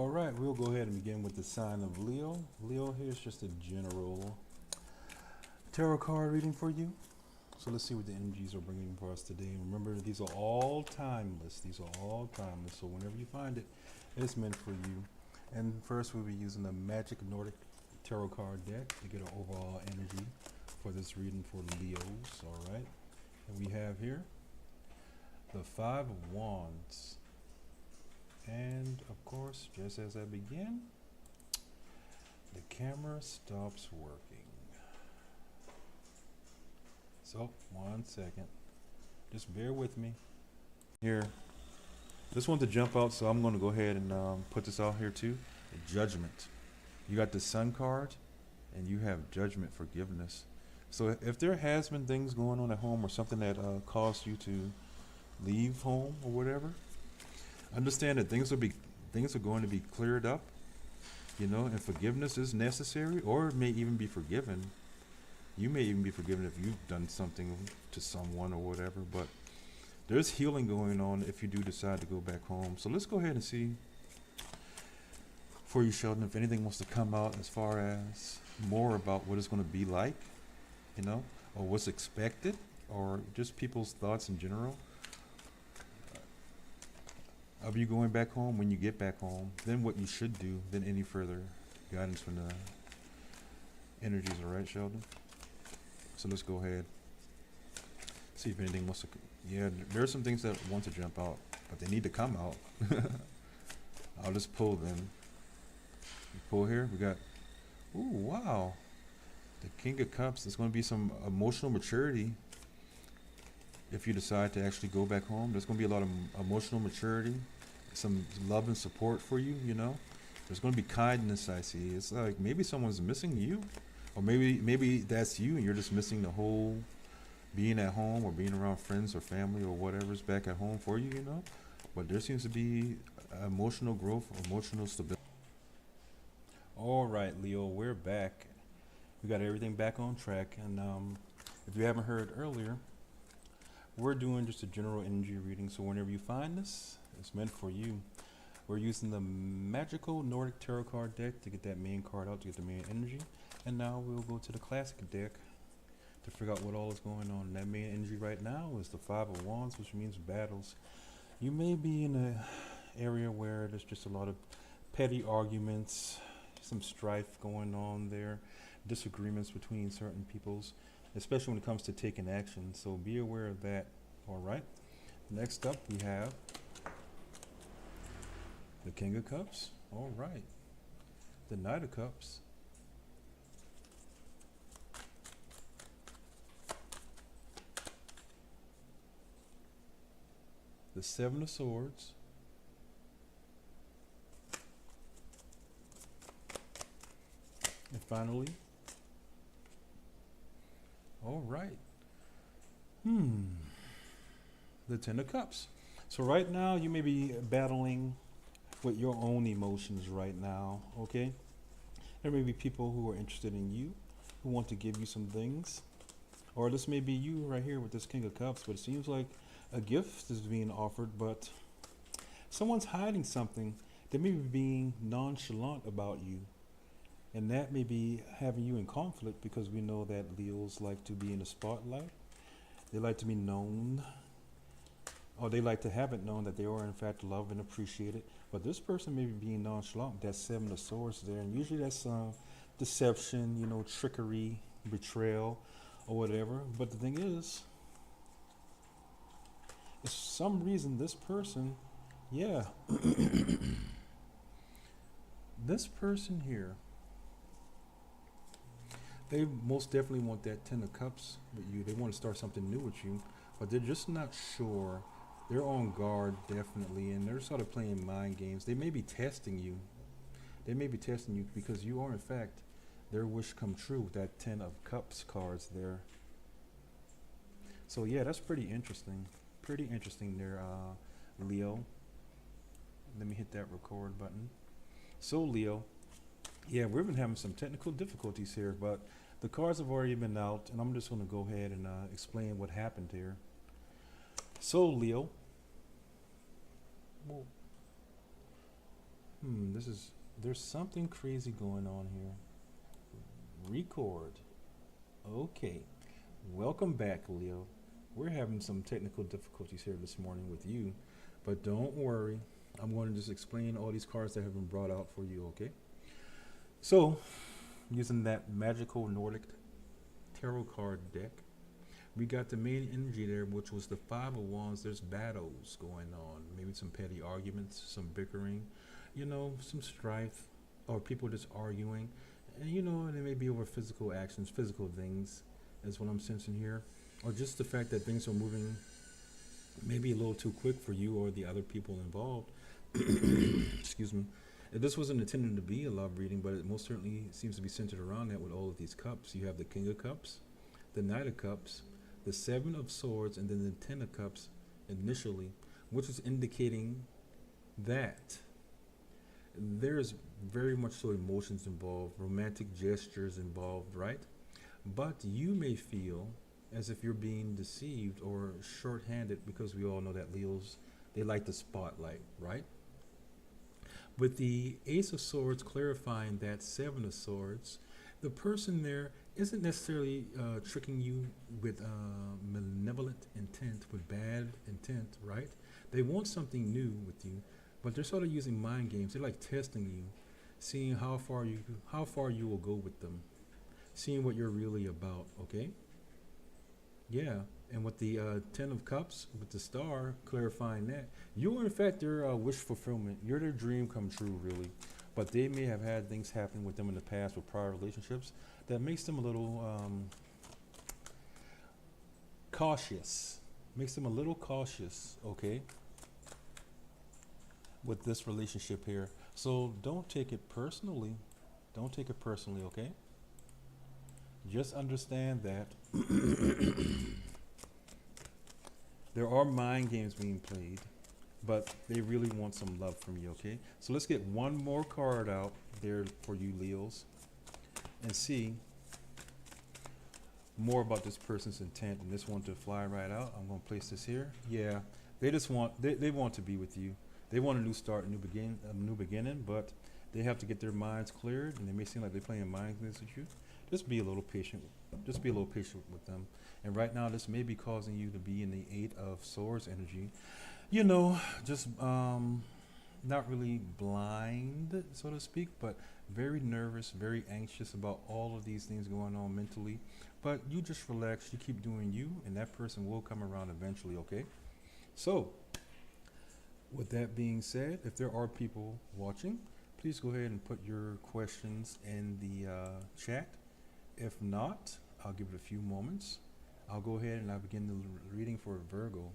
All right, we'll go ahead and begin with the sign of Leo. Leo, here's just a general tarot card reading for you. So let's see what the energies are bringing for us today. Remember, these are all timeless. These are all timeless. So whenever you find it, it's meant for you. And first, we'll be using the Magic Nordic Tarot card deck to get an overall energy for this reading for Leos. All right. And we have here the Five of Wands. And of course, just as I begin, the camera stops working. So, 1 second. Just bear with me. Here, this one to jump out, so I'm going to go ahead and put this out here too. The Judgment. You got the Sun card, and you have Judgment, forgiveness. So if there has been things going on at home or something that caused you to leave home or whatever, understand that things are going to be cleared up, you know, and forgiveness is necessary, or it may even be forgiven. You may even be forgiven if you've done something to someone or whatever, but there's healing going on if you do decide to go back home. So let's go ahead and see for you, Sheldon, if anything wants to come out as far as more about what it's going to be like, you know, or what's expected, or just people's thoughts in general of you going back home when you get back home, then what you should do, then any further guidance from the energies. All right, Sheldon? So let's go ahead, see if anything wants to, yeah, there are some things that want to jump out, but they need to come out. I'll just pull them. You pull here, we got, ooh, wow, the King of Cups. There's going to be some emotional maturity if you decide to actually go back home. There's going to be a lot of emotional maturity, some love and support for you, you know. There's going to be kindness, I see. It's like maybe someone's missing you, or maybe that's you and you're just missing the whole being at home or being around friends or family or whatever's back at home for you, you know. But there seems to be emotional growth, emotional stability. All right, Leo, we're back. We got everything back on track. And if you haven't heard earlier, we're doing just a general energy reading. So whenever you find this, it's meant for you. We're using the Magical Nordic Tarot card deck to get that main card out, to get the main energy. And now we'll go to the classic deck to figure out what all is going on. And that main energy right now is the Five of Wands, which means battles. You may be in an area where there's just a lot of petty arguments, some strife going on there, disagreements between certain peoples, especially when it comes to taking action. So be aware of that. All right. Next up, we have the King of Cups. All right. The Knight of Cups. The Seven of Swords. And finally, all right, the Ten of Cups. So right now you may be battling with your own emotions right now, okay? There may be people who are interested in you, who want to give you some things. Or this may be you right here with this King of Cups, but it seems like a gift is being offered, but someone's hiding something. They may be being nonchalant about you. And that may be having you in conflict, because we know that Leos like to be in the spotlight. They like to be known, or they like to have it known that they are in fact loved and appreciated. But this person may be being nonchalant with that Seven of Swords there. And usually that's deception, you know, trickery, betrayal, or whatever. But the thing is, for some reason this person, yeah, this person here, they most definitely want that Ten of Cups with you. They want to start something new with you, but they're just not sure. They're on guard, definitely, and they're sort of playing mind games. They may be testing you. They may be testing you because you are, in fact, their wish come true with that Ten of Cups cards there. So, yeah, that's pretty interesting. Pretty interesting there, Leo. Let me hit that record button. So, Leo, yeah, we've been having some technical difficulties here, but the cards have already been out, and I'm just going to go ahead and explain what happened here. So, Leo, There's something crazy going on here. Record. Okay. Welcome back, Leo. We're having some technical difficulties here this morning with you, but don't worry. I'm going to just explain all these cards that have been brought out for you, okay? So, using that magical Nordic tarot card deck, we got the main energy there, which was the Five of Wands. There's battles going on, maybe some petty arguments, some bickering, some strife, or people just arguing. And, and it may be over physical actions, physical things, is what I'm sensing here. Or just the fact that things are moving maybe a little too quick for you or the other people involved. Excuse me. This wasn't intended to be a love reading, but it most certainly seems to be centered around that with all of these cups. You have the King of Cups, the Knight of Cups, the Seven of Swords, and then the Ten of Cups initially, which is indicating that there's very much so emotions involved, romantic gestures involved, right? But you may feel as if you're being deceived or short-handed, because we all know that Leos, they like the spotlight, right? With the Ace of Swords clarifying that Seven of Swords, the person there isn't necessarily tricking you with malevolent intent, with bad intent, right? They want something new with you, but they're sort of using mind games. They're like testing you, seeing how far you will go with them, seeing what you're really about, okay? Yeah, and with the Ten of Cups, with the Star clarifying that, you are in fact their wish fulfillment. You're their dream come true, really. But they may have had things happen with them in the past with prior relationships that makes them a little cautious. Makes them a little cautious, okay, with this relationship here. So don't take it personally. Don't take it personally, okay? Just understand that there are mind games being played, but they really want some love from you, okay? So let's get one more card out there for you Leos and see more about this person's intent. And this one to fly right out. I'm going to place this here. Yeah, they just want, they want to be with you. They want a new start, a new beginning, but they have to get their minds cleared, and they may seem like they're playing mind games with you. Just be a little patient. Just be a little patient with them. And right now, this may be causing you to be in the Eight of Swords energy. Just not really blind, so to speak, but very nervous, very anxious about all of these things going on mentally. But you just relax. You keep doing you, and that person will come around eventually, okay? So, with that being said, if there are people watching, please go ahead and put your questions in the chat. If not, I'll give it a few moments. I'll go ahead and I'll begin the reading for Virgo.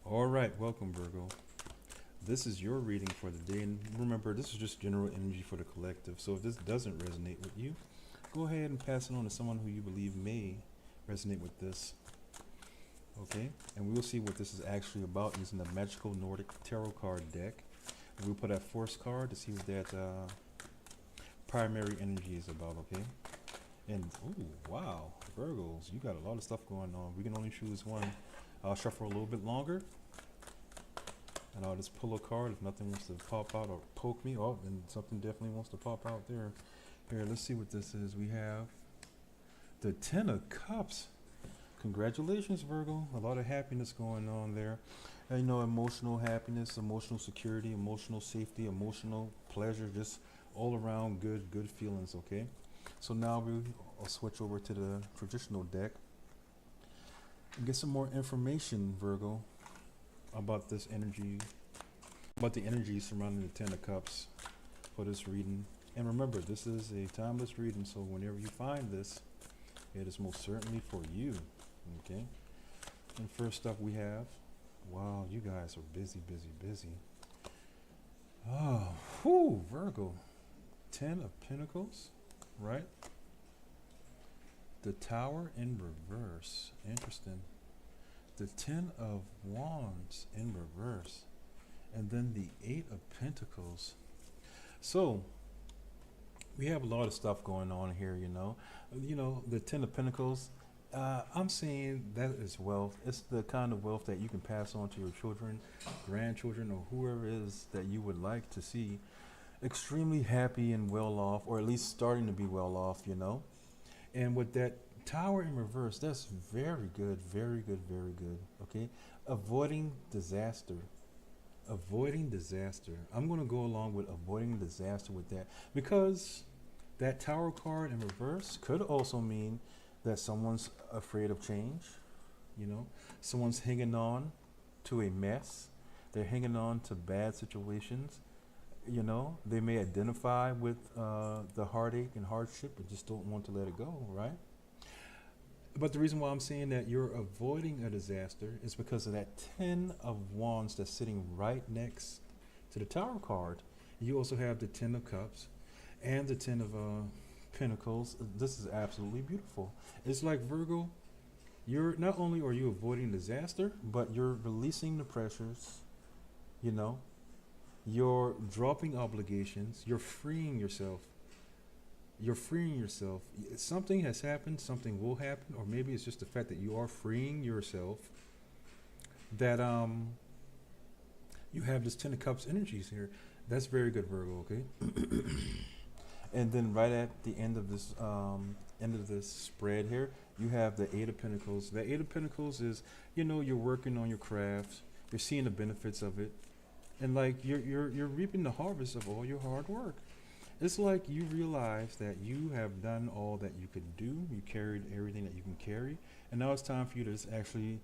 All right, welcome Virgo. This is your reading for the day, and remember, this is just general energy for the collective. So if this doesn't resonate with you, go ahead and pass it on to someone who you believe may resonate with this. Okay, and we'll see what this is actually about using the magical Nordic tarot card deck. And we'll put that force card to see what that primary energy is about. Okay, and ooh, wow, Virgos, you got a lot of stuff going on. We can only choose one. I'll shuffle a little bit longer, and I'll just pull a card if nothing wants to pop out or poke me. Oh, and something definitely wants to pop out there. Here, let's see what this is. We have the Ten of Cups. Congratulations, Virgo. A lot of happiness going on there. And, emotional happiness, emotional security, emotional safety, emotional pleasure, just all around good feelings, okay? So now I'll switch over to the traditional deck and get some more information, Virgo, about this energy, about the energy surrounding the Ten of Cups for this reading. And remember, this is a timeless reading, so whenever you find this, it is most certainly for you, okay? And first up we have, wow, you guys are busy. Oh, whew, Virgo. 10 of Pentacles, right? The Tower in reverse, interesting. The 10 of Wands in reverse. And then the Eight of Pentacles. So we have a lot of stuff going on here, you know. The Ten of Pentacles, I'm seeing that is wealth. It's the kind of wealth that you can pass on to your children, grandchildren, or whoever it is that you would like to see extremely happy and well off, or at least starting to be well off, you know. And with that Tower in reverse, that's very good, very good, very good. Okay, avoiding disaster. Avoiding disaster. I'm going to go along with avoiding disaster with that, because that Tower card in reverse could also mean that someone's afraid of change. Someone's hanging on to a mess. They're hanging on to bad situations. They may identify with the heartache and hardship and just don't want to let it go, right? But the reason why I'm saying that you're avoiding a disaster is because of that 10 of Wands that's sitting right next to the Tower card. You also have the 10 of Cups and the 10 of Pentacles. This is absolutely beautiful. It's like, Virgo, you're not only are you avoiding disaster, but you're releasing the pressures. You're dropping obligations. You're freeing yourself. Something has happened, something will happen, or maybe it's just the fact that you are freeing yourself, that you have this 10 of Cups energies here. That's very good, Virgo, okay? And then right at the end of this spread here, you have the 8 of Pentacles. The 8 of Pentacles is, you're working on your craft, you're seeing the benefits of it, and like you're reaping the harvest of all your hard work. It's like you realize that you have done all that you could do. You carried everything that you can carry. And now it's time for you to just actually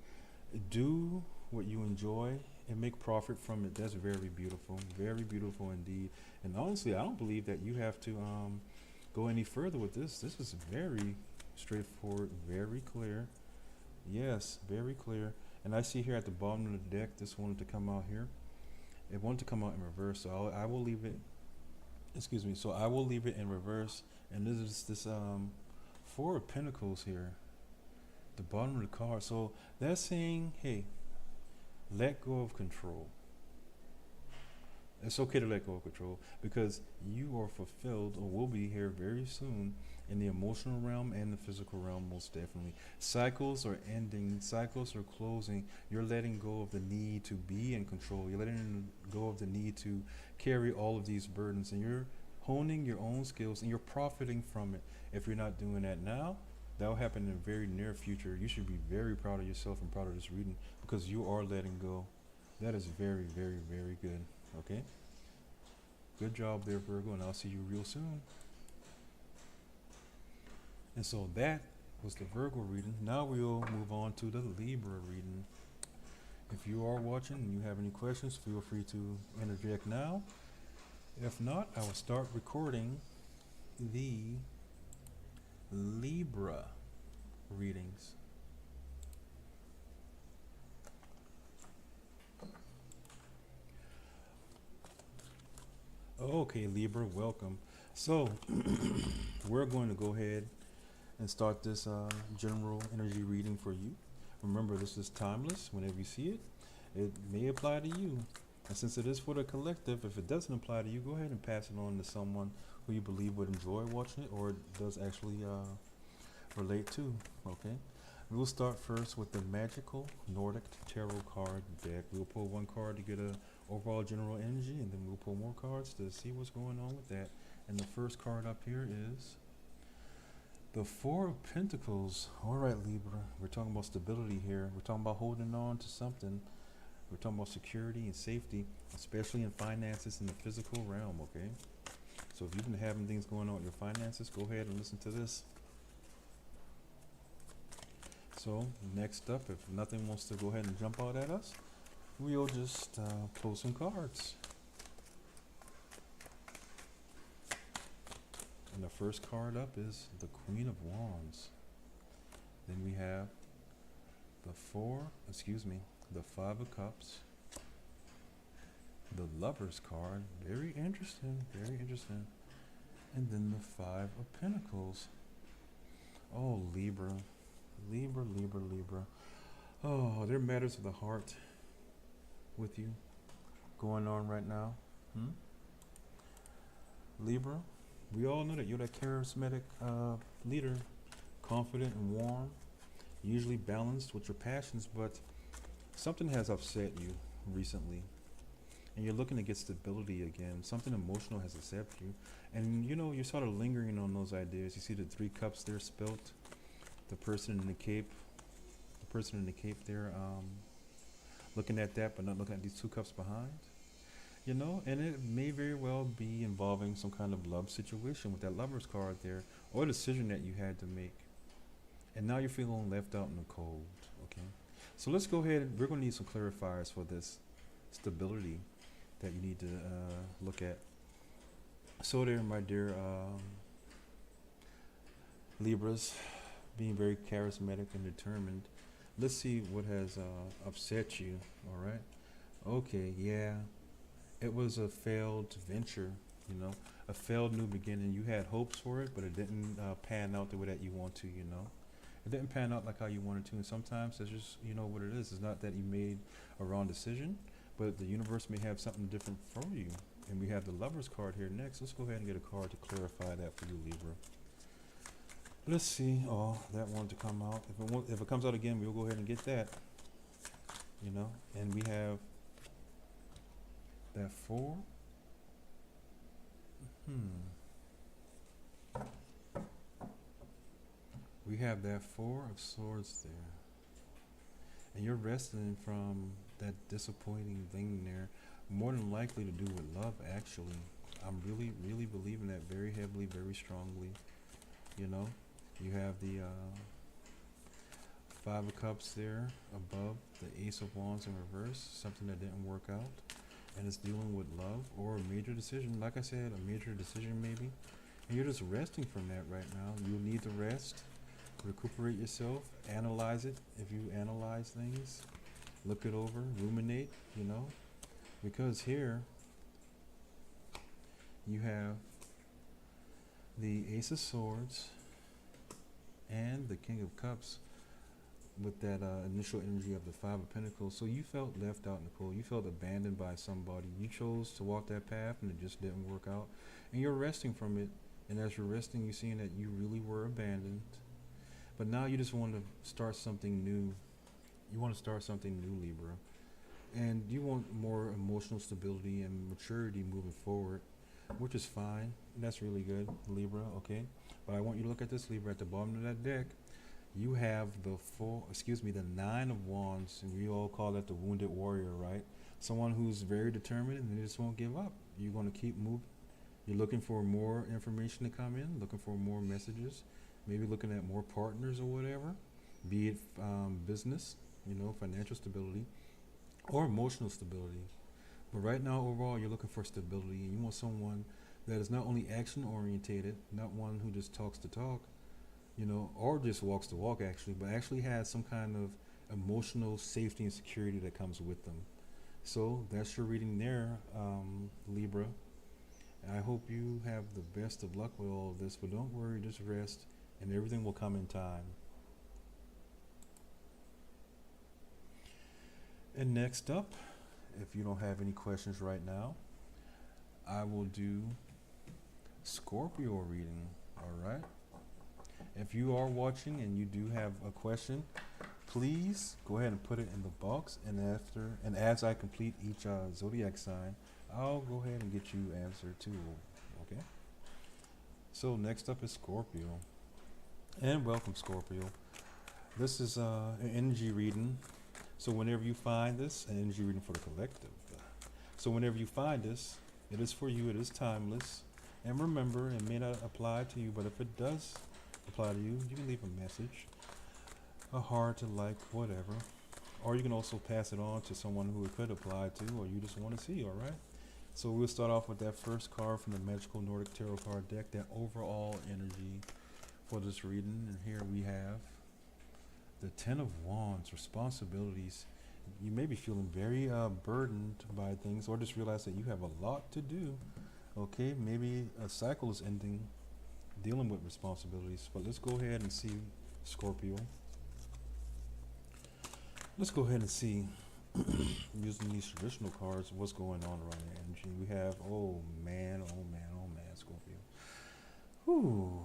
do what you enjoy and make profit from it. That's very beautiful indeed. And honestly, I don't believe that you have to go any further with this. This is very straightforward, very clear. Yes, very clear. And I see here at the bottom of the deck, this wanted to come out here. It wanted to come out in reverse, so I will leave it. So I will leave it in reverse. And this is this 4 of Pentacles here, the bottom of the card. So that's saying, hey, let go of control. It's okay to let go of control, because you are fulfilled, or will be here very soon, in the emotional realm and the physical realm, most definitely. Cycles are ending, cycles are closing. You're letting go of the need to be in control. You're letting go of the need to carry all of these burdens, and you're honing your own skills, and you're profiting from it. If you're not doing that now, that will happen in the very near future. You should be very proud of yourself and proud of this reading, because you are letting go. That is very, very, very good. Okay? Good job there, Virgo, and I'll see you real soon. And so that was the Virgo reading. Now we'll move on to the Libra reading. If you are watching and you have any questions, feel free to interject now. If not, I will start recording the Libra readings. Okay, Libra, welcome. So we're going to go ahead and start this general energy reading for you. Remember, this is timeless. Whenever you see it, it may apply to you. And since it is for the collective, if it doesn't apply to you, go ahead and pass it on to someone who you believe would enjoy watching it, or it does actually relate to. Okay, we'll start first with the Magical Nordic Tarot card deck. We'll pull one card to get a overall general energy, and then we'll pull more cards to see what's going on with that. And the first card up here is the 4 of Pentacles. All right, Libra, we're talking about stability here. We're talking about holding on to something. We're talking about security and safety, especially in finances in the physical realm, okay? So if you've been having things going on with your finances, go ahead and listen to this. So next up, if nothing wants to go ahead and jump out at us, we'll just pull some cards. And the first card up is the Queen of Wands. Then we have the 5 of Cups. The Lover's card, very interesting, very interesting. And then the 5 of Pentacles. Oh, Libra. Oh, there are matters of the heart with you going on right now. Hmm? Libra, we all know that you're that charismatic leader, confident and warm, usually balanced with your passions, but something has upset you recently. And you're looking to get stability again. Something emotional has upset you. And you know, you're sort of lingering on those ideas. You see the 3 cups there spilt. The person in the cape. The person in the cape there, looking at that, but not looking at these 2 cups behind. You know, and it may very well be involving some kind of love situation with that lover's card there, or a decision that you had to make. And now you're feeling left out in the cold, okay? So let's go ahead, we're gonna need some clarifiers for this stability that you need to look at. So there, my dear Libras, being very charismatic and determined, let's see what has upset you, all right? Okay, yeah, it was a failed venture, you know, a failed new beginning. You had hopes for it, but it didn't pan out the way that you want to, you know. It didn't pan out like how you wanted to, and sometimes it's just, you know what it is. It's not that you made a wrong decision, but the universe may have something different for you. And we have the Lover's card here next. Let's go ahead and get a card to clarify that for you, Libra. Let's see. Oh, that wanted to come out. If it comes out again, we'll go ahead and get that. You know, and we have that 4. We have that 4 of Swords there. And you're resting from that disappointing thing there, more than likely to do with love, actually. I'm really, really believing that very heavily, very strongly. You know, you have the 5 of Cups there above, the Ace of Wands in reverse, something that didn't work out. And it's dealing with love or a major decision. Like I said, a major decision maybe. And you're just resting from that right now. You'll need to rest, recuperate yourself, analyze it. If you analyze things, look it over, ruminate, you know. Because here, you have the Ace of Swords and the King of Cups with that initial energy of the 5 of Pentacles. So you felt left out in the cold. You felt abandoned by somebody. You chose to walk that path and it just didn't work out. And you're resting from it. And as you're resting, you're seeing that you really were abandoned. But now you just want to start something new. You want to start something new, Libra. And you want more emotional stability and maturity moving forward, which is fine. That's really good, Libra, okay? But I want you to look at this, Libra, at the bottom of that deck. You have the 9 of Wands, and we all call that the wounded warrior, right? Someone who's very determined and they just won't give up. You're going to keep moving. You're looking for more information to come in, looking for more messages, maybe looking at more partners or whatever, be it business, you know, financial stability, or emotional stability. But right now, overall, you're looking for stability. You want someone that is not only action orientated, not one who just talks the talk, you know, or just walks the walk actually, but actually has some kind of emotional safety and security that comes with them. So that's your reading there, Libra. I hope you have the best of luck with all of this, but don't worry, just rest, and everything will come in time. And next up, if you don't have any questions right now, I will do Scorpio reading, all right? If you are watching and you do have a question, please go ahead and put it in the box, and as I complete each zodiac sign, I'll go ahead and get you answered too, okay? So next up is Scorpio. And welcome, Scorpio. This is an energy reading. So whenever you find this, an energy reading for the collective. So whenever you find this, it is for you, it is timeless. And remember, it may not apply to you, but if it does apply to you, you can leave a message, a heart, a like, whatever. Or you can also pass it on to someone who it could apply to, or you just want to see, all right? So we'll start off with that first card from the Magical Nordic Tarot card deck, that overall energy for this reading. And here we have the 10 of Wands, responsibilities. You may be feeling very burdened by things, or just realize that you have a lot to do. Okay, maybe a cycle is ending, dealing with responsibilities. But let's go ahead and see, Scorpio. Let's go ahead and see using these traditional cards, what's going on around the energy. We have, oh man, Scorpio. Whew,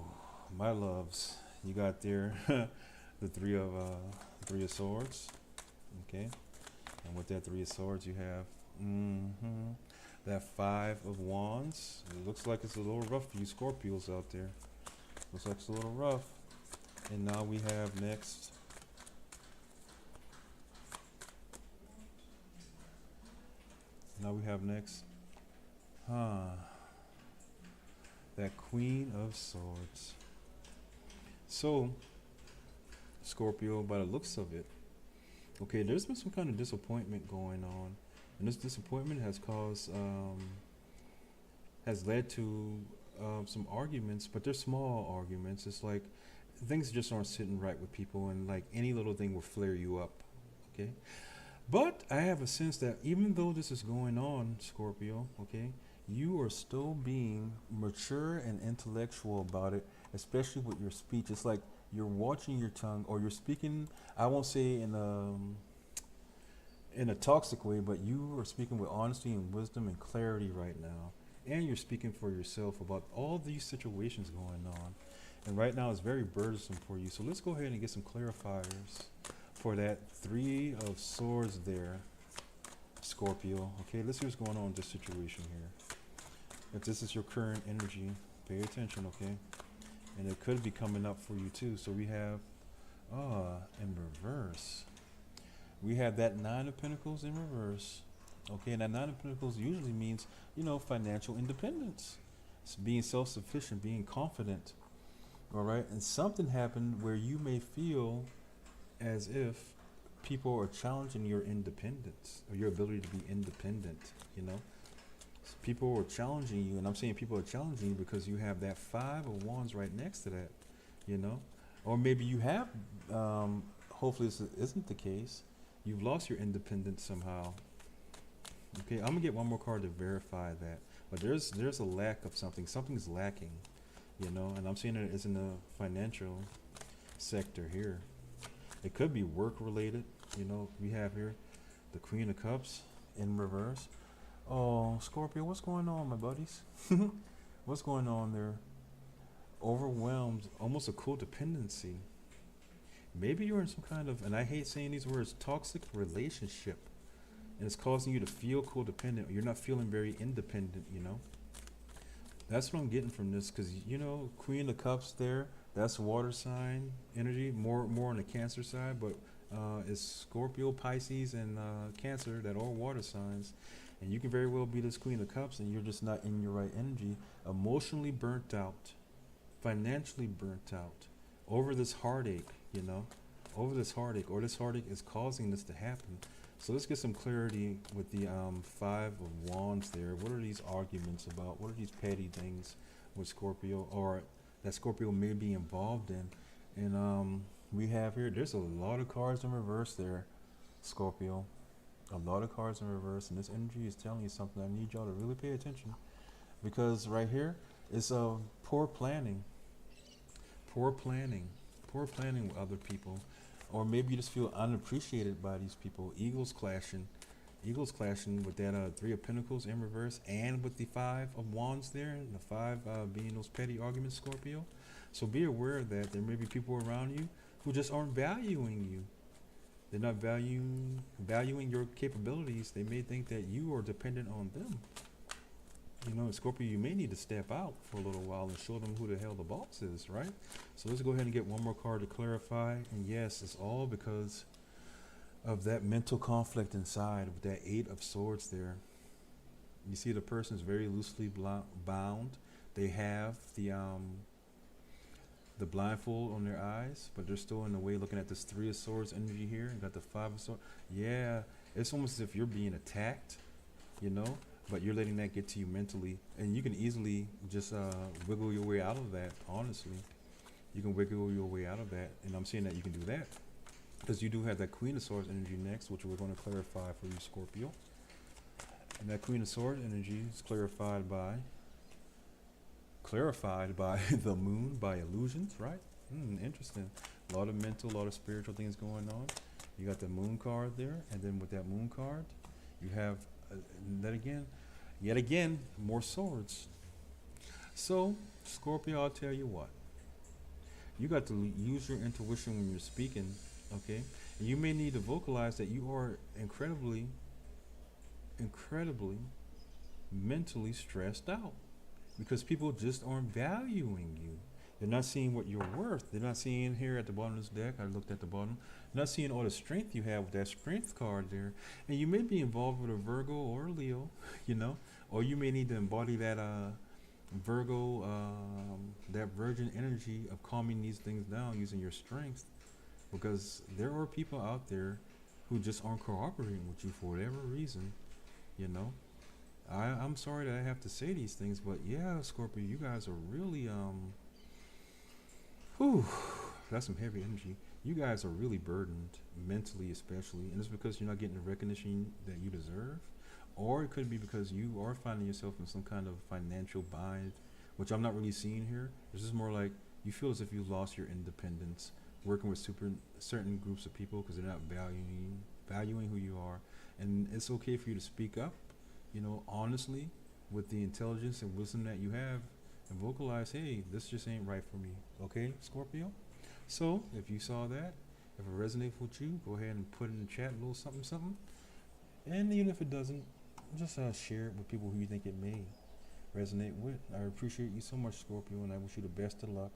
my loves. You got there the three of swords. Okay. And with that three of swords, you have that five of wands. It looks like it's a little rough for you Scorpios out there. Looks like it's a little rough. And now we have next that Queen of Swords. So, Scorpio, by the looks of it, okay, there's been some kind of disappointment going on, and this disappointment has led to some arguments, but they're small arguments. It's like things just aren't sitting right with people, and like any little thing will flare you up. Okay, but I have a sense that even though this is going on, Scorpio, okay, you are still being mature and intellectual about it, especially with your speech. It's like you're watching your tongue, or you're speaking, I won't say in a toxic way, but you are speaking with honesty and wisdom and clarity right now. And you're speaking for yourself about all these situations going on. And right now it's very burdensome for you. So let's go ahead and get some clarifiers for that three of swords there, Scorpio. Okay, let's see what's going on in this situation here. If this is your current energy, pay attention, okay? And it could be coming up for you too. So we have, in reverse, we have that Nine of Pentacles in reverse. Okay, and that Nine of Pentacles usually means, financial independence. It's being self-sufficient, being confident. All right, and something happened where you may feel as if people are challenging your independence or your ability to be independent, People are challenging you, and I'm saying people are challenging you because you have that Five of Wands right next to that, Or maybe you have, hopefully this isn't the case, you've lost your independence somehow. Okay, I'm going to get one more card to verify that. But there's a lack of something. Something's lacking, and I'm seeing it is in the financial sector here. It could be work related, we have here the Queen of Cups in reverse. Oh, Scorpio, what's going on, my buddies? What's going on there? Overwhelmed, almost a codependency. Maybe you're in some kind of, and I hate saying these words, toxic relationship. And it's causing you to feel codependent. You're not feeling very independent, That's what I'm getting from this, because, Queen of Cups there, that's water sign energy, more on the Cancer side, but it's Scorpio, Pisces, and Cancer that are water signs. And you can very well be this Queen of Cups and you're just not in your right energy, emotionally burnt out, financially burnt out, over this heartache, over this heartache, or this heartache is causing this to happen. So let's get some clarity with the Five of Wands there. What are these arguments about? What are these petty things with Scorpio, or that Scorpio may be involved in? And we have here, there's a lot of cards in reverse there, Scorpio. A lot of cards in reverse, and this energy is telling you something. I need y'all to really pay attention, because right here is poor planning with other people, or maybe you just feel unappreciated by these people. Eagles clashing with that Three of Pentacles in reverse, and with the Five of Wands there, and the five being those petty arguments, Scorpio. So be aware of that. There may be people around you who just aren't valuing you. They're not valuing your capabilities. They may think that you are dependent on them. Scorpio, you may need to step out for a little while and show them who the hell the boss is, right? So let's go ahead and get one more card to clarify. And yes, it's all because of that mental conflict inside with that Eight of Swords there. You see the person's very loosely bound. They have the blindfold on their eyes, but they're still in the way looking at this Three of Swords energy here. You got the Five of Swords. Yeah, it's almost as if you're being attacked, but you're letting that get to you mentally. And you can easily just wiggle your way out of that, honestly. You can wiggle your way out of that. And I'm saying that you can do that because you do have that Queen of Swords energy next, which we're going to clarify for you, Scorpio. And that Queen of Swords energy is clarified by the moon, by illusions, right? Interesting. A lot of mental, a lot of spiritual things going on. You got the moon card there, and then with that moon card, you have that again, yet again, more swords. So, Scorpio, I'll tell you what. You got to use your intuition when you're speaking, okay? And you may need to vocalize that you are incredibly, incredibly mentally stressed out because people just aren't valuing you. They're not seeing what you're worth. They're not seeing here at the bottom of this deck. I looked at the bottom. They're not seeing all the strength you have with that strength card there. And you may be involved with a Virgo or a Leo, you know, or you may need to embody that Virgo, that virgin energy of calming these things down using your strength, because there are people out there who just aren't cooperating with you for whatever reason, you know. I'm sorry that I have to say these things, but yeah, Scorpio, you guys are really whew, that's some heavy energy. You guys are really burdened mentally, especially, and it's because you're not getting the recognition that you deserve. Or it could be because you are finding yourself in some kind of financial bind, which I'm not really seeing here. It's just more like you feel as if you lost your independence, working with certain groups of people because they're not valuing who you are. And it's okay for you to speak up, you know, honestly, with the intelligence and wisdom that you have, and vocalize, hey, this just ain't right for me. Okay, Scorpio? So, if you saw that, if it resonates with you, go ahead and put in the chat a little something, something. And even if it doesn't, just share it with people who you think it may resonate with. I appreciate you so much, Scorpio, and I wish you the best of luck.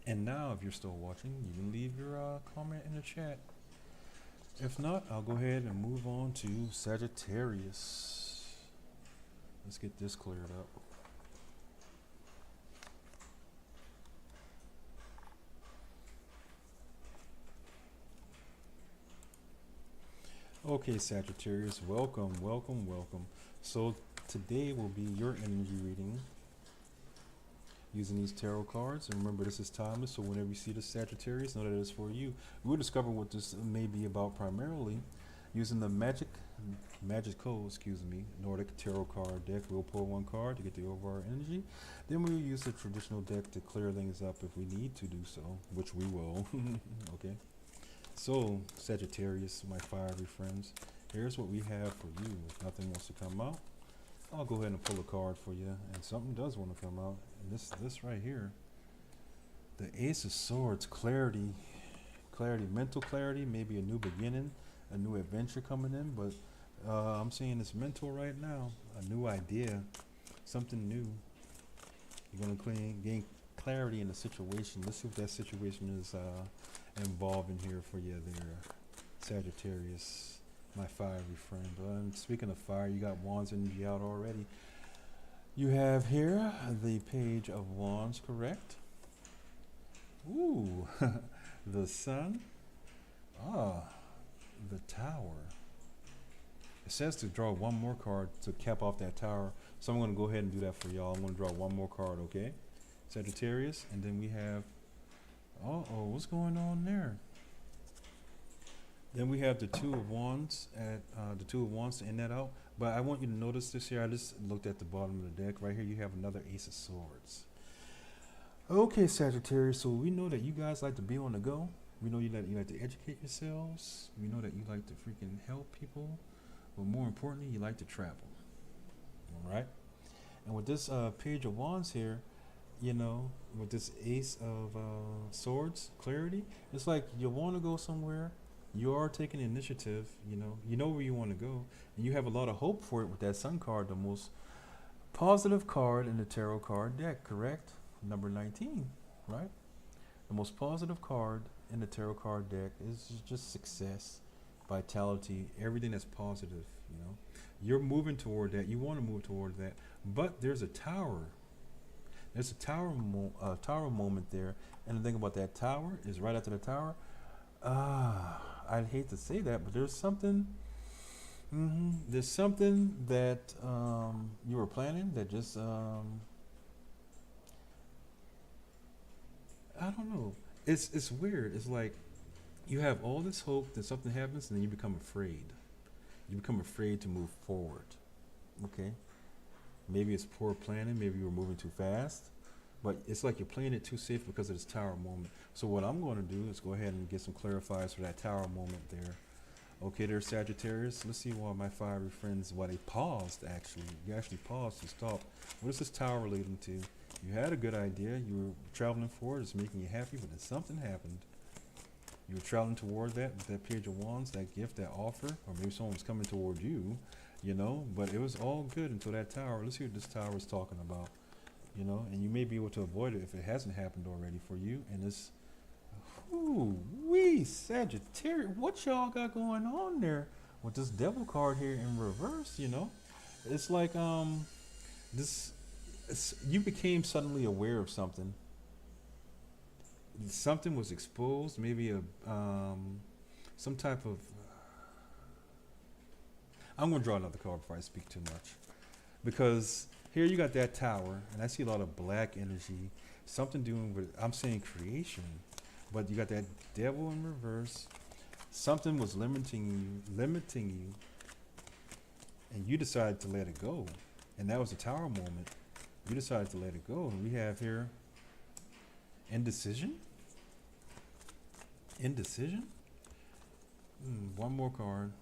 And now, if you're still watching, you can leave your comment in the chat. If not, I'll go ahead and move on to Sagittarius. Let's get this cleared up. Okay, Sagittarius, welcome, welcome, welcome. So today will be your energy reading using these tarot cards. And remember, this is timeless, so whenever you see the Sagittarius, know that it's for you. We'll discover what this may be about primarily using the Magico, Nordic tarot card deck. We'll pull one card to get the overall energy. Then we'll use the traditional deck to clear things up if we need to do so, which we will. Okay. So, Sagittarius, my fiery friends, here's what we have for you. If nothing wants to come out, I'll go ahead and pull a card for you, and something does want to come out. And this right here, the Ace of Swords, clarity, mental clarity, maybe a new beginning, a new adventure coming in, but I'm saying it's mental right now, a new idea, something new. You're going to gain clarity in the situation. Let's see what that situation is involving here for you there, Sagittarius, my fiery friend. But speaking of fire, you got Wands energy out already. You have here the Page of Wands, correct? Ooh, the Sun. The Tower. It says to draw one more card to cap off that tower, so I'm going to go ahead and do that for y'all. I'm going to draw one more card, okay? Sagittarius, and then we have, what's going on there? Then we have the Two of Wands to end that out. But I want you to notice this here. I just looked at the bottom of the deck. Right here, you have another Ace of Swords. Okay, Sagittarius. So we know that you guys like to be on the go. We know you like to educate yourselves. We know that you like to freaking help people. But more importantly, you like to travel. All right. And with this Page of Wands here, you know, with this Ace of Swords, clarity, it's like you want to go somewhere. You are taking initiative, you know where you want to go, and you have a lot of hope for it with that Sun card, the most positive card in the tarot card deck, correct? Number 19, right? The most positive card in the tarot card deck is just success, vitality, everything that's positive, you know. You're moving toward that. You want to move toward that, but there's a tower. There's a tower moment there, and the thing about that tower is right after the tower, I'd hate to say that, but there's something. There's something that you were planning that just I don't know. It's weird. It's like you have all this hope that something happens, and then you become afraid. You become afraid to move forward. Okay. Maybe it's poor planning. Maybe you were moving too fast. but it's like you're playing it too safe because of this tower moment. So what I'm going to do is go ahead and get some clarifiers for that tower moment there. Okay, there's Sagittarius. Let's see why my fiery friends, why they paused actually. You actually paused to stop. What is this tower relating to? You had a good idea. You were traveling forward. It's making you happy, but then something happened. You were traveling toward that with that Page of Wands, that gift, that offer, or maybe someone was coming toward you, you know, but it was all good until that tower. Let's see what this tower is talking about, you know, and you may be able to avoid it if it hasn't happened already for you. And this, ooh, wee, Sagittarius, what y'all got going on there with this devil card here in reverse, you know? It's like, you became suddenly aware of something. Something was exposed, maybe some type of, I'm going to draw another card before I speak too much, because here you got that tower, and I see a lot of black energy, something doing with, I'm saying creation, but you got that devil in reverse. Something was limiting you, and you decided to let it go, and that was the tower moment. You decided to let it go, and we have here indecision. One more card,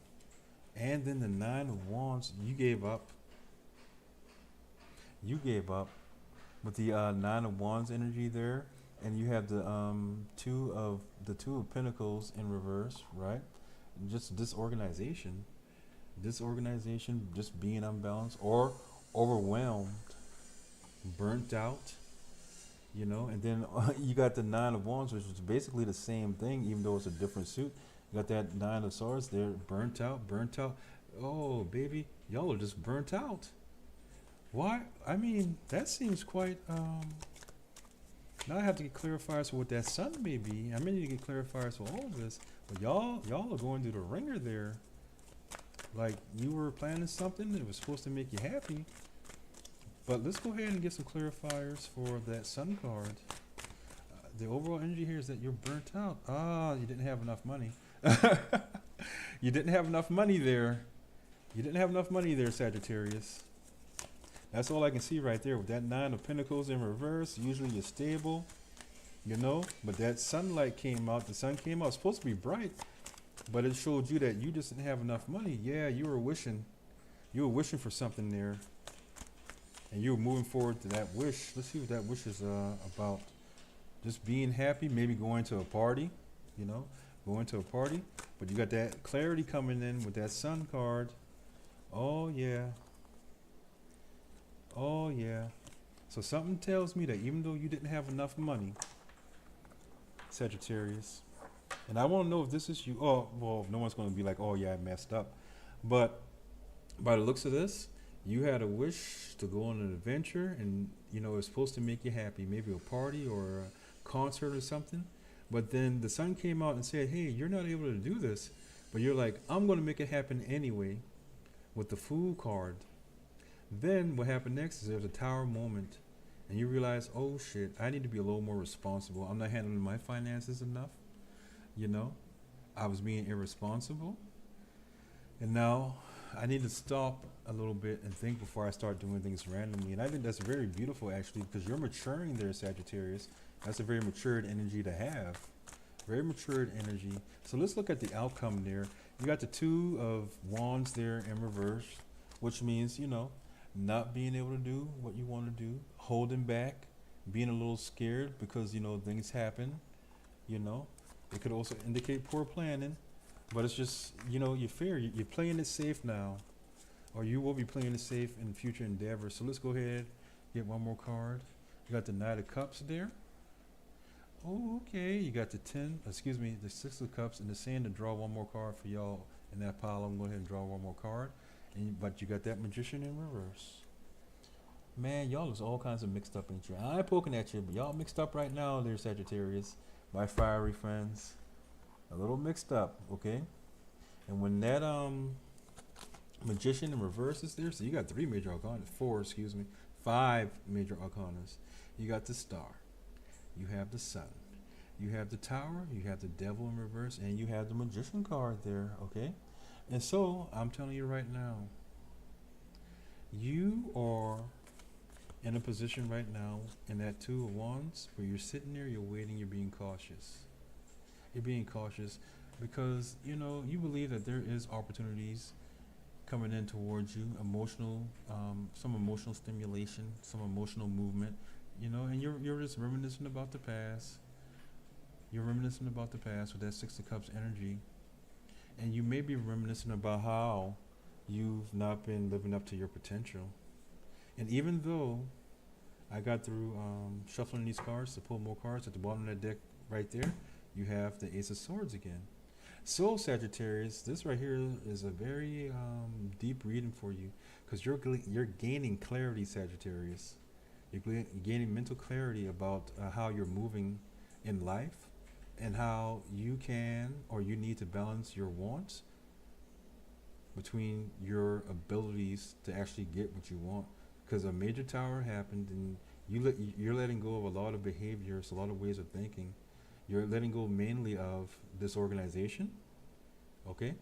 and then the Nine of Wands. You gave up with the Nine of Wands energy there, and you have the two of Pentacles in reverse, right? Just disorganization, just being unbalanced or overwhelmed, burnt out. You know, and then you got the Nine of Wands, which is basically the same thing, even though it's a different suit. You got that Nine of Swords there, burnt out. Oh, baby, y'all are just burnt out. Why? I mean, that seems quite, now I have to get clarifiers for what that sun may be. I may need to get clarifiers for all of this. But y'all are going through the ringer there. Like, you were planning something that was supposed to make you happy. But let's go ahead and get some clarifiers for that sun card. The overall energy here is that you're burnt out. Ah, you didn't have enough money. You didn't have enough money there. Sagittarius. That's all I can see right there with that Nine of Pentacles in reverse. Usually you're stable, you know, but that sunlight came out. The sun came out. It's supposed to be bright, but it showed you that you just didn't have enough money. Yeah, you were wishing for something there. And you're moving forward to that wish. Let's see what that wish is about. Just being happy, maybe going to a party, you know, But you got that clarity coming in with that sun card. Oh, yeah. So something tells me that even though you didn't have enough money, Sagittarius, and I want to know if this is you. Oh, well, no one's going to be like, oh, yeah, I messed up. But by the looks of this, you had a wish to go on an adventure, and you know it's supposed to make you happy, maybe a party or a concert or something. But then the sun came out and said, hey, you're not able to do this, but you're like, I'm going to make it happen anyway with the Fool card. Then what happened next is there's a tower moment, and you realize, oh shit, I need to be a little more responsible. I'm not handling my finances enough, you know. I was being irresponsible, and now I need to stop a little bit and think before I start doing things randomly. And I think that's very beautiful, actually, because you're maturing there, Sagittarius. That's a very matured energy to have. Very matured energy. So let's look at the outcome there. You got the Two of Wands there in reverse, which means, you know, not being able to do what you want to do, holding back, being a little scared because, you know, things happen, you know. It could also indicate poor planning. But it's just, you know, you fear. You're playing it safe now. Or you will be playing it safe in future endeavors. So let's go ahead, get one more card. You got the Knight of Cups there. Oh, okay. You got the the Six of Cups, and the saying to draw one more card for y'all in that pile. I'm going to go ahead and draw one more card. But you got that Magician in reverse. Man, y'all is all kinds of mixed up, ain't you? I ain't poking at you, but y'all mixed up right now there, Sagittarius. My fiery friends. A little mixed up, okay? And when that Magician in reverse is there, so you got 5 major arcanas. You got the Star, you have the Sun, you have the Tower, you have the Devil in reverse, and you have the Magician card there, okay? And so I'm telling you right now, you are in a position right now in that Two of Wands where you're sitting there, you're waiting, you're being cautious. You're being cautious because, you know, you believe that there is opportunities coming in towards you, some emotional stimulation, some emotional movement, you know, and you're just reminiscing about the past. You're reminiscing about the past with that Six of Cups energy, and you may be reminiscing about how you've not been living up to your potential. And even though I got through shuffling these cards to pull more cards at the bottom of that deck right there, you have the Ace of Swords again. So Sagittarius, this right here is a very deep reading for you because you're gaining clarity, Sagittarius. You're gaining mental clarity about how you're moving in life and how you can or you need to balance your wants between your abilities to actually get what you want. Because a major tower happened and you're letting go of a lot of behaviors, a lot of ways of thinking. You're letting go mainly of disorganization, okay?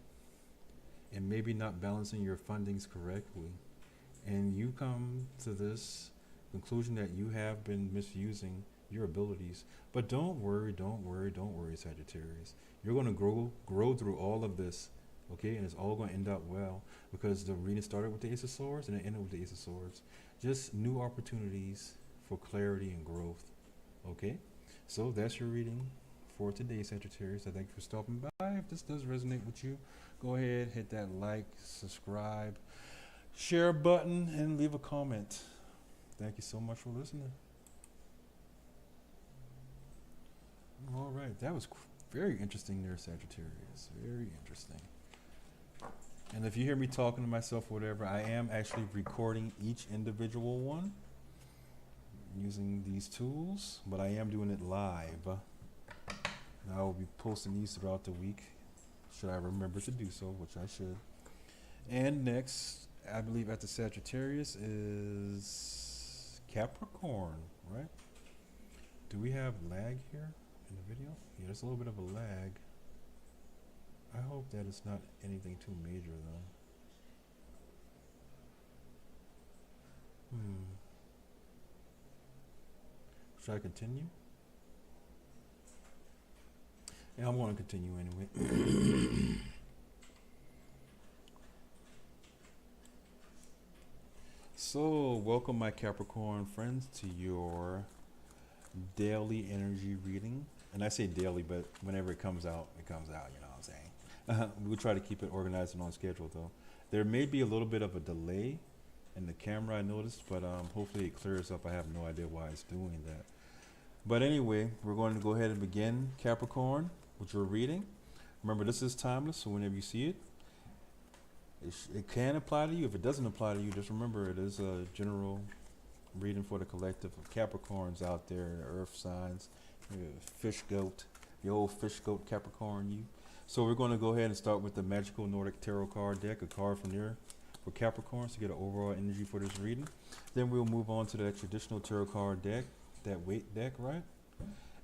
And maybe not balancing your fundings correctly. And you come to this conclusion that you have been misusing your abilities. But don't worry, Sagittarius. You're going to grow through all of this, okay? And it's all going to end up well because the reading started with the Ace of Swords and it ended with the Ace of Swords. Just new opportunities for clarity and growth, okay? So that's your reading for today, Sagittarius. I thank you for stopping by. If this does resonate with you, go ahead, hit that like, subscribe, share button, and leave a comment. Thank you so much for listening. All right, that was very interesting there, Sagittarius. Very interesting. And if you hear me talking to myself or whatever, I am actually recording each individual one using these tools, but I am doing it live. And I will be posting these throughout the week, should I remember to do so, which I should. And next, I believe after Sagittarius is Capricorn, right? Do we have lag here in the video? Yeah, there's a little bit of a lag. I hope that it's not anything too major though. Should I continue? Yeah, I'm going to continue anyway. So, welcome my Capricorn friends to your daily energy reading. And I say daily, but whenever it comes out, you know what I'm saying? We'll try to keep it organized and on schedule though. There may be a little bit of a delay in the camera, I noticed, but hopefully it clears up. I have no idea why it's doing that. But anyway, we're going to go ahead and begin, Capricorn, with your reading. Remember, this is timeless, so whenever you see it, it can apply to you. If it doesn't apply to you, just remember it is a general reading for the collective of Capricorns out there, the earth signs, fish goat, the old fish goat Capricorn you. So we're going to go ahead and start with the Magical Nordic Tarot card deck, a card from there for Capricorns to get an overall energy for this reading. Then we'll move on to that traditional tarot card deck, that weight deck, right?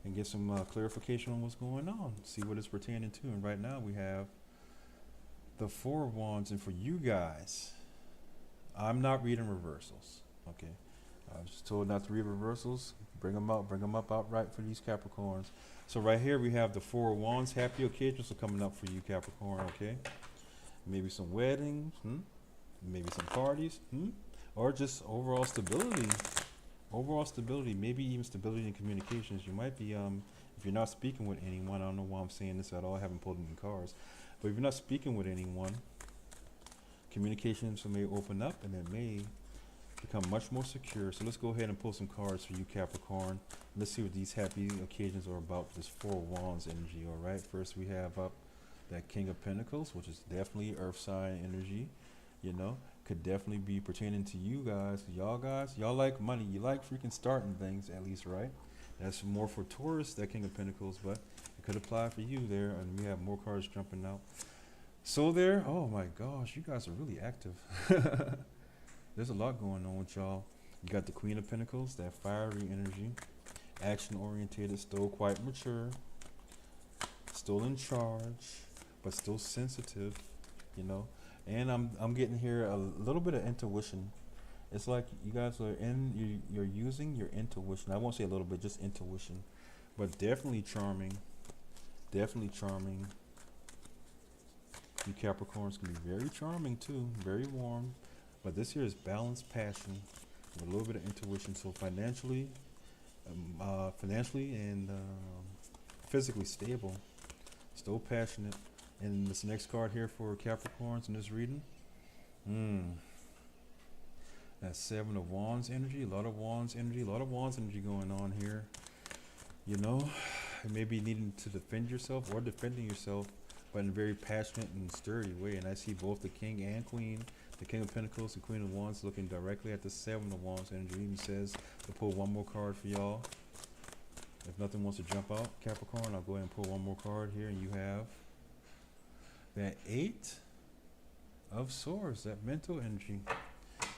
And get some clarification on what's going on, see what it's pertaining to. And right now we have the Four of Wands, and for you guys, I'm not reading reversals, okay? I was told not to read reversals. Bring them up outright for these Capricorns. So right here we have the Four of Wands. Happy occasions are coming up for you, Capricorn, okay? Maybe some weddings, maybe some parties, or just overall stability. Overall stability, maybe even stability in communications. You might be, if you're not speaking with anyone, I don't know why I'm saying this at all, I haven't pulled any cards, but if you're not speaking with anyone, communications may open up and it may become much more secure. So let's go ahead and pull some cards for you, Capricorn. Let's see what these happy occasions are about, this Four of Wands energy, all right? First we have up that King of Pentacles, which is definitely earth sign energy, you know? Could definitely be pertaining to you guys. Y'all like money. You like freaking starting things, at least, right? That's more for Taurus, that King of Pentacles, but it could apply for you there. And we have more cards jumping out. So there, oh my gosh, you guys are really active. There's a lot going on with y'all. You got the Queen of Pentacles, that fiery energy, action-oriented, still quite mature, still in charge, but still sensitive, you know. And I'm getting here a little bit of intuition It's like you guys are you're using your intuition. I won't say a little bit, just intuition, but definitely charming. Definitely charming. You Capricorns can be very charming too, very warm. But this here is balanced passion with a little bit of intuition. So financially and physically stable, still passionate. And this next card here for Capricorns in this reading, that's Seven of Wands energy. A lot of Wands energy. A lot of Wands energy going on here. You know, maybe needing to defend yourself or defending yourself, but in a very passionate and sturdy way. And I see both the King and Queen, the King of Pentacles and Queen of Wands, looking directly at the Seven of Wands energy. It even says to pull one more card for y'all. If nothing wants to jump out, Capricorn, I'll go ahead and pull one more card here, and you have that Eight of Swords, that mental energy.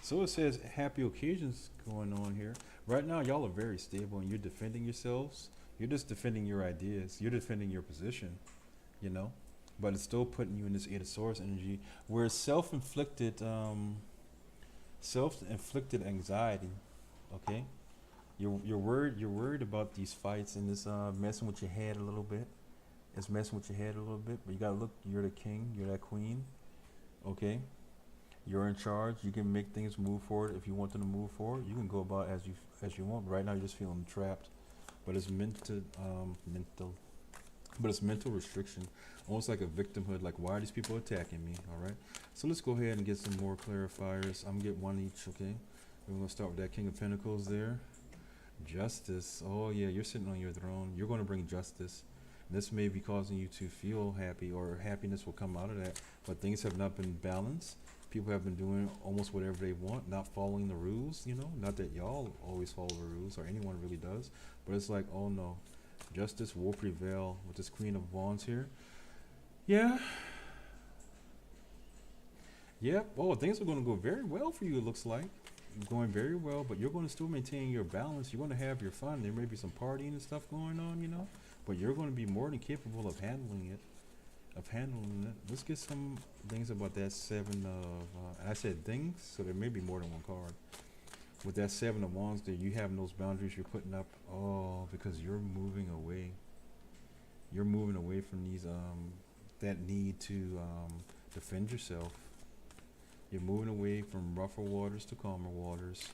So it says happy occasions going on here. Right now, y'all are very stable, and you're defending yourselves. You're just defending your ideas. You're defending your position, you know. But it's still putting you in this Eight of Swords energy, where it's self-inflicted anxiety. Okay, you're worried about these fights, and it's messing with your head a little bit. It's messing with your head a little bit, but you gotta look. You're the king. You're that queen. Okay, you're in charge. You can make things move forward if you want them to move forward. You can go about as you want. But right now, you're just feeling trapped. But it's mental, but it's mental restriction, almost like a victimhood. Like, why are these people attacking me? All right. So let's go ahead and get some more clarifiers. I'm gonna get one each. Okay. We're gonna start with that King of Pentacles there. Justice. Oh yeah, you're sitting on your throne. You're going to bring justice. This may be causing you to feel happy, or happiness will come out of that. But things have not been balanced. People have been doing almost whatever they want, not following the rules, you know. Not that y'all always follow the rules, or anyone really does. But it's like, oh no, justice will prevail with this Queen of Wands here. Yeah. Yep. Oh, things are going to go very well for you, it looks like. Going very well, but you're going to still maintain your balance. You're going to have your fun. There may be some partying and stuff going on, you know. But you're going to be more than capable of handling it. Let's get some things about that Seven of, I said things, so there may be more than one card. With that Seven of Wands there, you have those boundaries you're putting up. Oh, because you're moving away. You're moving away from these, that need to defend yourself. You're moving away from rougher waters to calmer waters.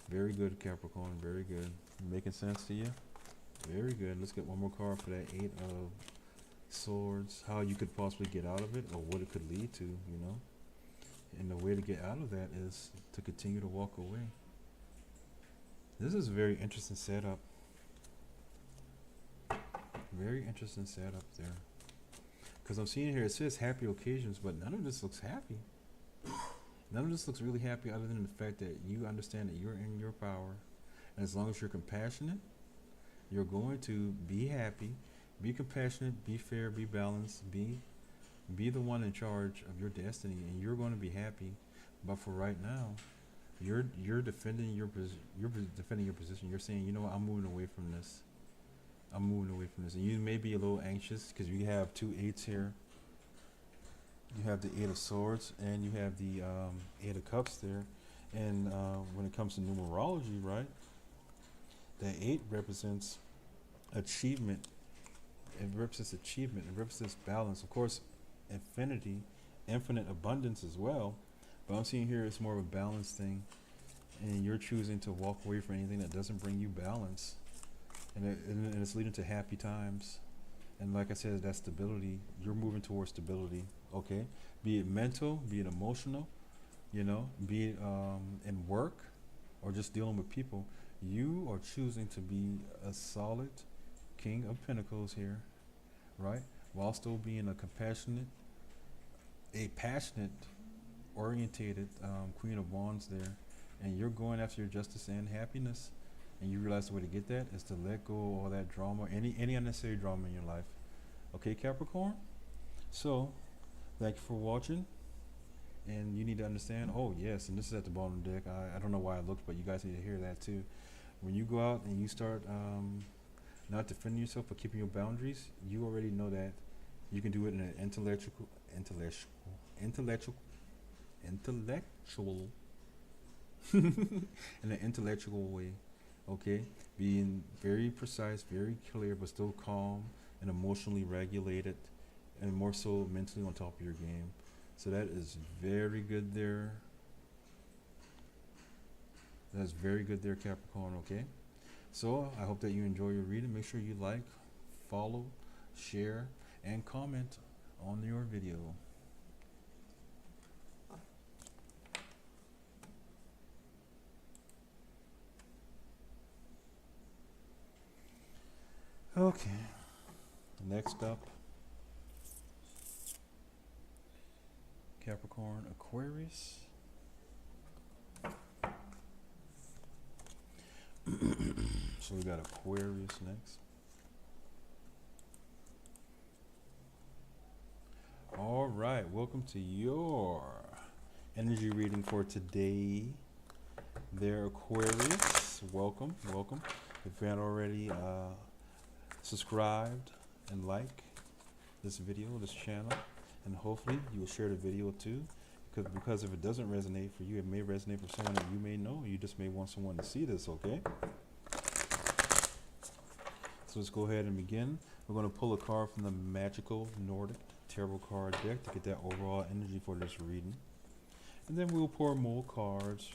Very good, Capricorn, very good. Making sense to you? Very good. Let's get one more card for that Eight of Swords. How you could possibly get out of it, or what it could lead to, you know. And the way to get out of that is to continue to walk away. This is a very interesting setup. Very interesting setup there. Because I'm seeing here, it says happy occasions, but none of this looks happy. None of this looks really happy, other than the fact that you understand that you're in your power. And as long as you're compassionate, you're going to be happy, be compassionate, be fair, be balanced, be the one in charge of your destiny, and you're going to be happy. But for right now, you're defending your position. You're saying, you know what, I'm moving away from this. I'm moving away from this. And you may be a little anxious because you have two eights here. You have the Eight of Swords and you have the Eight of Cups there. And when it comes to numerology, right, the 8 represents achievement. It represents achievement. It represents balance. Of course, infinite abundance as well. But I'm seeing here it's more of a balance thing. And you're choosing to walk away from anything that doesn't bring you balance. And it's leading to happy times. And like I said, that stability, you're moving towards stability, okay? Be it mental, be it emotional, you know, be it in work or just dealing with people. You are choosing to be a solid King of Pentacles here, right? While still being a passionate, orientated Queen of Wands there. And you're going after your justice and happiness. And you realize the way to get that is to let go of all that drama, any unnecessary drama in your life. Okay, Capricorn? So, thank you for watching. And you need to understand, oh yes, and this is at the bottom of the deck. I don't know why I looked, but you guys need to hear that too. When you go out and you start not defending yourself but keeping your boundaries, you already know that you can do it in an intellectual in an intellectual way, okay? Being very precise, very clear, but still calm and emotionally regulated, and more so mentally on top of your game. So that is very good there. That's very good there, Capricorn, okay? So I hope that you enjoy your reading. Make sure you like, follow, share, and comment on your video. Okay, next up, Capricorn, Aquarius. So we got Aquarius next. All right, welcome to your energy reading for today. There, Aquarius. Welcome, welcome. If you haven't already subscribed and like this video, this channel, and hopefully you will share the video too. Because if it doesn't resonate for you, it may resonate for someone that you may know. You just may want someone to see this, okay? So let's go ahead and begin. We're going to pull a card from the Magical Nordic Tarot card deck to get that overall energy for this reading. And then we'll pour more cards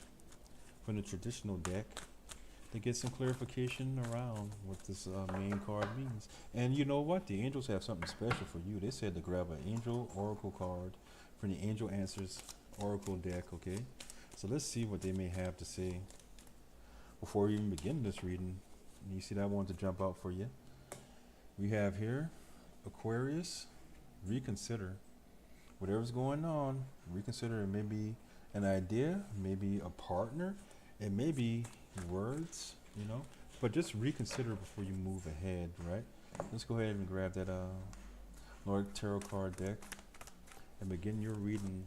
from the traditional deck to get some clarification around what this main card means. And you know what? The angels have something special for you. They said to grab an angel oracle card from the Angel Answers Oracle deck, okay? So let's see what they may have to say before we even begin this reading. You see that one to jump out for you. We have here, Aquarius, reconsider. Whatever's going on, reconsider. It may be an idea, maybe a partner, it may be words, you know, but just reconsider before you move ahead, right? Let's go ahead and grab that Nordic Tarot card deck and begin your reading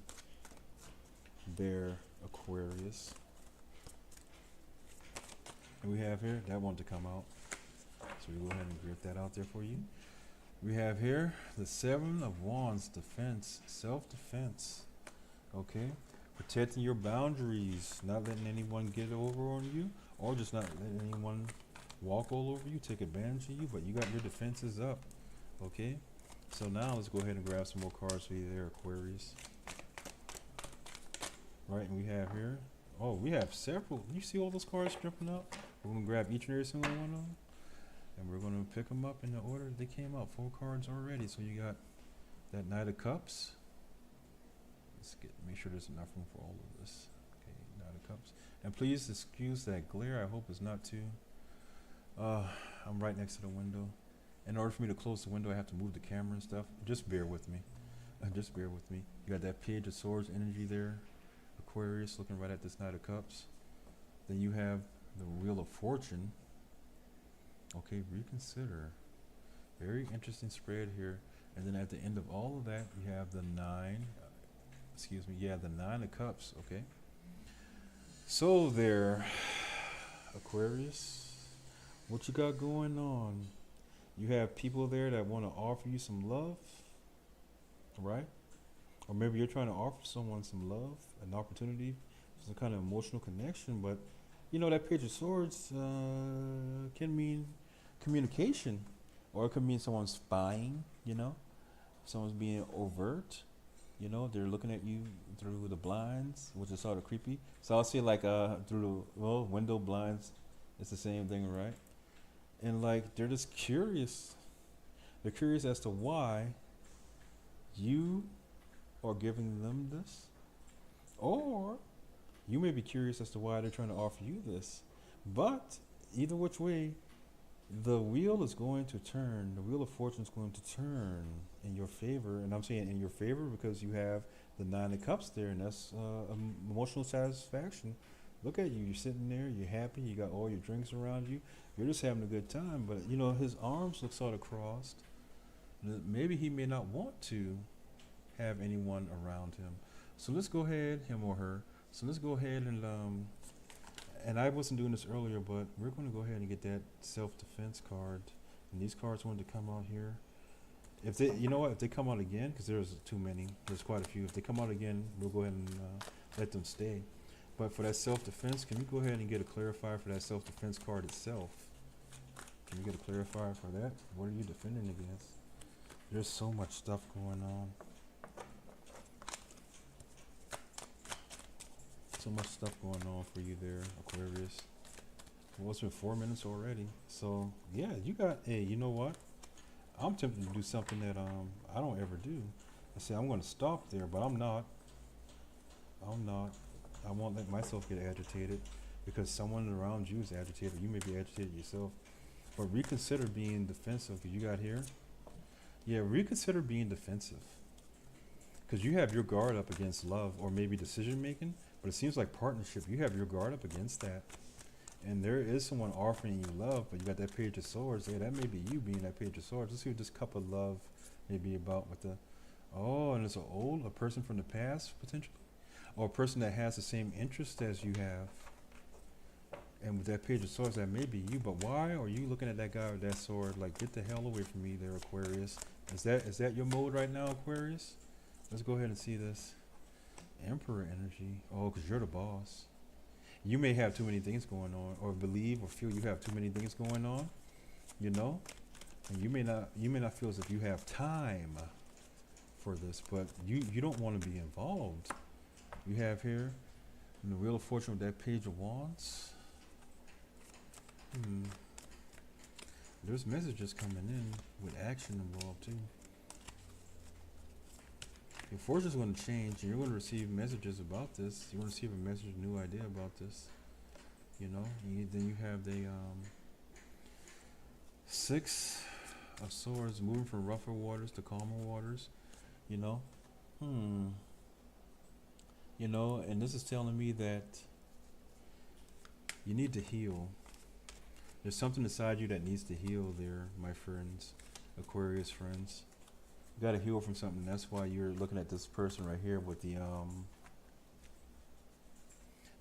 there, Aquarius. And we have here, that one to come out. So we go ahead and grip that out there for you. We have here the Seven of Wands, defense, self-defense. Okay, protecting your boundaries, not letting anyone get over on you, or just not letting anyone walk all over you, take advantage of you, but you got your defenses up. Okay, so now let's go ahead and grab some more cards for you there, Aquarius. Right, and we have here, oh, we have several. You see all those cards jumping out? We're going to grab each and every single one of them, and we're going to pick them up in the order they came out. 4 cards already. So you got that Knight of Cups. Let's make sure there's enough room for all of this. Okay, Knight of Cups. And please excuse that glare. I hope it's not too. I'm right next to the window. In order for me to close the window, I have to move the camera and stuff. Just bear with me. Just bear with me. You got that Page of Swords energy there, Aquarius, looking right at this Knight of Cups. Then you have the Wheel of Fortune. Okay, reconsider. Very interesting spread here. And then at the end of all of that, you have the the Nine of Cups. Okay. So there, Aquarius, what you got going on? You have people there that want to offer you some love, right? Or maybe you're trying to offer someone some love, an opportunity, some kind of emotional connection, but you know, that Page of Swords can mean communication, or it could mean someone's spying, you know, someone's being overt, you know, they're looking at you through the blinds, which is sort of creepy. So I'll say like through the window blinds, it's the same thing, right? And like they're just curious. They're curious as to why you are giving them this, or you may be curious as to why they're trying to offer you this. But either which way, the wheel is going to turn. The Wheel of Fortune is going to turn in your favor. And I'm saying in your favor because you have the Nine of Cups there, and that's emotional satisfaction. Look at you. You're sitting there. You're happy. You got all your drinks around you. You're just having a good time. But, you know, his arms look sort of crossed. Maybe he may not want to have anyone around him. So let's go ahead, him or her. So let's go ahead and I wasn't doing this earlier, but we're going to go ahead and get that self-defense card. And these cards want to come out here. If they, you know what, if they come out again, because there's too many, there's quite a few. If they come out again, we'll go ahead and let them stay. But for that self-defense, can you go ahead and get a clarifier for that self-defense card itself? Can you get a clarifier for that? What are you defending against? There's so much stuff going on. So much stuff going on for you there, Aquarius. Well, it's been 4 minutes already. So, yeah, you got, hey, you know what? I'm tempted to do something that I don't ever do. I say I'm going to stop there, but I'm not. I'm not. I won't let myself get agitated because someone around you is agitated. You may be agitated yourself. But reconsider being defensive. You got here? Yeah, reconsider being defensive. Because you have your guard up against love or maybe decision making. But it seems like partnership. You have your guard up against that. And there is someone offering you love, but you got that Page of Swords. Yeah, that may be you being that Page of Swords. Let's see what this cup of love may be about with the... Oh, and it's a person from the past, potentially? Or a person that has the same interest as you have. And with that Page of Swords, that may be you. But why are you looking at that guy with that sword? Like, get the hell away from me there, Aquarius. Is that your mode right now, Aquarius? Let's go ahead and see this. Emperor energy. Oh, because you're the boss. You may have too many things going on, or believe or feel you have too many things going on, you know? And you may not feel as if you have time for this, but you don't want to be involved. You have here in the Wheel of Fortune with that Page of Wands. There's messages coming in with action involved too. Your fortune's going to change, and you're going to receive messages about this. You're going to receive a message, a new idea about this. You know, then you have the Six of Swords, moving from rougher waters to calmer waters. You know, you know, and this is telling me that you need to heal. There's something inside you that needs to heal there, my friends, Aquarius friends. You got to heal from something. That's why you're looking at this person right here with the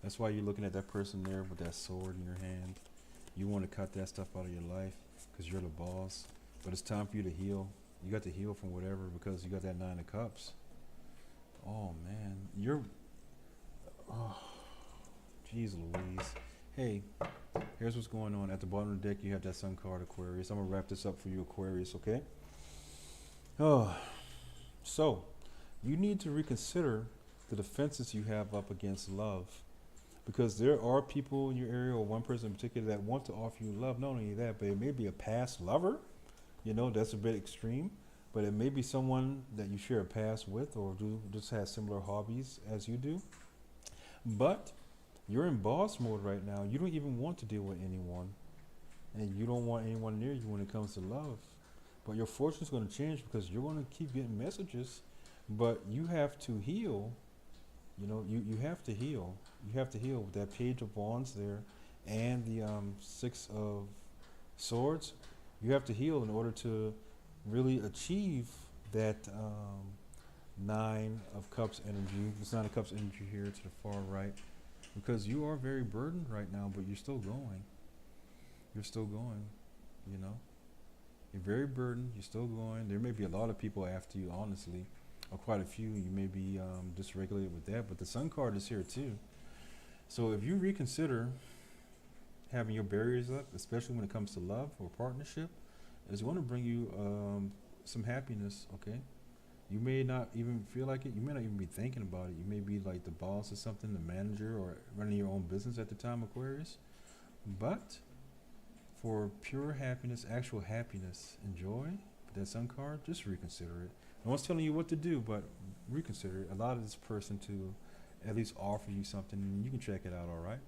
that's why you're looking at that person there with that sword in your hand. You want to cut that stuff out of your life because you're the boss. But it's time for you to heal. You got to heal from whatever because you got that Nine of Cups. Oh man, you're, oh jeez Louise. Hey, here's what's going on. At the bottom of the deck you have that Sun card, Aquarius. I'm gonna wrap this up for you, Aquarius, okay? Oh, so you need to reconsider the defenses you have up against love, because there are people in your area, or one person in particular, that want to offer you love. Not only that, but it may be a past lover. You know, that's a bit extreme, but it may be someone that you share a past with, or just has similar hobbies as you do. But you're in boss mode right now. You don't even want to deal with anyone, and you don't want anyone near you when it comes to love. But your fortune's going to change because you're going to keep getting messages, but you have to heal. You know, you have to heal. You have to heal with that Page of Wands there and the Six of Swords. You have to heal in order to really achieve that Nine of Cups energy. This Nine of Cups energy here to the far right, because you are very burdened right now, but you're still going. You're still going, you know. You're very burdened. You're still going. There may be a lot of people after you, honestly, or quite a few. You may be dysregulated with that, but the Sun card is here too. So if you reconsider having your barriers up, especially when it comes to love or partnership, it's going to bring you some happiness, okay? You may not even feel like it. You may not even be thinking about it. You may be like the boss or something, the manager, or running your own business at the time, Aquarius. But for pure happiness, actual happiness and joy, that Sun card, just reconsider it. No one's telling you what to do, but reconsider it. Allow this person to at least offer you something, and you can check it out, all right?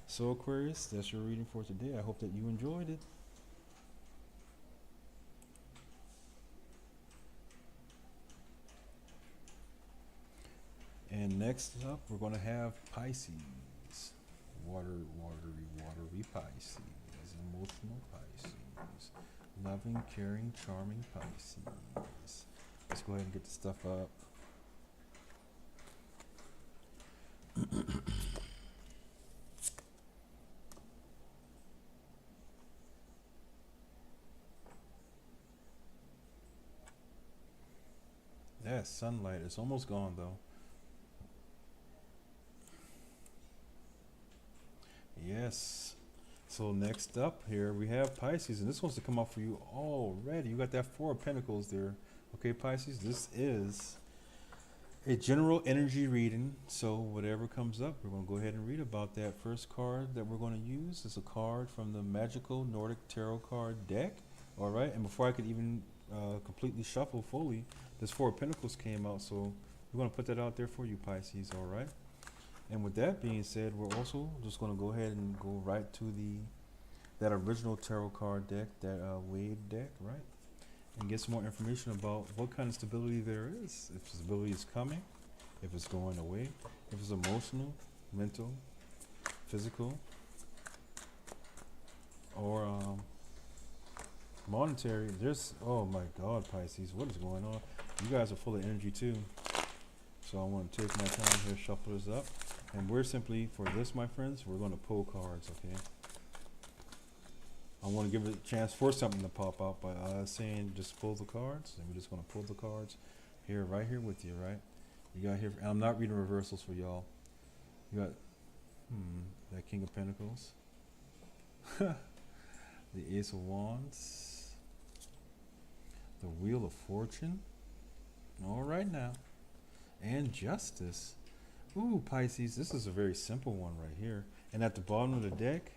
So, Aquarius, that's your reading for today. I hope that you enjoyed it. And next up, we're going to have Pisces. Watery Pisces. Emotional Pisces. Loving, caring, charming Pisces. Let's go ahead and get the stuff up. Yeah, sunlight. It's almost gone though. Yes. So next up here we have Pisces, and this wants to come up for you already. You got that Four of Pentacles there. Okay, Pisces, this is a general energy reading. So whatever comes up, we're going to go ahead and read about that. First card that we're going to use is a card from the Magical Nordic Tarot card deck. All right, and before I could even completely shuffle fully, this Four of Pentacles came out. So we're going to put that out there for you, Pisces. All right. And with that being said, we're also just going to go ahead and go right to that original tarot card deck, that Wade deck, right? And get some more information about what kind of stability there is. If stability is coming, if it's going away, if it's emotional, mental, physical, or monetary. There's, oh my God, Pisces, what is going on? You guys are full of energy too. So I want to take my time here, shuffle this up. And we're simply, for this, my friends, we're going to pull cards, okay? I want to give it a chance for something to pop out by saying just pull the cards. And we're just going to pull the cards here, right here with you, right? You got here, and I'm not reading reversals for y'all. You got, that King of Pentacles. The Ace of Wands. The Wheel of Fortune. All right now. And Justice. Ooh, Pisces, this is a very simple one right here. And at the bottom of the deck,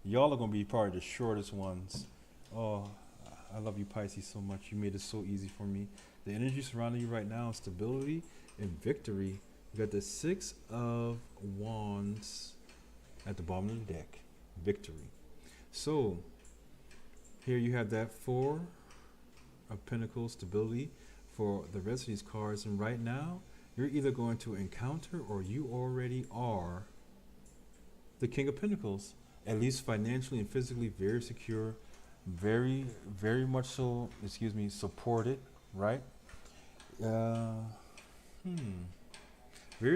y'all are going to be probably the shortest ones. Oh, I love you, Pisces, so much. You made it so easy for me. The energy surrounding you right now is stability and victory. You got the Six of Wands at the bottom of the deck. Victory. So, here you have that Four of Pentacles, stability for the rest of these cards. And right now, you're either going to encounter or you already are the King of Pentacles, at least financially and physically very secure, very, very much so, supported, right? Very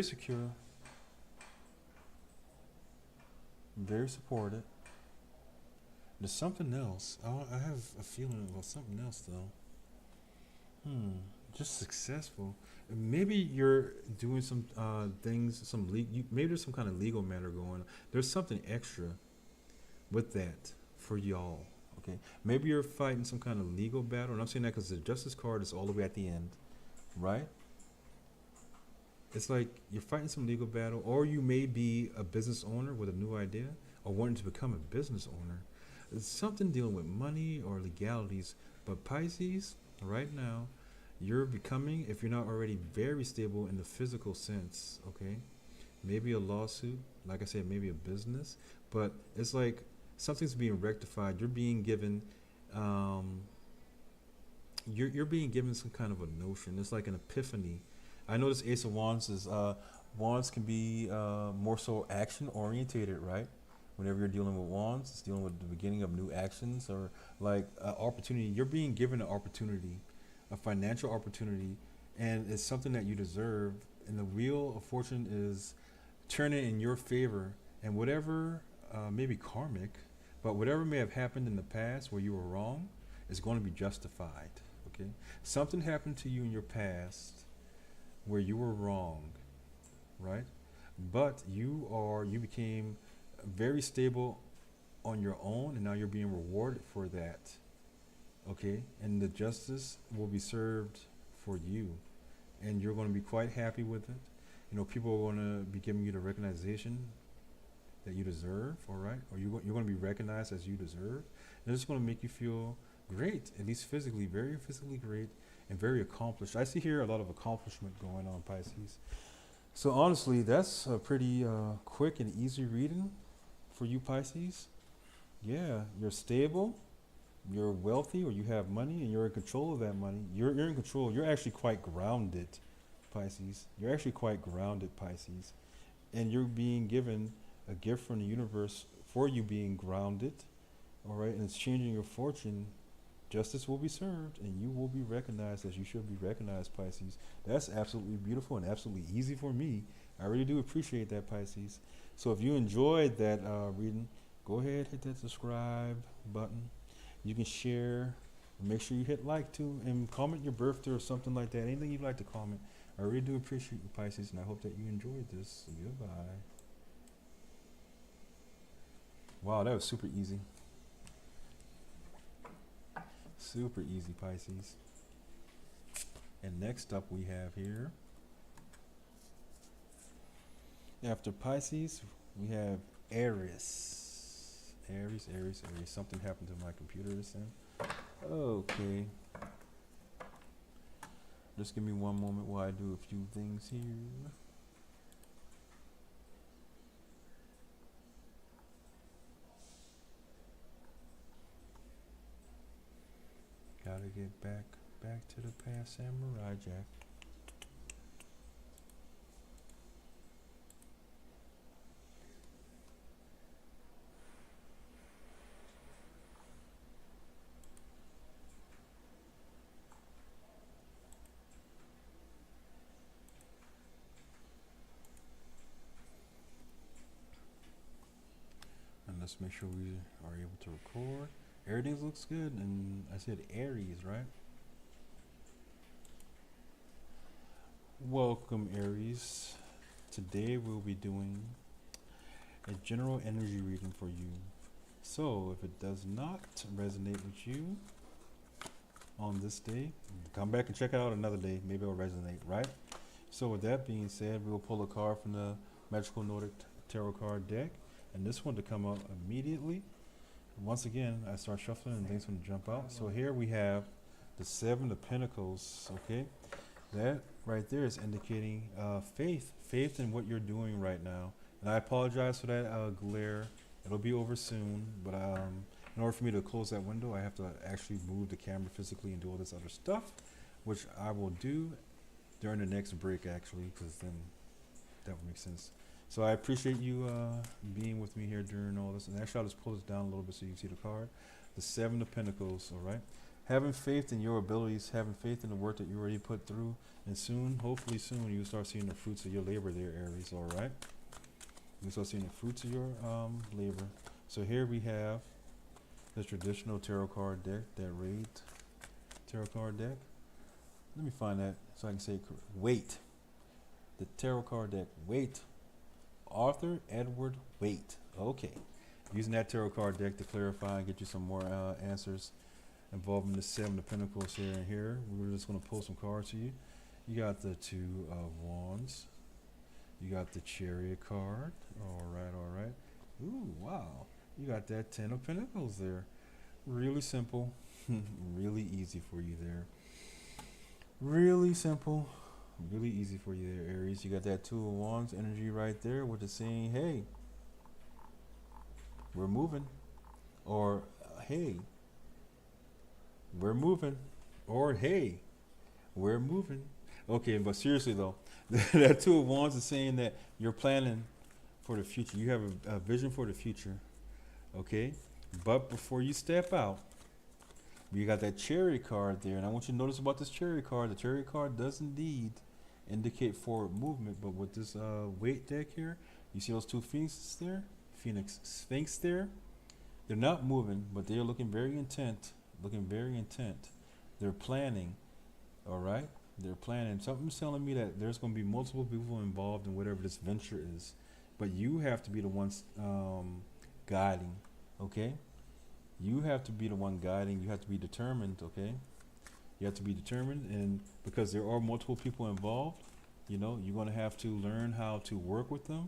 secure, very supported. There's something else. I have a feeling about something else though. Just successful. Maybe you're doing some things, maybe there's some kind of legal matter going on. There's something extra with that for y'all, okay? Maybe you're fighting some kind of legal battle, and I'm saying that because the Justice card is all the way at the end, right? It's like you're fighting some legal battle, or you may be a business owner with a new idea, or wanting to become a business owner. It's something dealing with money or legalities, but Pisces, right now, you're becoming, if you're not already, very stable in the physical sense, okay? Maybe a lawsuit, like I said, maybe a business, but it's like something's being rectified. You're being given, you're being given some kind of a notion. It's like an epiphany. I know this Ace of Wands is, Wands can be more so action orientated, right? Whenever you're dealing with Wands, it's dealing with the beginning of new actions or like opportunity. You're being given an opportunity, a financial opportunity, and it's something that you deserve. And the Wheel of Fortune is turning in your favor, and whatever maybe karmic, but whatever may have happened in the past where you were wrong is going to be justified. Okay, something happened to you in your past where you were wrong, right? But you became very stable on your own, and now you're being rewarded for that. Okay, and the justice will be served for you, and you're going to be quite happy with it. You know, people are going to be giving you the recognition that you deserve, all right? Or you're going to be recognized as you deserve. And it's going to make you feel great, at least physically, very physically great and very accomplished. I see here a lot of accomplishment going on, Pisces. So honestly, that's a pretty quick and easy reading for you, Pisces. Yeah, you're stable, you're wealthy, or you have money, and you're in control of that money. You're in control. You're actually quite grounded, Pisces. You're actually quite grounded, Pisces. And you're being given a gift from the universe for you being grounded, all right? And it's changing your fortune. Justice will be served, and you will be recognized as you should be recognized, Pisces. That's absolutely beautiful and absolutely easy for me. I really do appreciate that, Pisces. So if you enjoyed that reading, go ahead, hit that subscribe button. You can share. Make sure you hit like too, and comment your birthday or something like that. Anything you'd like to comment. I really do appreciate you, Pisces, and I hope that you enjoyed this. Goodbye. Wow, that was super easy. Super easy, Pisces. And next up we have here, after Pisces, we have Aries. Aries, Aries, Aries. Something happened to my computer this time. Okay. Just give me one moment while I do a few things here. Gotta get back to the past, Samurai Jack. And let's make sure we are able to record. Everything looks good, and I said Aries, right? Welcome, Aries. Today we'll be doing a general energy reading for you. So if it does not resonate with you on this day, come back and check it out another day. Maybe it'll resonate, right? So with that being said, we'll pull a card from the Magical Nordic Tarot card deck, and this one to come out immediately. Once again, I start shuffling and things going to jump out. So here we have the Seven of Pentacles, okay? That right there is indicating faith in what you're doing right now. And I apologize for that glare. It'll be over soon, but in order for me to close that window, I have to actually move the camera physically and do all this other stuff, which I will do during the next break, actually, because then that would make sense. So I appreciate you being with me here during all this. And actually, I'll just pull this down a little bit so you can see the card. The Seven of Pentacles, all right? Having faith in your abilities, having faith in the work that you already put through. And soon, hopefully soon, you'll start seeing the fruits of your labor there, Aries, all right? You'll start seeing the fruits of your labor. So here we have the traditional tarot card deck, that Raid tarot card deck. Let me find that so I can say it correct. Wait. The tarot card deck, Wait. Arthur Edward Waite. Okay. Using that tarot card deck to clarify and get you some more answers involving the Seven of Pentacles here and here. We're just going to pull some cards to you. You got the Two of Wands. You got the Chariot card. All right, all right. Ooh, wow. You got that Ten of Pentacles there. Really simple. Really easy for you there. Really simple. Really easy for you there, Aries. You got that Two of Wands energy right there, which is saying, hey, we're moving. Or, hey, we're moving. Or, hey, we're moving. Okay, but seriously though, that Two of Wands is saying that you're planning for the future. You have a vision for the future. Okay? But before you step out, you got that Chariot card there. And I want you to notice about this Chariot card. The Chariot card does indeed indicate forward movement, but with this Weight deck here, you see those two Sphinx there. They're not moving, but they're looking very intent. They're planning. All right, they're planning. Something's telling me that there's going to be multiple people involved in whatever this venture is, but you have to be the ones guiding. Okay, you have to be the one guiding. You have to be determined. Okay. You have to be determined, and because there are multiple people involved, you know, you're going to have to learn how to work with them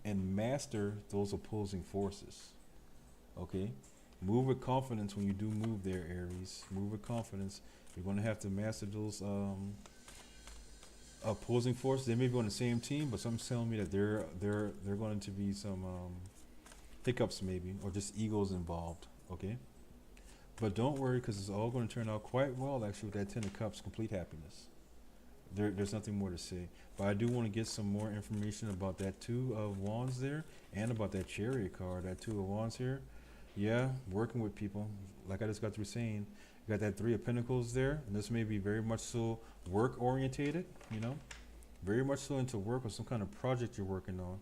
and master those opposing forces. Okay? Move with confidence when you do move there, Aries. Move with confidence. You're going to have to master those opposing forces. They may be on the same team, but something's telling me that they're going to be some hiccups maybe, or just egos involved. Okay? But don't worry, because it's all going to turn out quite well, actually, with that Ten of Cups, complete happiness. There's nothing more to say. But I do want to get some more information about that Two of Wands there, and about that Chariot card, that Two of Wands here. Yeah, working with people. Like I just got through saying, you got that Three of Pentacles there, and this may be very much so work-orientated, you know. Very much so into work or some kind of project you're working on.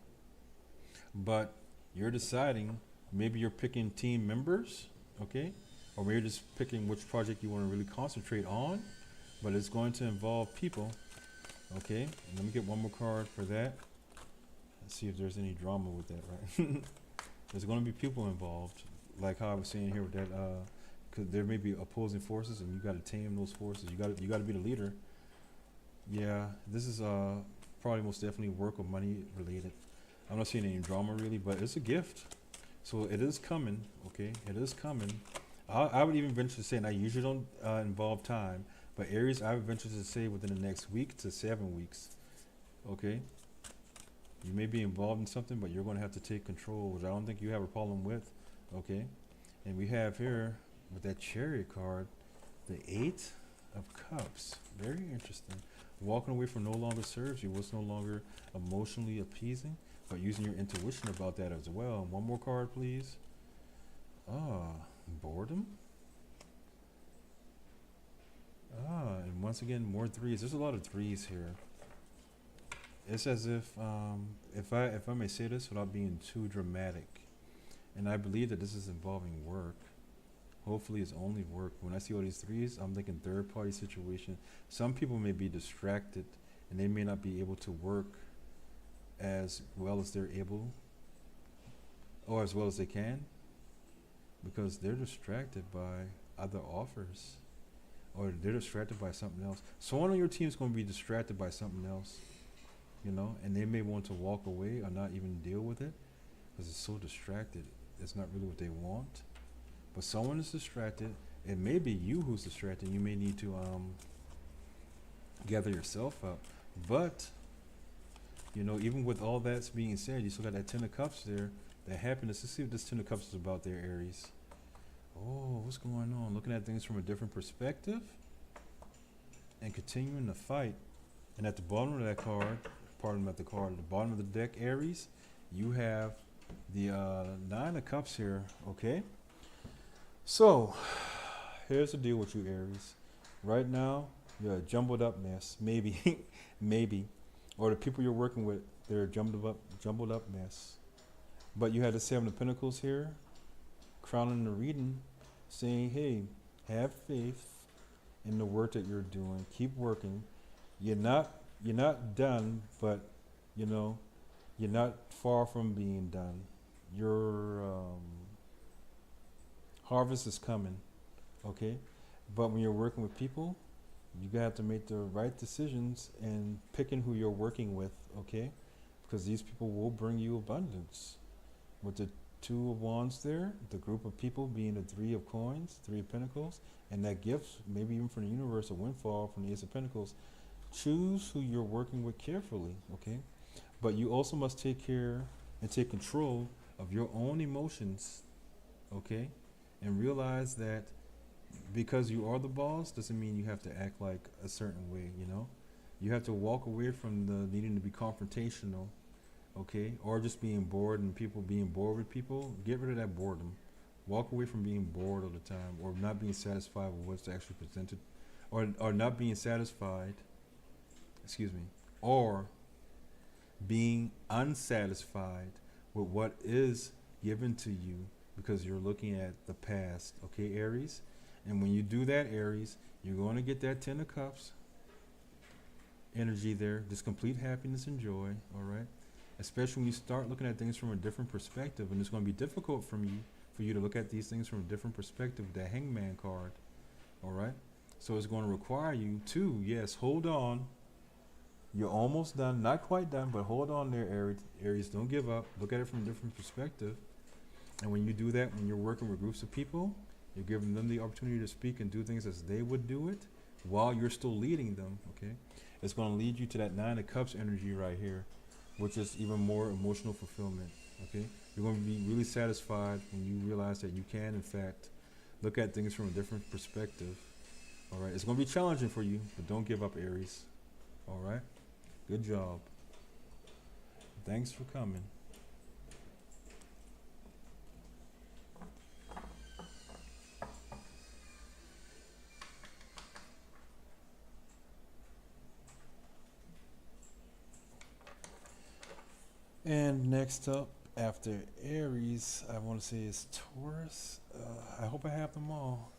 But you're deciding, maybe you're picking team members, okay? Or maybe you're just picking which project you want to really concentrate on, but it's going to involve people. Okay, and let me get one more card for that. Let's see if there's any drama with that, right? There's going to be people involved, like how I was saying here with that. Cause there may be opposing forces, and you got to tame those forces. You got to be the leader. Yeah, this is probably most definitely work or money related. I'm not seeing any drama really, but it's a gift. So it is coming, okay? It is coming. I would even venture to say, and I usually don't involve time, but Aries, I would venture to say within the next week to 7 weeks, okay? You may be involved in something, but you're going to have to take control, which I don't think you have a problem with, okay? And we have here, with that Chariot card, the 8 of Cups. Very interesting. Walking away from no longer serves you, what's no longer emotionally appeasing, but using your intuition about that as well. One more card, please. Boredom. And once again, more threes. There's a lot of threes here. It's as if I may say this without being too dramatic, and I believe that this is involving work. Hopefully it's only work. When I see all these threes, I'm thinking third party situation. Some people may be distracted and they may not be able to work as well as they're able or as well as they can because they're distracted by other offers or they're distracted by something else. Someone on your team is going to be distracted by something else, you know, and they may want to walk away or not even deal with it because it's so distracted. It's not really what they want. But someone is distracted. It may be you who's distracted. You may need to gather yourself up. But, you know, even with all that's being said, you still got that 10 of Cups there. That happiness. Let's see what this 10 of Cups is about there, Aries. Oh, what's going on? Looking at things from a different perspective and continuing to fight. And at the bottom of that card, at the bottom of the deck, Aries, you have the 9 of Cups here, okay? So, here's the deal with you, Aries. Right now, you're a jumbled up mess. Maybe, maybe. Or the people you're working with, they're a jumbled up mess. But you had the 7 of Pentacles here, crowning the reading, saying, hey, have faith in the work that you're doing. Keep working. You're not done, but, you know, you're not far from being done. Your harvest is coming, okay? But when you're working with people, you have to make the right decisions and picking who you're working with, okay? Because these people will bring you abundance. With the 2 of Wands there, the group of people being the 3 of Coins, 3 of Pentacles, and that gift, maybe even from the universe, a windfall from the Ace of Pentacles. Choose who you're working with carefully, okay? But you also must take care and take control of your own emotions, okay? And realize that because you are the boss doesn't mean you have to act like a certain way, you know? You have to walk away from the needing to be confrontational, okay? Or just being bored and people being bored with people. Get rid of that boredom. Walk away from being bored all the time or not being satisfied with what's actually presented or not being satisfied, or being unsatisfied with what is given to you because you're looking at the past, okay, Aries? And when you do that, Aries, you're going to get that 10 of Cups energy there, this complete happiness and joy, all right? Especially when you start looking at things from a different perspective, and it's going to be difficult for you to look at these things from a different perspective with that Hangman card, all right? So it's going to require you to, yes, hold on. You're almost done, not quite done, but hold on there, Aries. Aries, don't give up. Look at it from a different perspective. And when you do that, when you're working with groups of people, you're giving them the opportunity to speak and do things as they would do it while you're still leading them, okay? It's going to lead you to that 9 of Cups energy right here, which is even more emotional fulfillment, okay? You're going to be really satisfied when you realize that you can, in fact, look at things from a different perspective, all right? It's going to be challenging for you, but don't give up, Aries, all right? Good job. Thanks for coming. And next up, after Aries, I want to say is Taurus. I hope I have them all.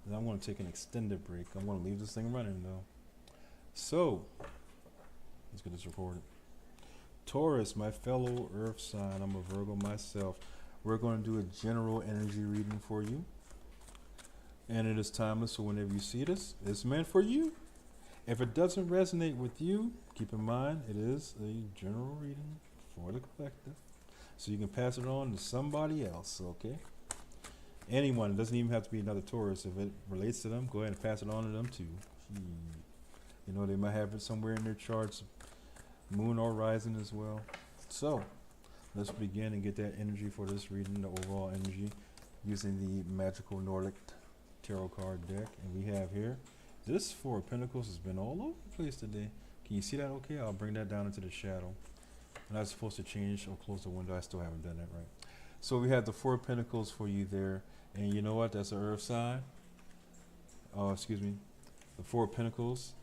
And I'm going to take an extended break. I'm going to leave this thing running, though. So, let's get this recorded. Taurus, my fellow earth sign. I'm a Virgo myself. We're going to do a general energy reading for you. And it is timeless, so whenever you see this, it's meant for you. If it doesn't resonate with you, keep in mind it is a general reading for the collective. So you can pass it on to somebody else, okay? Anyone, it doesn't even have to be another Taurus. If it relates to them, go ahead and pass it on to them too. You know, they might have it somewhere in their charts, moon or rising as well. So let's begin and get that energy for this reading, the overall energy, using the magical Nordic tarot card deck. And we have here, this Four of Pentacles has been all over the place today. Can you see that okay? I'll bring that down into the shadow. I'm not supposed to change or close the window. I still haven't done that right. So we have the Four of Pentacles for you there. And you know what? That's an earth sign. Oh, excuse me. The Four of Pentacles.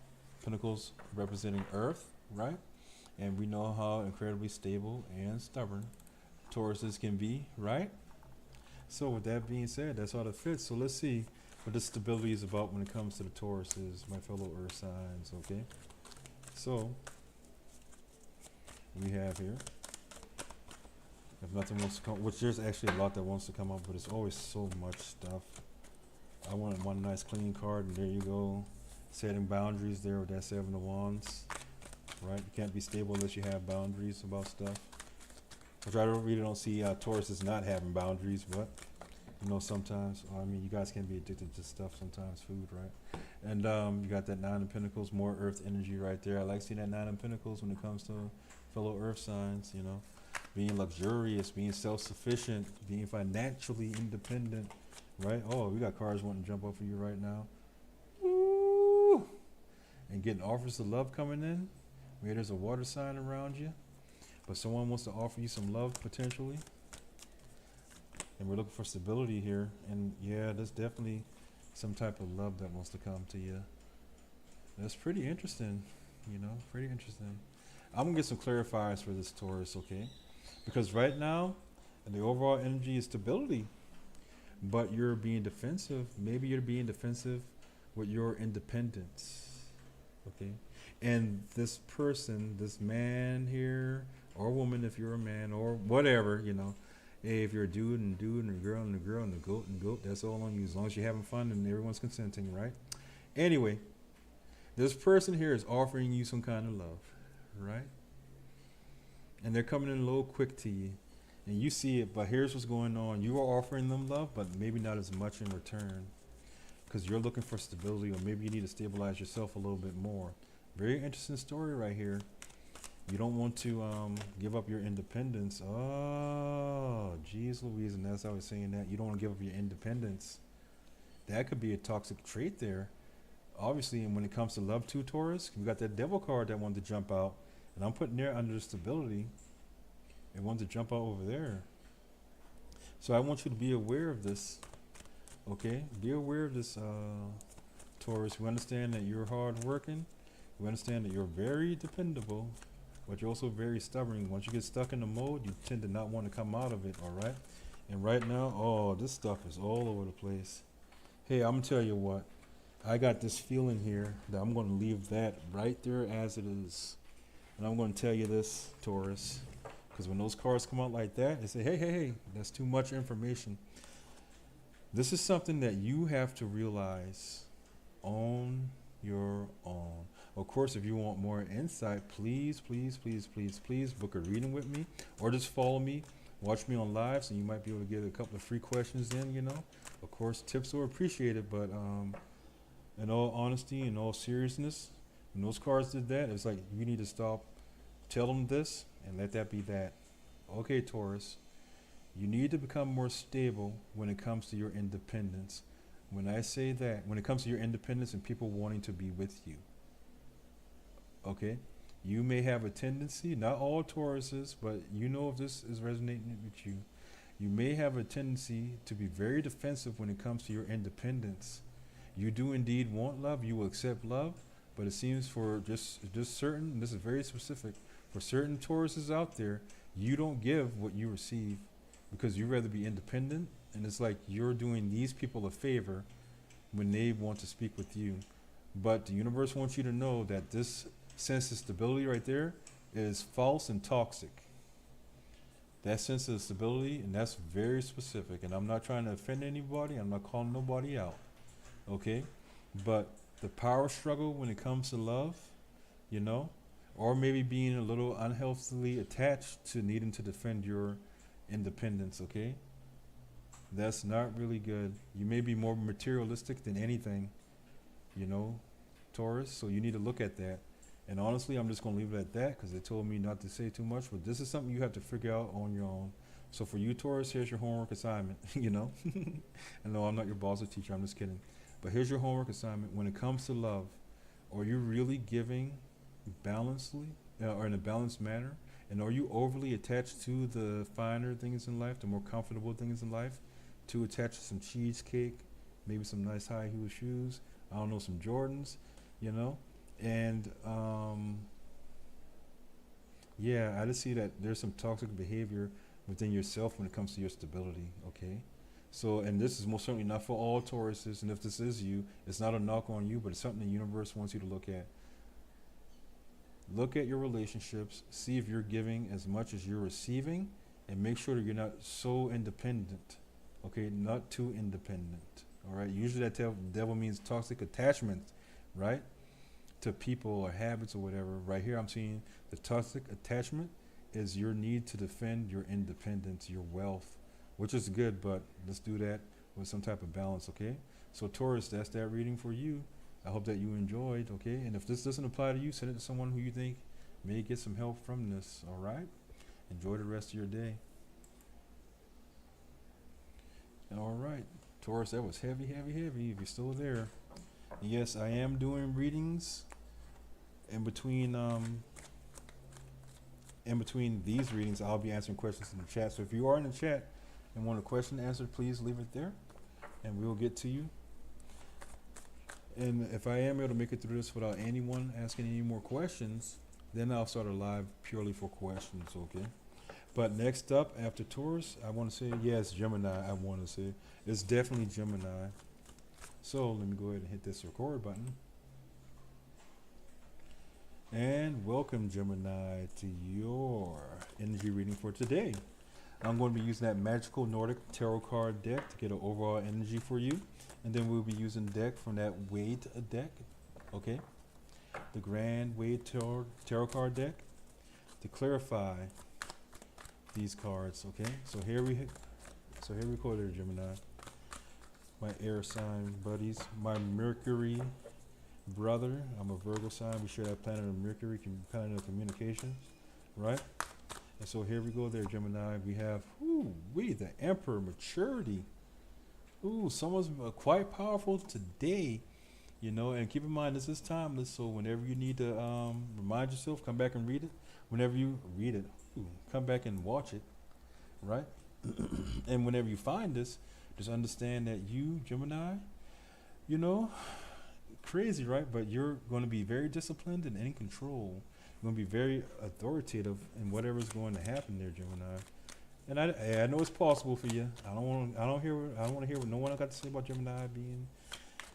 Pentacles representing earth, right? And we know how incredibly stable and stubborn Tauruses can be, right? So with that being said, that's all that fits. So let's see what this stability is about when it comes to the Tauruses, my fellow earth signs, okay? So we have here, if nothing wants to come, which there's actually a lot that wants to come up, but it's always so much stuff. I wanted one nice clean card, and there you go. Setting boundaries there with that Seven of Wands, right? You can't be stable unless you have boundaries about stuff. Which I really don't see Tauruses not having boundaries, but you know, sometimes, I mean, you guys can be addicted to stuff sometimes, food, right? And you got that Nine of Pentacles, more earth energy right there. I like seeing that Nine of Pentacles when it comes to fellow earth signs, you know, being luxurious, being self-sufficient, being financially independent, right? Oh, we got cars wanting to jump up for you right now. Woo! And getting offers of love coming in. Maybe there's a water sign around you, but someone wants to offer you some love potentially. And we're looking for stability here. And yeah, there's definitely some type of love that wants to come to you. That's pretty interesting, you know, pretty interesting. I'm gonna get some clarifiers for this Taurus, okay? Because right now, the overall energy is stability, but you're being defensive. Maybe you're being defensive with your independence, okay? And this person, this man here, or woman if you're a man, or whatever, you know, hey, if you're a dude and a girl and a girl and a goat and goat, that's all on you, as long as you're having fun and everyone's consenting, right? Anyway, this person here is offering you some kind of love, right? And they're coming in a little quick to you, and you see it, but here's what's going on. You are offering them love, but maybe not as much in return, because you're looking for stability, or maybe you need to stabilize yourself a little bit more. Very interesting story right here. You don't want to give up your independence. Oh, geez Louise, and that's how I was saying that. You don't want to give up your independence. That could be a toxic trait there. Obviously, and when it comes to love too, Taurus, we got that devil card that wanted to jump out. And I'm putting there under stability. It wanted to jump out over there. So I want you to be aware of this. Okay? Be aware of this, Taurus. We understand that you're hardworking. We understand that you're very dependable. But you're also very stubborn. Once you get stuck in the mode, you tend to not want to come out of it, all right? And right now, oh, this stuff is all over the place. Hey, I'm going to tell you what. I got this feeling here that I'm going to leave that right there as it is. And I'm going to tell you this, Taurus, because when those cards come out like that, they say, hey, hey, hey, that's too much information. This is something that you have to realize on your own. Of course, if you want more insight, please, please, please, please, please book a reading with me, or just follow me, watch me on live, so you might be able to get a couple of free questions in, you know. Of course, tips are appreciated, but in all honesty, in all seriousness, when those cards did that, it's like you need to stop, tell them this, and let that be that. Okay, Taurus, you need to become more stable when it comes to your independence. When I say that, when it comes to your independence and people wanting to be with you, okay, you may have a tendency, not all Tauruses, but you know if this is resonating with you, you may have a tendency to be very defensive when it comes to your independence. You do indeed want love, you will accept love, but it seems for just certain, this is very specific, for certain Tauruses out there, you don't give what you receive because you rather be independent, and it's like you're doing these people a favor when they want to speak with you. But the universe wants you to know that this sense of stability right there is false and toxic. That sense of stability, and that's very specific. And I'm not trying to offend anybody. I'm not calling nobody out. Okay? But the power struggle when it comes to love, you know, or maybe being a little unhealthily attached to needing to defend your independence, okay? That's not really good. You may be more materialistic than anything, you know, Taurus, so you need to look at that. And honestly, I'm just going to leave it at that because they told me not to say too much, but this is something you have to figure out on your own. So for you, Taurus, here's your homework assignment, you know? And no, I'm not your boss or teacher, I'm just kidding. But here's your homework assignment. When it comes to love, are you really giving balancedly or in a balanced manner? And are you overly attached to the finer things in life, the more comfortable things in life? Too attached to some cheesecake, maybe some nice high heel shoes, I don't know, some Jordans, you know? And yeah, I just see that there's some toxic behavior within yourself when it comes to your stability, okay? So, and this is most certainly not for all Tauruses, and if this is you, it's not a knock on you, but it's something the universe wants you to look at. Look at your relationships, see if you're giving as much as you're receiving, and make sure that you're not so independent, okay? Not too independent, all right? Usually that devil means toxic attachment, right? To people or habits or whatever. Right here I'm seeing the toxic attachment is your need to defend your independence, your wealth, which is good, but let's do that with some type of balance, okay? So Taurus, that's that reading for you. I hope that you enjoyed, okay? And if this doesn't apply to you, send it to someone who you think may get some help from this, all right? Enjoy the rest of your day. All right, Taurus, that was heavy, heavy, heavy, if you're still there. Yes, I am doing readings in between these readings. I'll be answering questions in the chat. So if you are in the chat and want a question answered, please leave it there and we will get to you. And if I am able to make it through this without anyone asking any more questions, then I'll start a live purely for questions, okay? But next up, after Taurus, I want to say, yes, Gemini, I want to say. It's definitely Gemini. So let me go ahead and hit this record button. And welcome, Gemini, to your energy reading for today. I'm going to be using that magical Nordic tarot card deck to get an overall energy for you. And then we'll be using deck from that Wade deck, okay? The Grand Wade tarot card deck to clarify these cards, okay? So here we go there, Gemini. My air sign buddies, my Mercury brother. I'm a Virgo sign. We share that planet of Mercury, planet of communications, right? And so here we go there, Gemini. We have, the Emperor, maturity. Someone's quite powerful today, you know, and keep in mind this is timeless, so whenever you need to remind yourself, come back and read it. Whenever you read it, come back and watch it, right? And whenever you find this, just understand that you, Gemini, you know, crazy, right? But you're going to be very disciplined and in control. You're going to be very authoritative in whatever's going to happen there, Gemini. And I know it's possible for you. I don't want to hear what no one got to say about Gemini being,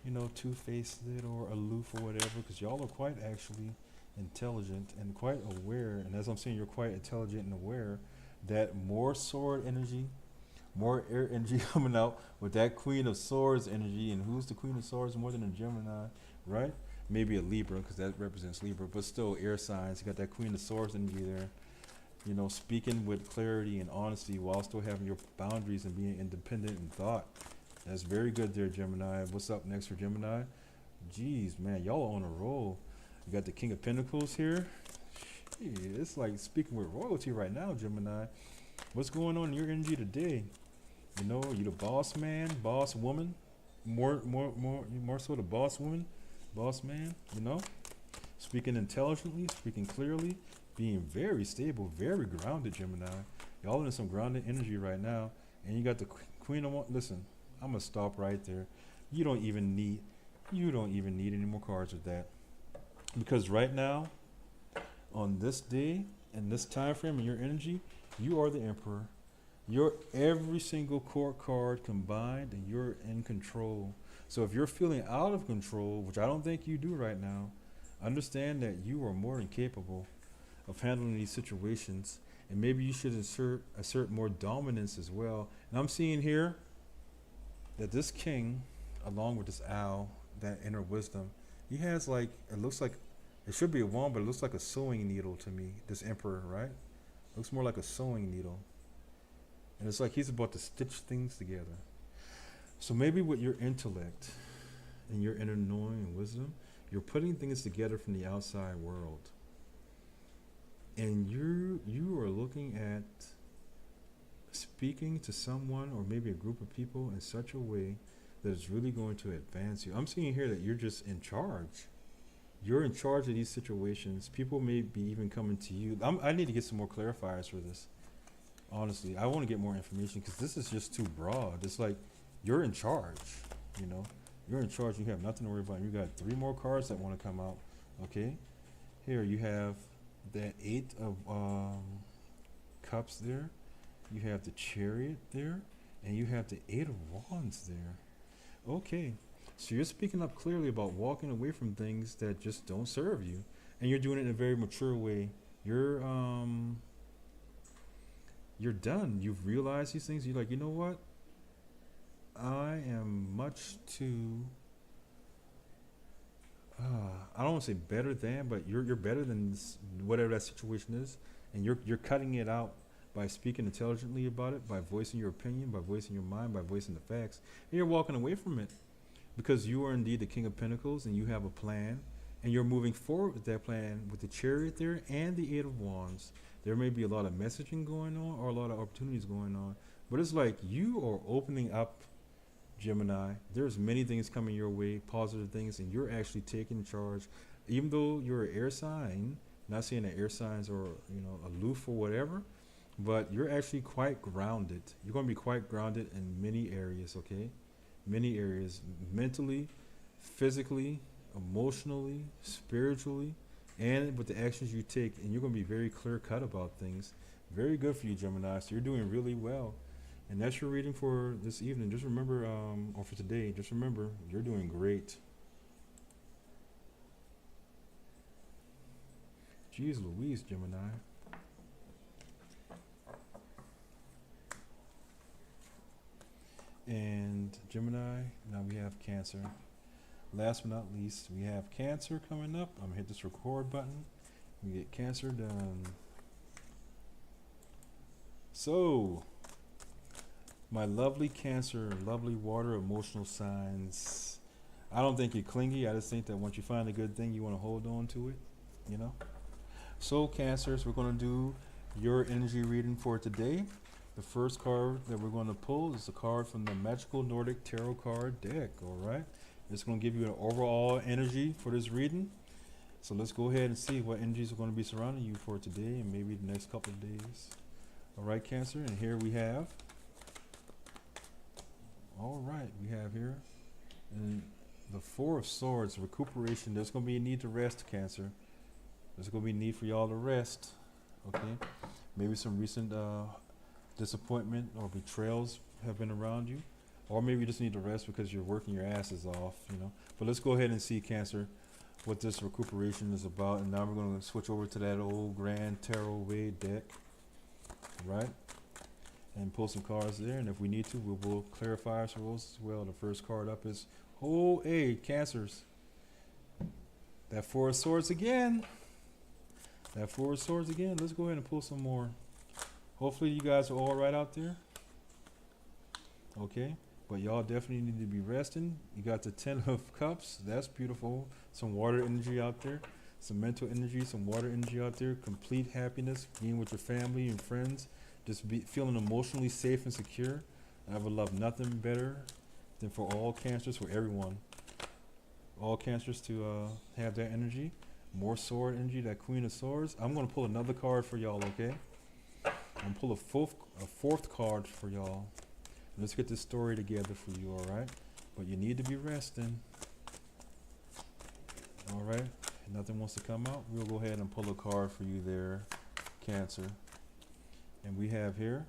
you know, two-faced or aloof or whatever, because y'all are quite actually intelligent and quite aware. And as I'm saying, you're quite intelligent and aware that more sword energy, more air energy coming out with that Queen of Swords energy. And who's the Queen of Swords more than a Gemini, right? Maybe a Libra, because that represents Libra, but still air signs. You got that Queen of Swords energy there. You know, speaking with clarity and honesty while still having your boundaries and being independent in thought. That's very good there, Gemini. What's up next for Gemini? Jeez, man, y'all are on a roll. You got the King of Pentacles here. It's like speaking with royalty right now, Gemini. What's going on in your energy today? You know, you the boss man, boss woman, more so the boss woman, boss man, you know? Speaking intelligently, speaking clearly, being very stable, very grounded, Gemini. Y'all in some grounded energy right now. And you got the Queen of... Listen, I'm going to stop right there. You don't even need any more cards with that. Because right now, on this day, and this time frame, in your energy, you are the Emperor. You're every single court card combined, and you're in control. So if you're feeling out of control, which I don't think you do right now, understand that you are more than capable of handling these situations. And maybe you should assert more dominance as well. And I'm seeing here that this king, along with this owl, that inner wisdom, he has like, it looks like, it should be a wand, but it looks like a sewing needle to me, this emperor, right? Looks more like a sewing needle. And it's like he's about to stitch things together. So maybe with your intellect and your inner knowing and wisdom, you're putting things together from the outside world. And you are looking at speaking to someone or maybe a group of people in such a way that is really going to advance you. I'm seeing here that you're just in charge. You're in charge of these situations. People may be even coming to you. I need to get some more clarifiers for this. Honestly, I want to get more information because this is just too broad. It's like you're in charge, you know. You're in charge. You have nothing to worry about. You got 3 more cards that want to come out. Okay. Here you have that 8 of cups there. You have the Chariot there. And you have the 8 of Wands there. Okay. So you're speaking up clearly about walking away from things that just don't serve you. And you're doing it in a very mature way. You're done. You've realized these things. You're like, you know what? I am much too I don't want to say better than, but you're better than whatever that situation is, and you're cutting it out by speaking intelligently about it, by voicing your opinion, by voicing your mind, by voicing the facts, and you're walking away from it because you are indeed the King of Pentacles and you have a plan, and you're moving forward with that plan with the Chariot there and the 8 of Wands. There may be a lot of messaging going on or a lot of opportunities going on, but it's like you are opening up, Gemini. There's many things coming your way, positive things, and you're actually taking charge. Even though you're an air sign, not saying that air signs are, you know, aloof or whatever, but you're actually quite grounded. You're going to be quite grounded in many areas, okay? Many areas, mentally, physically, emotionally, spiritually, and with the actions you take, and you're going to be very clear-cut about things. Very good for you, Gemini. So you're doing really well. And that's your reading for this evening. Just remember, or for today, just remember, you're doing great. Jeez Louise, Gemini. And Gemini, now we have Cancer. Last but not least, we have Cancer coming up. I'm going to hit this record button. We get Cancer done. So, my lovely Cancer, lovely water emotional signs. I don't think you're clingy. I just think that once you find a good thing, you want to hold on to it, you know? So, Cancers, we're going to do your energy reading for today. The first card that we're going to pull is a card from the Magical Nordic Tarot card deck, all right? It's going to give you an overall energy for this reading. So let's go ahead and see what energies are going to be surrounding you for today and maybe the next couple of days. All right, Cancer, and here we have, all right, we have here, and the 4 of Swords, recuperation. There's going to be a need to rest, Cancer. There's going to be a need for y'all to rest, okay? Maybe some recent disappointment or betrayals have been around you. Or maybe you just need to rest because you're working your asses off, you know. But let's go ahead and see, Cancer, what this recuperation is about. And now we're going to switch over to that old Grand Tarot Way deck, right? And pull some cards there. And if we need to, we will clarify our rules as well. The first card up is, oh, hey, Cancers. That 4 of Swords again. That 4 of Swords again. Let's go ahead and pull some more. Hopefully you guys are all right out there. Okay. But y'all definitely need to be resting. You got the 10 of Cups. That's beautiful. Some water energy out there. Some mental energy, some water energy out there. Complete happiness. Being with your family and friends. Just be feeling emotionally safe and secure. I would love nothing better than for all Cancers, for everyone. All Cancers to have that energy. More sword energy, that Queen of Swords. I'm going to pull another card for y'all, okay? I'm going to pull a fourth card for y'all. Let's get this story together for you, all right? But you need to be resting. All right? If nothing wants to come out, we'll go ahead and pull a card for you there, Cancer. And we have here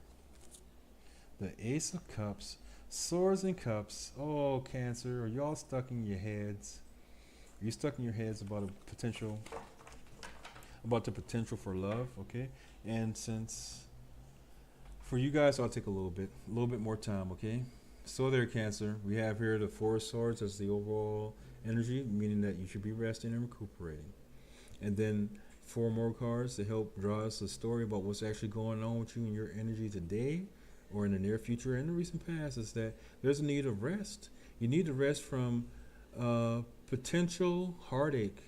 the Ace of Cups, Swords and Cups. Oh, Cancer, are y'all stuck in your heads? Are you stuck in your heads about a potential about the potential for love, okay? And since for you guys, I'll take a little bit more time, okay? So there, Cancer, we have here the Four of Swords as the overall energy, meaning that you should be resting and recuperating. And then 4 more cards to help draw us a story about what's actually going on with you and your energy today or in the near future and the recent past is that there's a need of rest. You need to rest from potential heartache,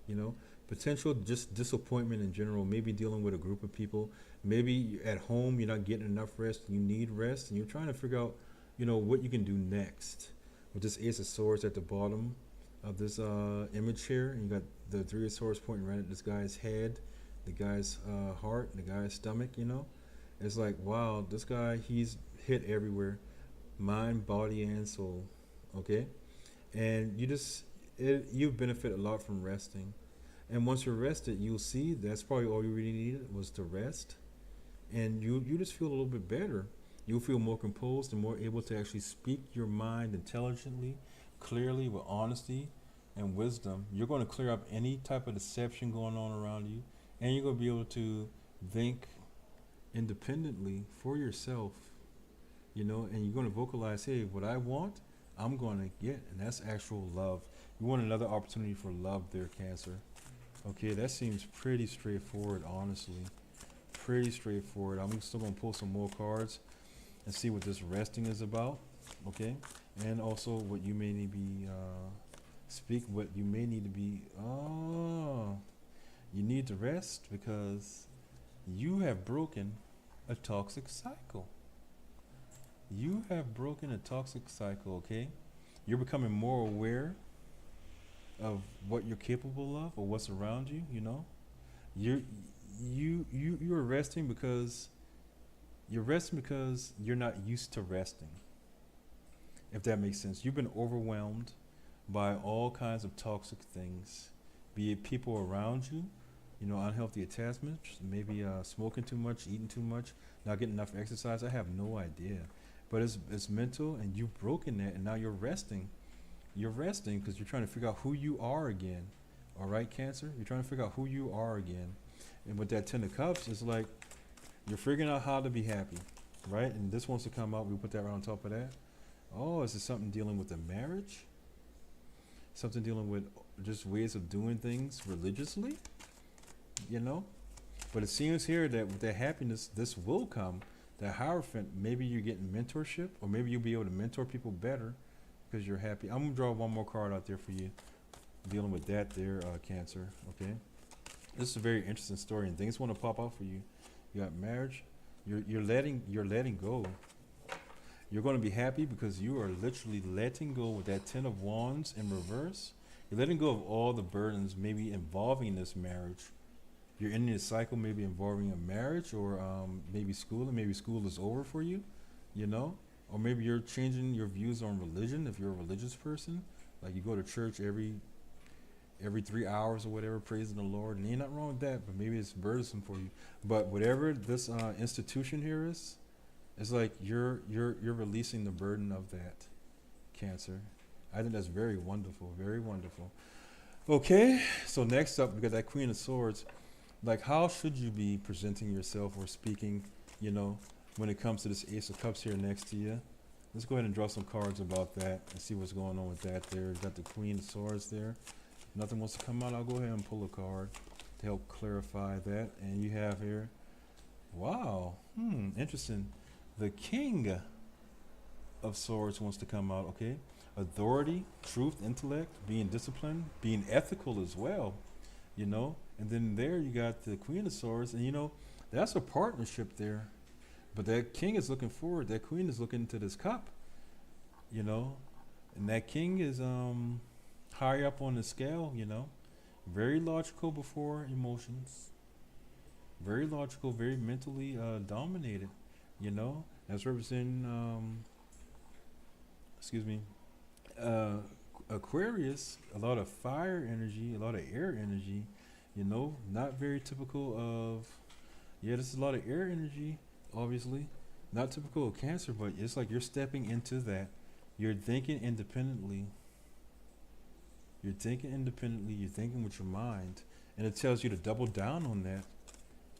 you know, potential just disappointment in general, maybe dealing with a group of people, maybe at home you're not getting enough rest, you need rest, and you're trying to figure out, you know, what you can do next. With this Ace of Swords at the bottom of this image here, and you got the 3 of Swords pointing right at this guy's head, the guy's heart, the guy's stomach, you know. It's like, wow, this guy, he's hit everywhere, mind, body, and soul, okay? And you benefit a lot from resting. And once you're rested, you'll see that's probably all you really needed was to rest. And you just feel a little bit better. You'll feel more composed and more able to actually speak your mind intelligently, clearly, with honesty and wisdom. You're going to clear up any type of deception going on around you. And you're going to be able to think independently for yourself, you know, and you're going to vocalize, hey, what I want, I'm going to get. And that's actual love. You want another opportunity for love there, Cancer. Okay, that seems pretty straightforward, honestly. Pretty straightforward. I'm still going to pull some more cards and see what this resting is about, okay? And also what you may need to be, you need to rest because you have broken a toxic cycle. You have broken a toxic cycle, okay? You're becoming more aware of what you're capable of or what's around you, you know? You're resting because you're not used to resting. If that makes sense. You've been overwhelmed by all kinds of toxic things, be it people around you, you know, unhealthy attachments, maybe smoking too much, eating too much, not getting enough exercise. I have no idea. But it's mental, and you've broken that, and now you're resting. You're resting because you're trying to figure out who you are again. All right, Cancer? You're trying to figure out who you are again. And with that 10 of Cups, it's like you're figuring out how to be happy, right? And this wants to come out. We put that right on top of that. Oh, is it something dealing with a marriage? Something dealing with just ways of doing things religiously, you know? But it seems here that with that happiness, this will come. That Hierophant, maybe you're getting mentorship, or maybe you'll be able to mentor people better because you're happy. I'm going to draw one more card out there for you, dealing with that there, Cancer, okay? This is a very interesting story, and things want to pop out for you. You got marriage. You're letting go. You're going to be happy because you are literally letting go with that 10 of Wands in reverse. You're letting go of all the burdens maybe involving this marriage. You're ending this cycle maybe involving a marriage or maybe school, and maybe school is over for you, you know? Or maybe you're changing your views on religion if you're a religious person. Like you go to church every 3 hours or whatever, praising the Lord, and ain't nothing wrong with that, but maybe it's burdensome for you. But whatever this institution here is, it's like you're releasing the burden of that, Cancer. I think that's very wonderful, very wonderful. Okay, so next up, we got that Queen of Swords. Like, how should you be presenting yourself or speaking, you know, when it comes to this Ace of Cups here next to you? Let's go ahead and draw some cards about that and see what's going on with that there. You got the Queen of Swords there. Nothing wants to come out. I'll go ahead and pull a card to help clarify that. And you have here, wow, interesting. The King of Swords wants to come out, okay? Authority, truth, intellect, being disciplined, being ethical as well, you know? And then there you got the Queen of Swords, and you know, that's a partnership there. But that King is looking forward. That Queen is looking into this cup, you know? And that King is higher up on the scale, you know? Very logical before emotions. Very logical, very mentally dominated, you know? That's representing, Aquarius, a lot of fire energy, a lot of air energy, you know, not very typical of, this is a lot of air energy, obviously, not typical of Cancer, but it's like you're stepping into that. You're thinking independently. You're thinking independently, you're thinking with your mind, And it tells you to double down on that.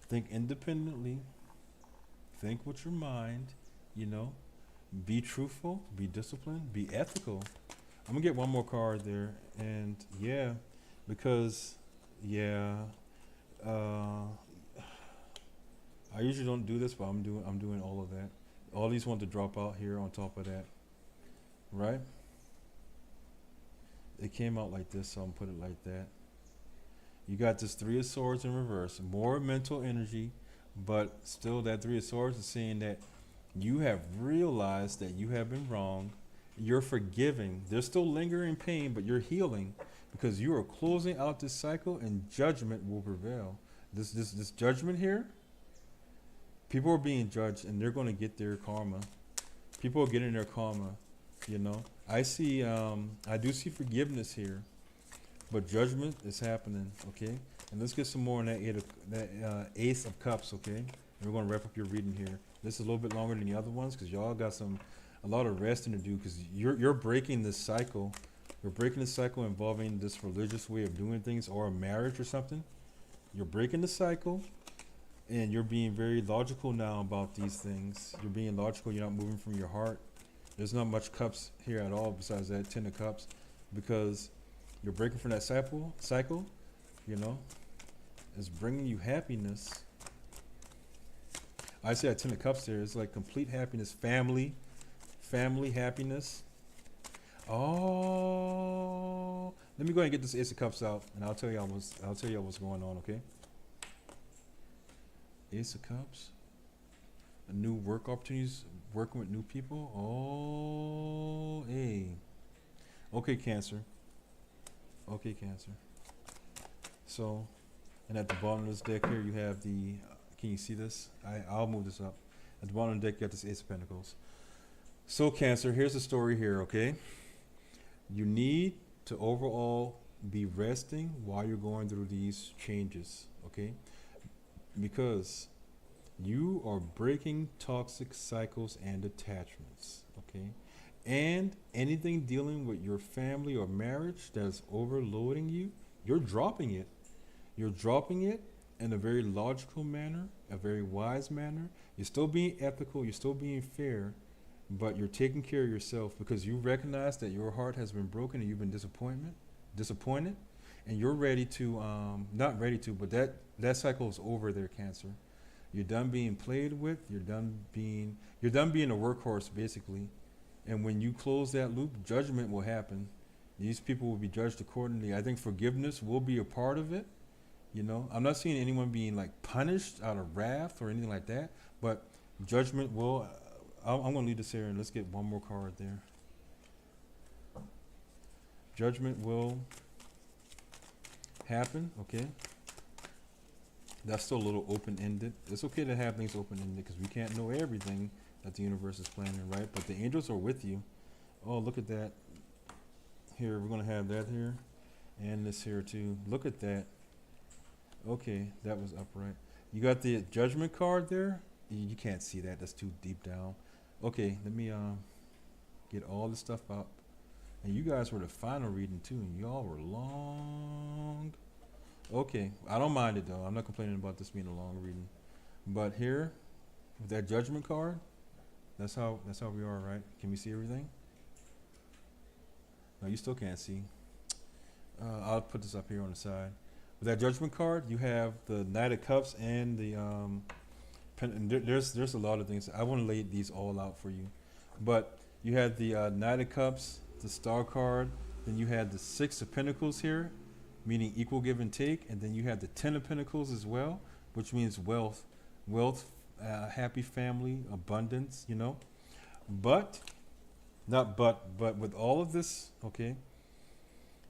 Think independently. Think with your mind, you know. Be truthful, be disciplined, be ethical. I'm gonna get one more card there, and yeah, because yeah, I usually don't do this, but I'm doing all of that. All these want to drop out here on top of that, right? It came out like this, so I'm put it like that. You got this Three of Swords in reverse, more mental energy, but still that Three of Swords is saying that you have realized that you have been wrong. You're forgiving. There's still lingering pain, but you're healing because you are closing out this cycle, and judgment will prevail. This judgment here, people are being judged, and they're going to get their karma. People are getting their karma, you know. I do see forgiveness here, but judgment is happening, okay? And let's get some more on that Ace of Cups, okay? And we're going to wrap up your reading here. This is a little bit longer than the other ones because y'all got a lot of resting to do because you're breaking this cycle. You're breaking the cycle involving this religious way of doing things or a marriage or something. You're breaking the cycle, and you're being very logical now about these things. You're being logical. You're not moving from your heart. There's not much cups here at all besides that 10 of cups because you're breaking from that cycle, you know. It's bringing you happiness. I see that 10 of cups there. It's like complete happiness, family happiness. Oh, let me go ahead and get this Ace of Cups out, and I'll tell y'all what's going on. Okay. Ace of Cups. A new work opportunities, working with new people. Oh, hey. Okay, Cancer. Okay, Cancer. So, and at the bottom of this deck here, you have the. Can you see this? I'll move this up. At the bottom of the deck, you got this Ace of Pentacles. So, Cancer, here's the story here, okay? You need to overall be resting while you're going through these changes, okay? Because you are breaking toxic cycles and attachments, okay? And anything dealing with your family or marriage that's overloading you, you're dropping it. You're dropping it in a very logical manner, a very wise manner. You're still being ethical, you're still being fair, but you're taking care of yourself because you recognize that your heart has been broken and you've been disappointed, and you're ready to, not ready to, but that cycle is over there, Cancer. You're done being played with, you're done being a workhorse, basically. And when you close that loop, judgment will happen. These people will be judged accordingly. I think forgiveness will be a part of it. You know, I'm not seeing anyone being like punished out of wrath or anything like that, but judgment will. I'm going to leave this here and let's get one more card there. Judgment will happen, okay? That's still a little open-ended. It's okay to have things open-ended because we can't know everything that the universe is planning, right? But the angels are with you. Oh, look at that. Here, we're going to have that here and this here too. Look at that. Okay, that was upright. You got the judgment card there. You can't see that. That's too deep down. Okay, let me get all this stuff up. And you guys were the final reading too, and y'all were long. Okay, I don't mind it though. I'm not complaining about this being a long reading. But here, with that judgment card, that's how we are, right? Can we see everything? No, you still can't see. I'll put this up here on the side. With that judgment card, you have the Knight of Cups and the there's a lot of things. I want to lay these all out for you, but you had the Knight of Cups, the Star card, then you had the Six of Pentacles here, meaning equal give and take, and then you had the Ten of Pentacles as well, which means wealth, happy family, abundance, you know. But with all of this, okay,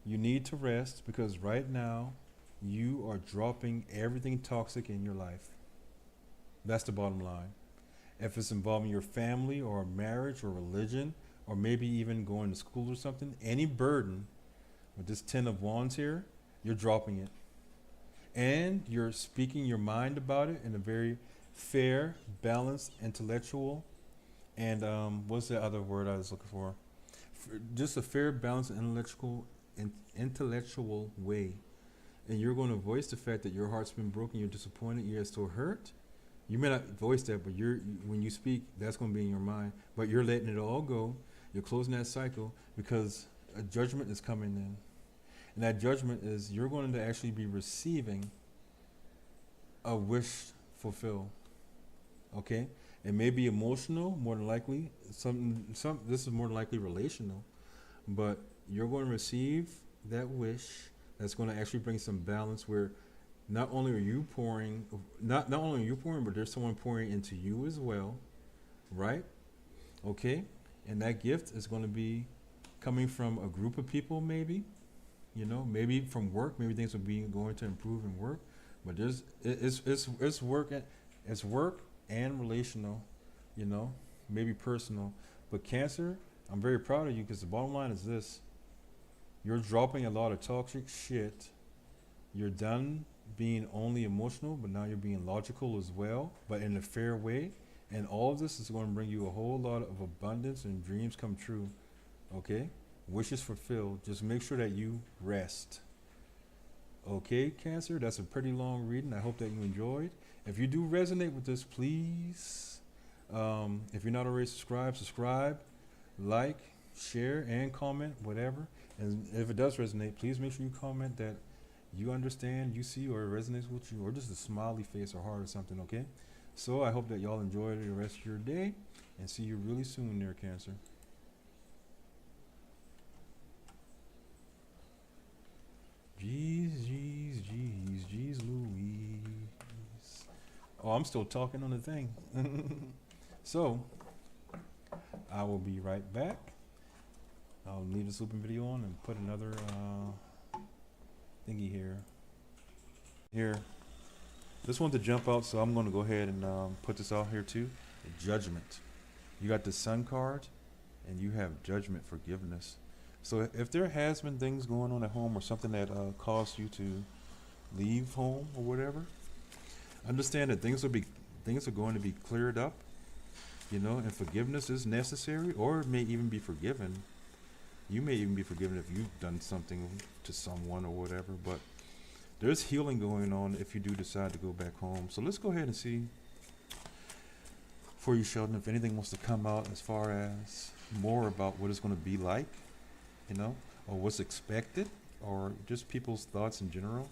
you need to rest because right now you are dropping everything toxic in your life. That's the bottom line. If it's involving your family or marriage or religion, or maybe even going to school or something, any burden with this 10 of Wands here, you're dropping it. And you're speaking your mind about it in a very fair, balanced, intellectual, and what's the other word I was looking for? Just a fair, balanced, intellectual way. and you're going to voice the fact that your heart's been broken, you're disappointed, you're still hurt. You may not voice that, but when you speak, that's going to be in your mind. But you're letting it all go. You're closing that cycle because a judgment is coming in. And that judgment is you're going to actually be receiving a wish fulfilled. Okay? It may be emotional, more than likely. This is more than likely relational. But you're going to receive that wish that's going to actually bring some balance where not only are you pouring, not only are you pouring, but there's someone pouring into you as well, right? Okay, and that gift is going to be coming from a group of people, maybe, maybe from work. Maybe things will be going to improve in work, but it's work and relational, maybe personal. But Cancer, I'm very proud of you because the bottom line is this: you're dropping a lot of toxic shit. You're done being only emotional, but now you're being logical as well, but in a fair way. And all of this is going to bring you a whole lot of abundance and dreams come true. Okay? Wishes fulfilled. Just make sure that you rest. Okay, Cancer? That's a pretty long reading. I hope that you enjoyed. If you do resonate with this, please, if you're not already subscribe, like, share, and comment, whatever. And if it does resonate, please make sure you comment that you understand, you see, or it resonates with you, or just a smiley face or heart or something, okay? So I hope that y'all enjoy the rest of your day, and see you really soon there, Cancer. Jeez Louise. Oh, I'm still talking on the thing. So, I will be right back. I'll leave this looping video on and put another thingy here. This one to jump out, so I'm going to go ahead and put this out here too. Judgment. You got the Sun card, and you have judgment, forgiveness. So if there has been things going on at home or something that caused you to leave home or whatever, understand that things are going to be cleared up, and forgiveness is necessary, or it may even be forgiven. You may even be forgiven if you've done something to someone or whatever, but there's healing going on if you do decide to go back home. So let's go ahead and see for you, Sheldon, if anything wants to come out as far as more about what it's going to be like, or what's expected, or just people's thoughts in general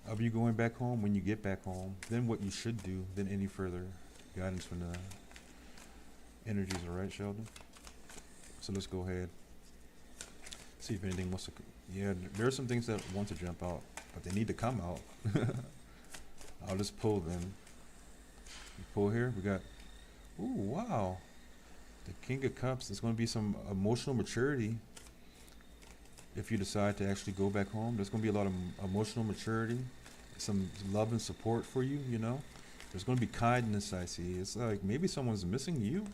of you going back home. When you get back home, then what you should do, then any further guidance from the energies. All right, Sheldon? So let's go ahead, see if anything wants to. Yeah, there are some things that want to jump out, but they need to come out. I'll just pull them. You pull here. We got. Ooh, wow. The King of Cups. There's going to be some emotional maturity. If you decide to actually go back home, there's going to be a lot of emotional maturity, some love and support for you. There's going to be kindness. I see. It's like maybe someone's missing you.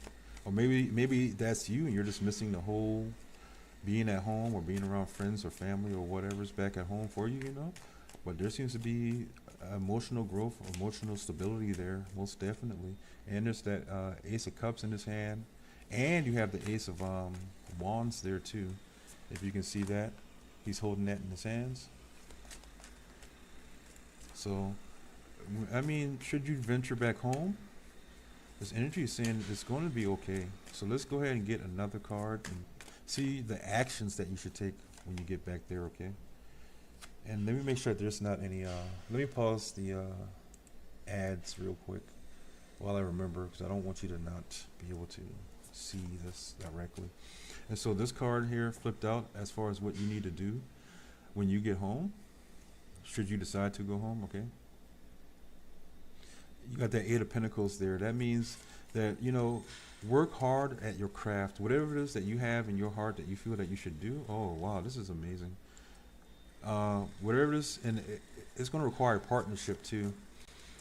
Or maybe that's you and you're just missing the whole being at home or being around friends or family or whatever's back at home for you, But there seems to be emotional growth, emotional stability there, most definitely. And there's that Ace of Cups in his hand. And you have the Ace of Wands there too. If you can see that. He's holding that in his hands. So, I mean, should you venture back home? This energy is saying it's going to be okay. So let's go ahead and get another card and see the actions that you should take when you get back there, okay? And let me make sure that there's not any, let me pause the ads real quick while I remember, because I don't want you to not be able to see this directly. And so this card here flipped out as far as what you need to do when you get home, should you decide to go home, okay? You got that Eight of Pentacles there. That means that, work hard at your craft. Whatever it is that you have in your heart that you feel that you should do. Oh, wow, this is amazing. Whatever it is, and it's going to require partnership too.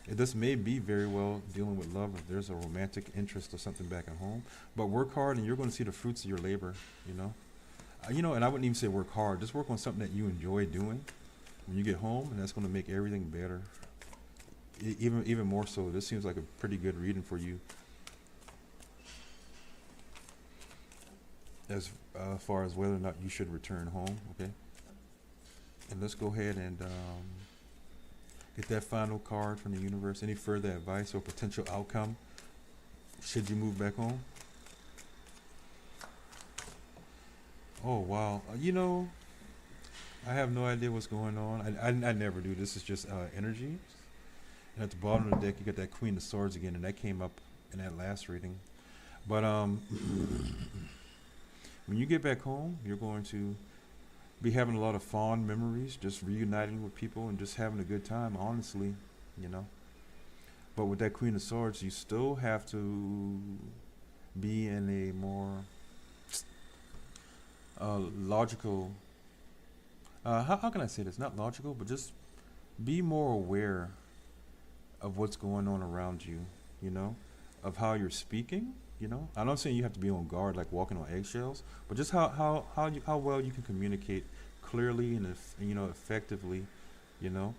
This may be very well dealing with love if there's a romantic interest or something back at home. But work hard and you're going to see the fruits of your labor, and I wouldn't even say work hard. Just work on something that you enjoy doing when you get home, and that's going to make everything better. Even more so. This seems like a pretty good reading for you as far as whether or not you should return home, okay? And let's go ahead and get that final card from the universe. Any further advice or potential outcome should you move back home? Oh, wow. You know, I have no idea what's going on. I never do. This is just energy. And at the bottom of the deck, you got that Queen of Swords again, and that came up in that last reading. But when you get back home, you're going to be having a lot of fond memories, just reuniting with people and just having a good time, honestly, you know. But with that Queen of Swords, you still have to be in a more logical, how can I say this? Not logical, but just be more aware of what's going on around you, you know, of how you're speaking, you know. I'm not saying you have to be on guard, like walking on eggshells, but just how well you can communicate clearly and you know, effectively, you know,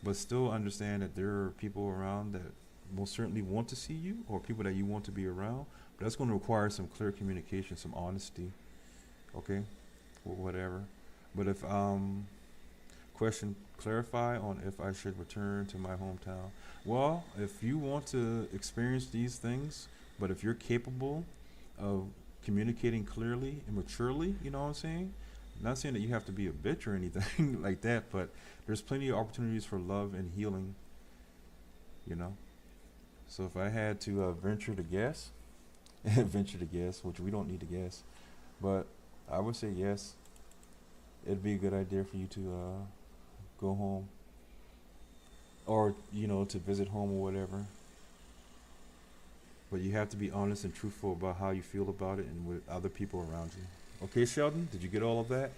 but still understand that there are people around that most certainly want to see you, or people that you want to be around. But that's going to require some clear communication, some honesty, okay, or whatever. But if question, clarify on if I should return to my hometown. Well, if you want to experience these things, but if you're capable of communicating clearly and maturely, you know what I'm saying? Not saying that you have to be a bitch or anything like that, but there's plenty of opportunities for love and healing, you know? So if I had to venture to guess, which we don't need to guess, but I would say yes, it'd be a good idea for you to go home, or, you know, to visit home or whatever. But you have to be honest and truthful about how you feel about it and with other people around you. Okay, Sheldon, did you get all of that?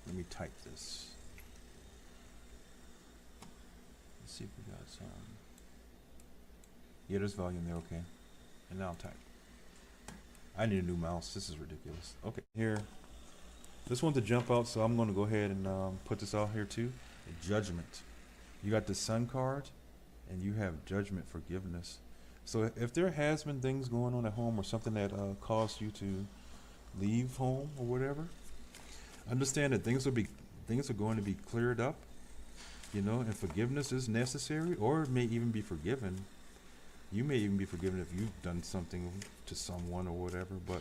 Let me type this. Let's see if we got some. Yeah, there's volume there, okay. And now type. I need a new mouse. This is ridiculous. Okay, here. This one's to jump out, so I'm going to go ahead and put this out here too. Judgment. You got the Sun card, and you have Judgment, forgiveness. So if there has been things going on at home or something that caused you to leave home or whatever, understand that things are going to be cleared up, you know, and forgiveness is necessary, or it may even be forgiven. You may even be forgiven if you've done something to someone or whatever, but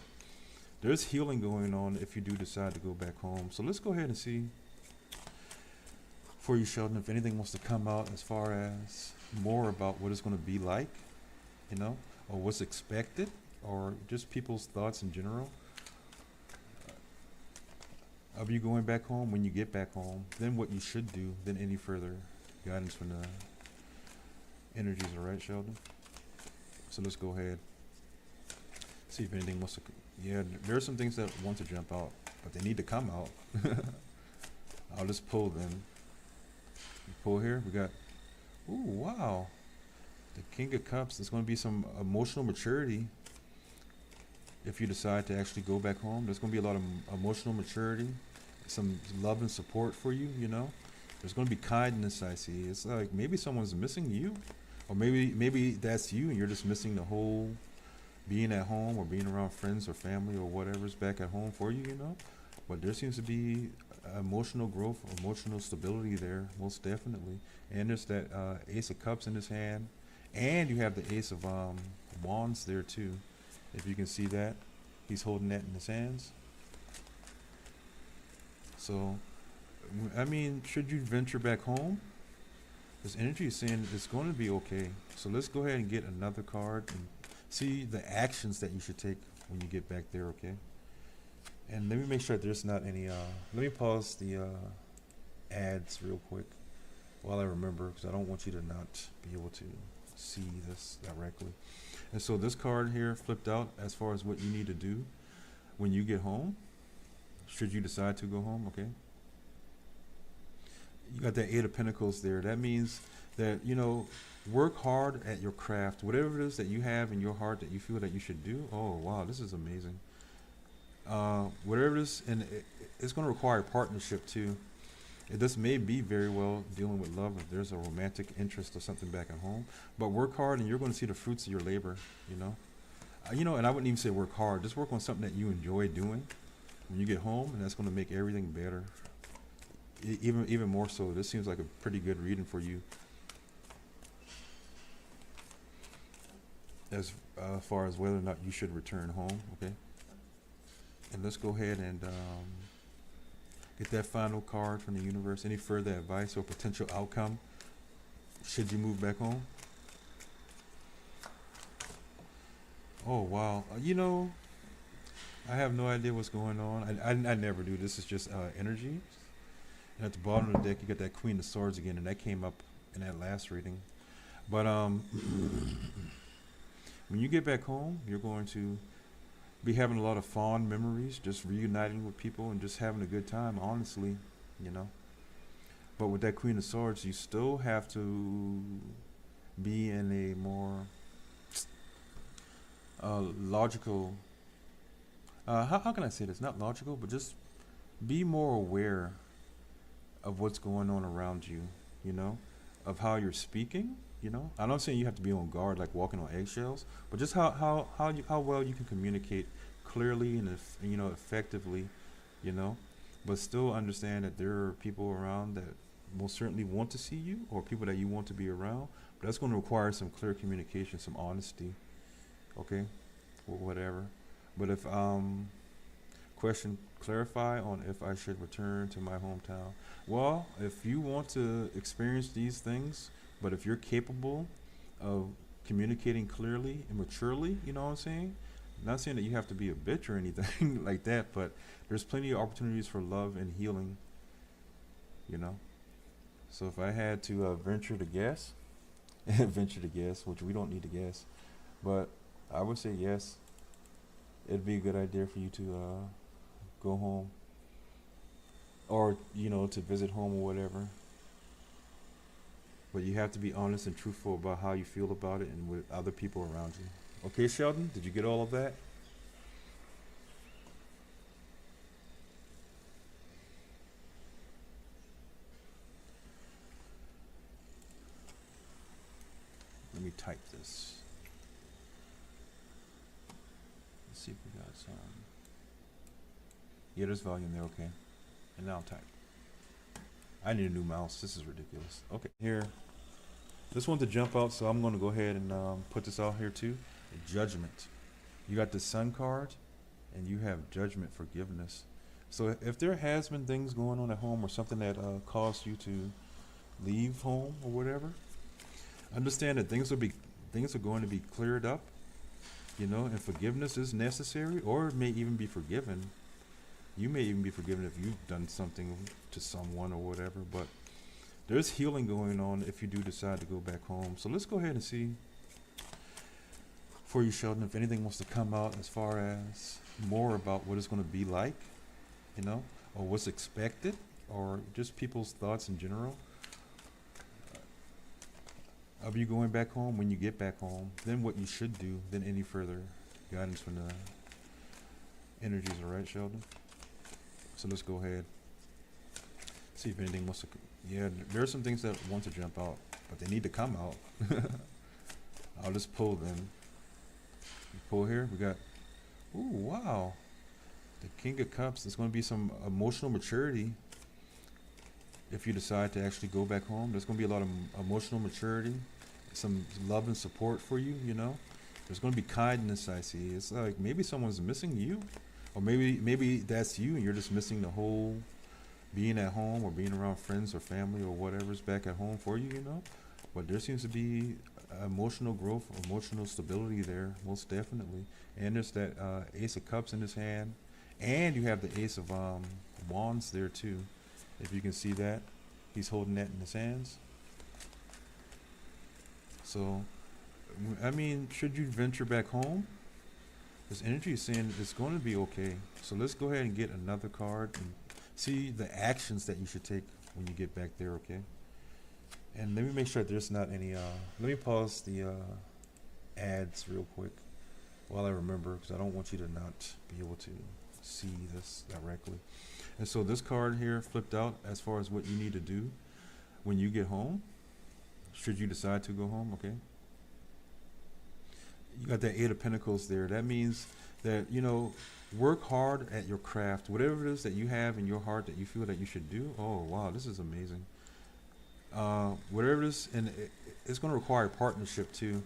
there's healing going on if you do decide to go back home. So let's go ahead and see for you, Sheldon, if anything wants to come out as far as more about what it's going to be like, you know, or what's expected, or just people's thoughts in general of you going back home. When you get back home, then what you should do, then any further guidance from the energies. All right, Sheldon? So let's go ahead, see if anything wants to. Yeah, there are some things that want to jump out, but they need to come out. I'll just pull them. You pull here. We got. Ooh, wow. The King of Cups. There's going to be some emotional maturity. If you decide to actually go back home, there's going to be a lot of emotional maturity, some love and support for you. You know, there's going to be kindness. I see. It's like maybe someone's missing you. Or maybe that's you and you're just missing the whole being at home or being around friends or family or whatever's back at home for you, you know. But there seems to be emotional growth, emotional stability there, most definitely. And there's that Ace of Cups in his hand. And you have the Ace of Wands there too. If you can see that. He's holding that in his hands. So, I mean, should you venture back home? This energy is saying it's going to be okay. So let's go ahead and get another card and see the actions that you should take when you get back there, okay? And let me make sure that there's not any, let me pause the ads real quick while I remember, because I don't want you to not be able to see this directly. And so this card here flipped out as far as what you need to do when you get home, should you decide to go home, okay? You got that Eight of Pentacles there. That means that, you know, work hard at your craft. Whatever it is that you have in your heart that you feel that you should do. Oh, wow, this is amazing. Whatever it is, and it's going to require partnership too. This may be very well dealing with love if there's a romantic interest or something back at home. But work hard and you're going to see the fruits of your labor, you know. And I wouldn't even say work hard. Just work on something that you enjoy doing when you get home, and that's going to make everything better. Even more so. This seems like a pretty good reading for you as far as whether or not you should return home, okay? And let's go ahead and get that final card from the universe. Any further advice or potential outcome should you move back home? Oh, wow. I have no idea what's going on. I never do. This is just energy. And at the bottom of the deck, you got that Queen of Swords again, and that came up in that last reading. But when you get back home, you're going to be having a lot of fond memories, just reuniting with people and just having a good time, honestly, But with that Queen of Swords, you still have to be in a more logical, how can I say this? Not logical, but just be more aware of what's going on around you, of how you're speaking, I'm not saying you have to be on guard, like walking on eggshells, but just how well you can communicate clearly and effectively, but still understand that there are people around that most certainly want to see you, or people that you want to be around, but that's going to require some clear communication, some honesty, okay, or whatever. But if clarify on if I should return to my hometown. Well, if you want to experience these things, but if you're capable of communicating clearly and maturely, you know what I'm saying? Not saying that you have to be a bitch or anything like that, but there's plenty of opportunities for love and healing, So if I had to venture to guess, which we don't need to guess, but I would say yes, it'd be a good idea for you to go home, or to visit home or whatever. But you have to be honest and truthful about how you feel about it and with other people around you. Okay, Sheldon, did you get all of that? Let me type this. Let's see if we got some. Yeah, there's volume there, okay. And now I'll type. I need a new mouse. This is ridiculous. Okay, here. This one to jump out, so I'm going to go ahead and put this out here too. Judgment. You got the Sun card, and you have Judgment, forgiveness. So if there has been things going on at home or something that caused you to leave home or whatever, understand that things are going to be cleared up, and forgiveness is necessary, or it may even be forgiven. You may even be forgiven if you've done something to someone or whatever, but there's healing going on if you do decide to go back home. So let's go ahead and see for you, Sheldon, if anything wants to come out as far as more about what it's going to be like, or what's expected, or just people's thoughts in general of you going back home when you get back home, then what you should do, then any further guidance from the energies, all right, Sheldon? So let's go ahead, see if anything wants to, there are some things that want to jump out, but they need to come out. I'll just pull them. Pull here, we got, ooh, wow, the King of Cups. There's going to be some emotional maturity if you decide to actually go back home. There's going to be a lot of emotional maturity, some love and support for you, There's going to be kindness, I see. It's like maybe someone's missing you, or maybe that's you and you're just missing the whole being at home or being around friends or family or whatever's back at home for you, But there seems to be emotional growth, emotional stability there, most definitely. And there's that Ace of Cups in his hand, and you have the Ace of Wands there too. If you can see that, he's holding that in his hands. So, I mean, should you venture back home? This energy is saying it's going to be okay. So let's go ahead and get another card and see the actions that you should take when you get back there, okay? And let me make sure there's not any, let me pause the ads real quick while I remember, because I don't want you to not be able to see this directly. And so this card here flipped out as far as what you need to do when you get home, should you decide to go home, okay? You got that Eight of Pentacles there. That means that, you know, work hard at your craft. Whatever it is that you have in your heart that you feel that you should do. Oh, wow, this is amazing. Whatever it is, and it's going to require partnership too.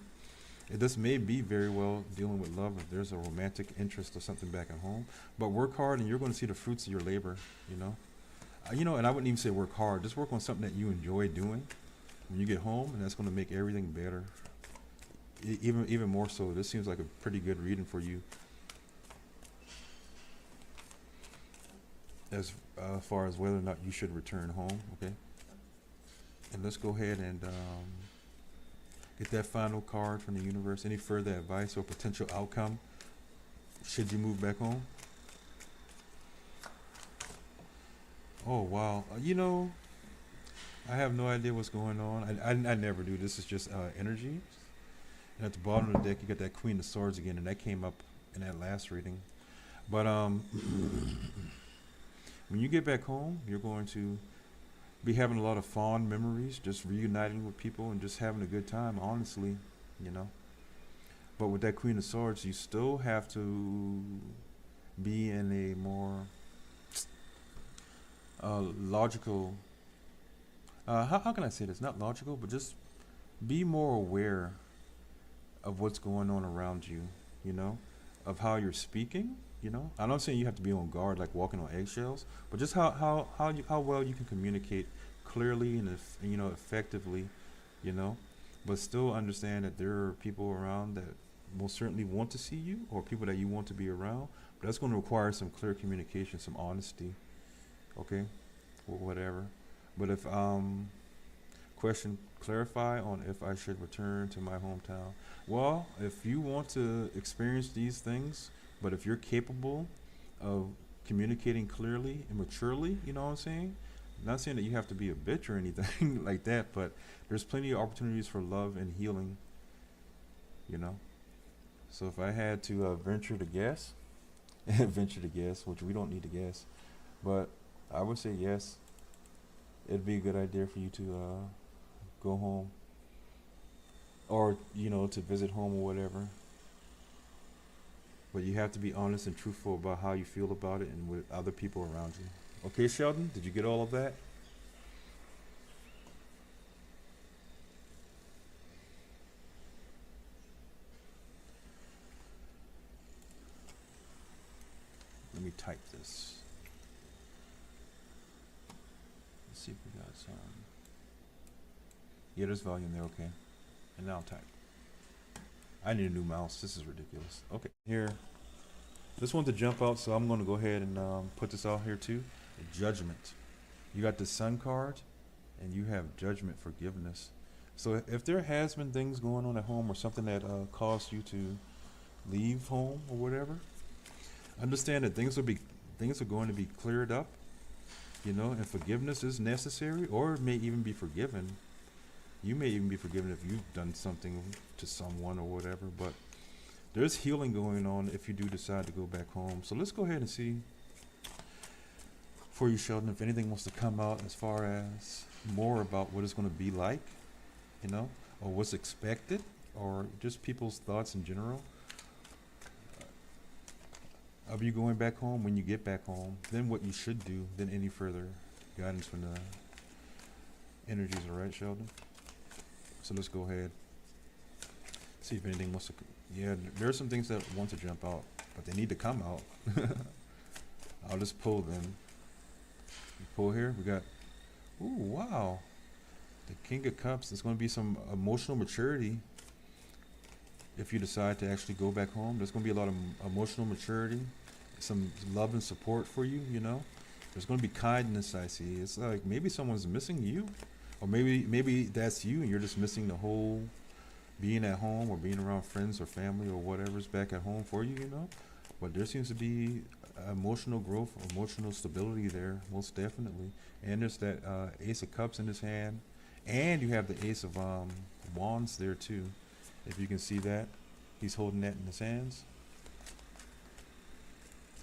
This may be very well dealing with love if there's a romantic interest or something back at home. But work hard and you're going to see the fruits of your labor, you know. And I wouldn't even say work hard. Just work on something that you enjoy doing when you get home, and that's going to make everything better. Even more so. This seems like a pretty good reading for you as far as whether or not you should return home, okay? And let's go ahead and get that final card from the universe. Any further advice or potential outcome should you move back home? Oh, wow. I have no idea what's going on. I never do. This is just energy. And at the bottom of the deck, you got that Queen of Swords again, and that came up in that last reading. But when you get back home, you're going to be having a lot of fond memories, just reuniting with people and just having a good time, honestly, you know. But with that Queen of Swords, you still have to be in a more logical, how can I say this? Not logical, but just be more aware of what's going on around you, you know, of how you're speaking, you know. I'm not saying you have to be on guard, like walking on eggshells, but just how well you can communicate clearly and effectively, you know, but still understand that there are people around that most certainly want to see you, or people that you want to be around. But that's going to require some clear communication, some honesty, okay, or whatever. But if question, clarify on if I should return to my hometown. Well, if you want to experience these things, but if you're capable of communicating clearly and maturely, you know what I'm saying? I'm not saying that you have to be a bitch or anything like that, but there's plenty of opportunities for love and healing, you know? So if I had to venture to guess, which we don't need to guess, but I would say yes, it'd be a good idea for you to go home, or, you know, to visit home or whatever. But you have to be honest and truthful about how you feel about it and with other people around you. Okay, Sheldon, did you get all of that? Let me type this. Let's see if we got some. Yeah, there's volume there, okay. And now type. I need a new mouse. This is ridiculous. Okay, here. This one to jump out, so I'm going to go ahead and put this out here too. Judgment. You got the Sun card, and you have Judgment, forgiveness. So if there has been things going on at home or something that caused you to leave home or whatever, understand that things are going to be cleared up, you know, and forgiveness is necessary, or it may even be forgiven. You may even be forgiven if you've done something to someone or whatever, but there's healing going on if you do decide to go back home. So let's go ahead and see for you, Sheldon, if anything wants to come out as far as more about what it's going to be like, you know, or what's expected, or just people's thoughts in general of you going back home when you get back home, then what you should do, then any further guidance from the energies, all right, Sheldon? So let's go ahead, see if anything wants to, yeah, there are some things that want to jump out, but they need to come out. I'll just pull them. You pull here, we got, ooh, wow, the King of Cups. There's going to be some emotional maturity if you decide to actually go back home. There's going to be a lot of emotional maturity, some love and support for you, you know. There's going to be kindness, I see. It's like maybe someone's missing you, or maybe that's you and you're just missing the whole being at home or being around friends or family or whatever's back at home for you, you know. But there seems to be emotional growth, emotional stability there, most definitely. And there's that Ace of Cups in his hand, and you have the Ace of Wands there too. If you can see that, he's holding that in his hands.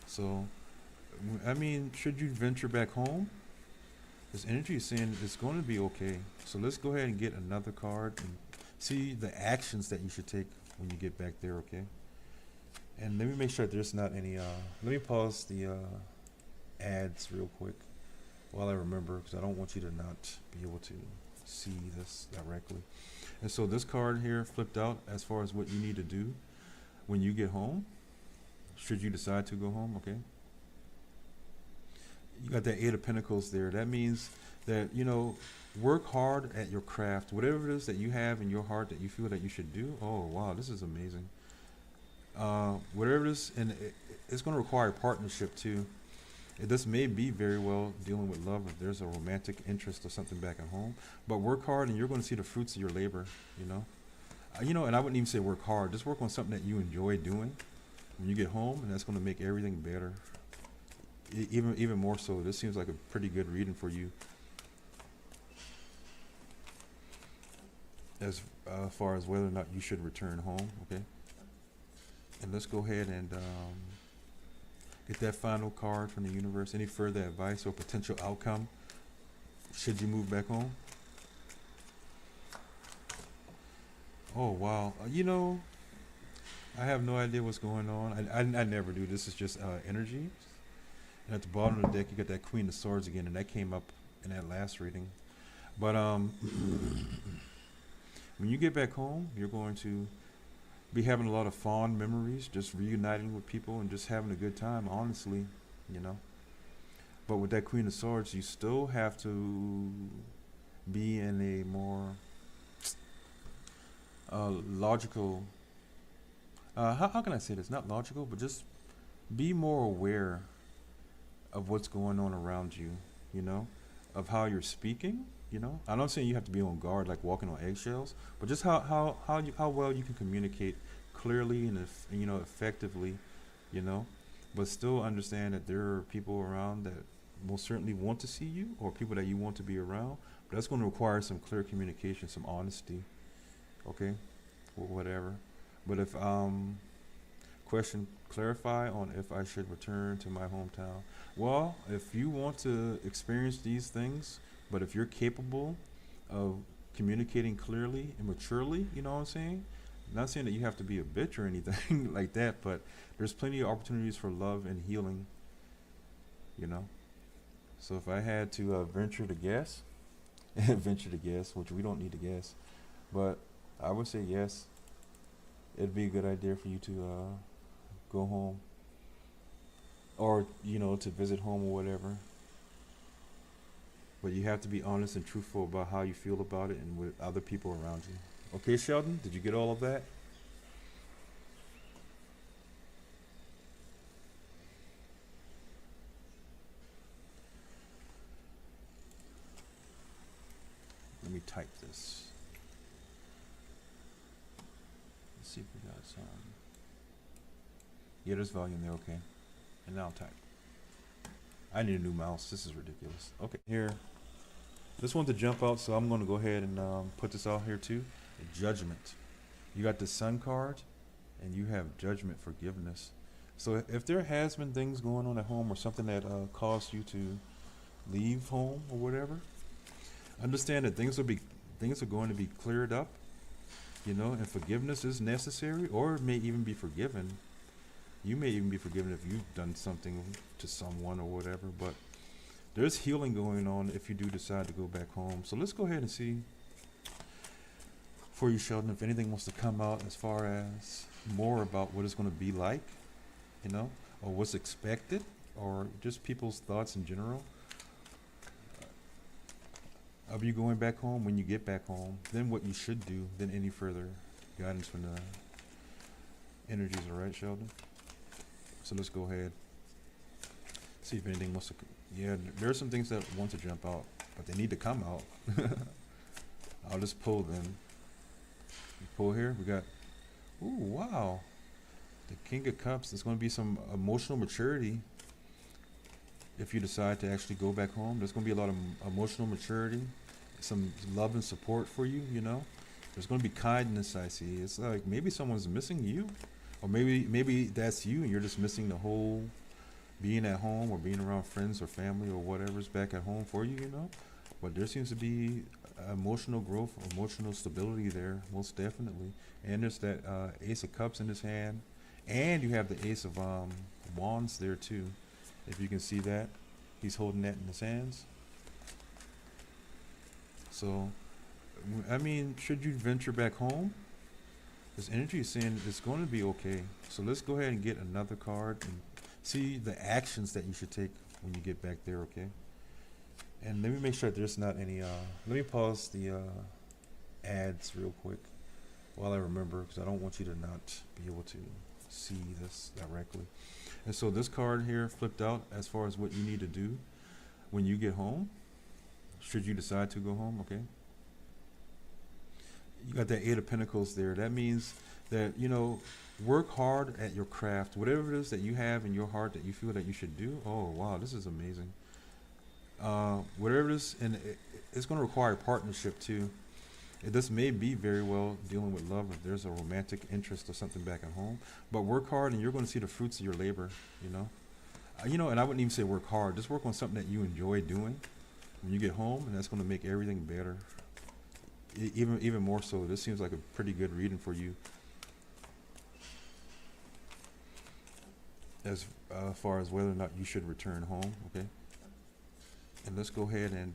So I mean, should you venture back home? This energy is saying it's going to be okay. So let's go ahead and get another card and see the actions that you should take when you get back there, okay? And let me make sure there's not any, let me pause the ads real quick while I remember, because I don't want you to not be able to see this directly. And so this card here flipped out as far as what you need to do when you get home, should you decide to go home, okay? You got that Eight of Pentacles there. That means that, you know, work hard at your craft. Whatever it is that you have in your heart that you feel that you should do. Oh, wow, this is amazing. Whatever it is, and it's going to require partnership too. This may be very well dealing with love if there's a romantic interest or something back at home. But work hard and you're going to see the fruits of your labor, you know. And I wouldn't even say work hard. Just work on something that you enjoy doing when you get home, and that's going to make everything better. Even more so. This seems like a pretty good reading for you as far as whether or not you should return home, okay? And let's go ahead and get that final card from the universe. Any further advice or potential outcome should you move back home? Oh, wow. I have no idea what's going on. I never do. This is just energy. And at the bottom of the deck, you got that Queen of Swords again, and that came up in that last reading. But when you get back home, you're going to be having a lot of fond memories, just reuniting with people and just having a good time, honestly, you know. But with that Queen of Swords, you still have to be in a more logical, how can I say this? Not logical, but just be more aware of what's going on around you, you know, of how you're speaking, you know. I'm not saying you have to be on guard, like walking on eggshells, but just how well you can communicate clearly and effectively, you know, but still understand that there are people around that most certainly want to see you, or people that you want to be around. But that's going to require some clear communication, some honesty, okay, or whatever. But if clarify on if I should return to my hometown. Well, if you want to experience these things, but if you're capable of communicating clearly and maturely, you know what I'm saying? Not saying that you have to be a bitch or anything like that, but there's plenty of opportunities for love and healing, you know? So if I had to venture to guess, which we don't need to guess, but I would say yes, it'd be a good idea for you to go home, or to visit home or whatever. But you have to be honest and truthful about how you feel about it and with other people around you. Okay, Sheldon, did you get all of that? Let me type this. Let's see if we got some. Yeah, there's volume there, okay. And now I'll type. I need a new mouse. This is ridiculous. Okay, here. This one's to jump out, so I'm going to go ahead and put this out here too. Judgment. You got the Sun card, and you have Judgment, forgiveness. So if there has been things going on at home or something that caused you to leave home or whatever, understand that things are going to be cleared up, and forgiveness is necessary, or it may even be forgiven. You may even be forgiven if you've done something to someone or whatever, but there's healing going on if you do decide to go back home. So let's go ahead and see for you, Sheldon, if anything wants to come out as far as more about what it's going to be like, or what's expected, or just people's thoughts in general of you going back home when you get back home, then what you should do, then any further guidance from the energies, all right, Sheldon? So let's go ahead, see if anything wants to. Yeah, there are some things that want to jump out, but they need to come out. I'll just pull them. You pull here. We got. Ooh, wow. The King of Cups. There's going to be some emotional maturity. If you decide to actually go back home, there's going to be a lot of emotional maturity, some love and support for you. There's going to be kindness. I see. It's like maybe someone's missing you. Or maybe that's you and you're just missing the whole being at home or being around friends or family or whatever's back at home for you, you know. But there seems to be emotional growth, emotional stability there, most definitely. And there's that Ace of Cups in his hand, and you have the Ace of Wands there too. If you can see that, he's holding that in his hands. So, I mean, should you venture back home, this energy is saying it's going to be okay. So let's go ahead and get another card and see the actions that you should take when you get back there, okay? And let me make sure that there's not any, let me pause the ads real quick while I remember, because I don't want you to not be able to see this directly. And so this card here flipped out as far as what you need to do when you get home, should you decide to go home, okay? You got that Eight of Pentacles there. That means that, you know, work hard at your craft. Whatever it is that you have in your heart that you feel that you should do. Oh, wow, this is amazing. Whatever it is, and it's going to require partnership too. This may be very well dealing with love if there's a romantic interest or something back at home. But work hard and you're going to see the fruits of your labor, you know. You know, and I wouldn't even say work hard. Just work on something that you enjoy doing when you get home, and that's going to make everything better. Even more so. This seems like a pretty good reading for you as far as whether or not you should return home, okay? And let's go ahead and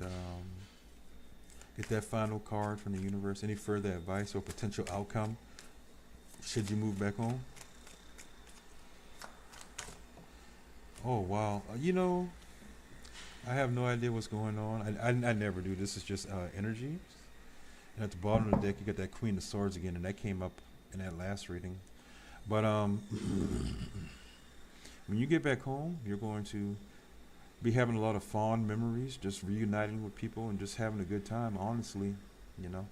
get that final card from the universe. Any further advice or potential outcome should you move back home? Oh, wow. You know, I have no idea what's going on. I never do. This is just energy. And at the bottom of the deck, you got that Queen of Swords again, and that came up in that last reading. But when you get back home, you're going to be having a lot of fond memories, just reuniting with people and just having a good time, honestly, you know.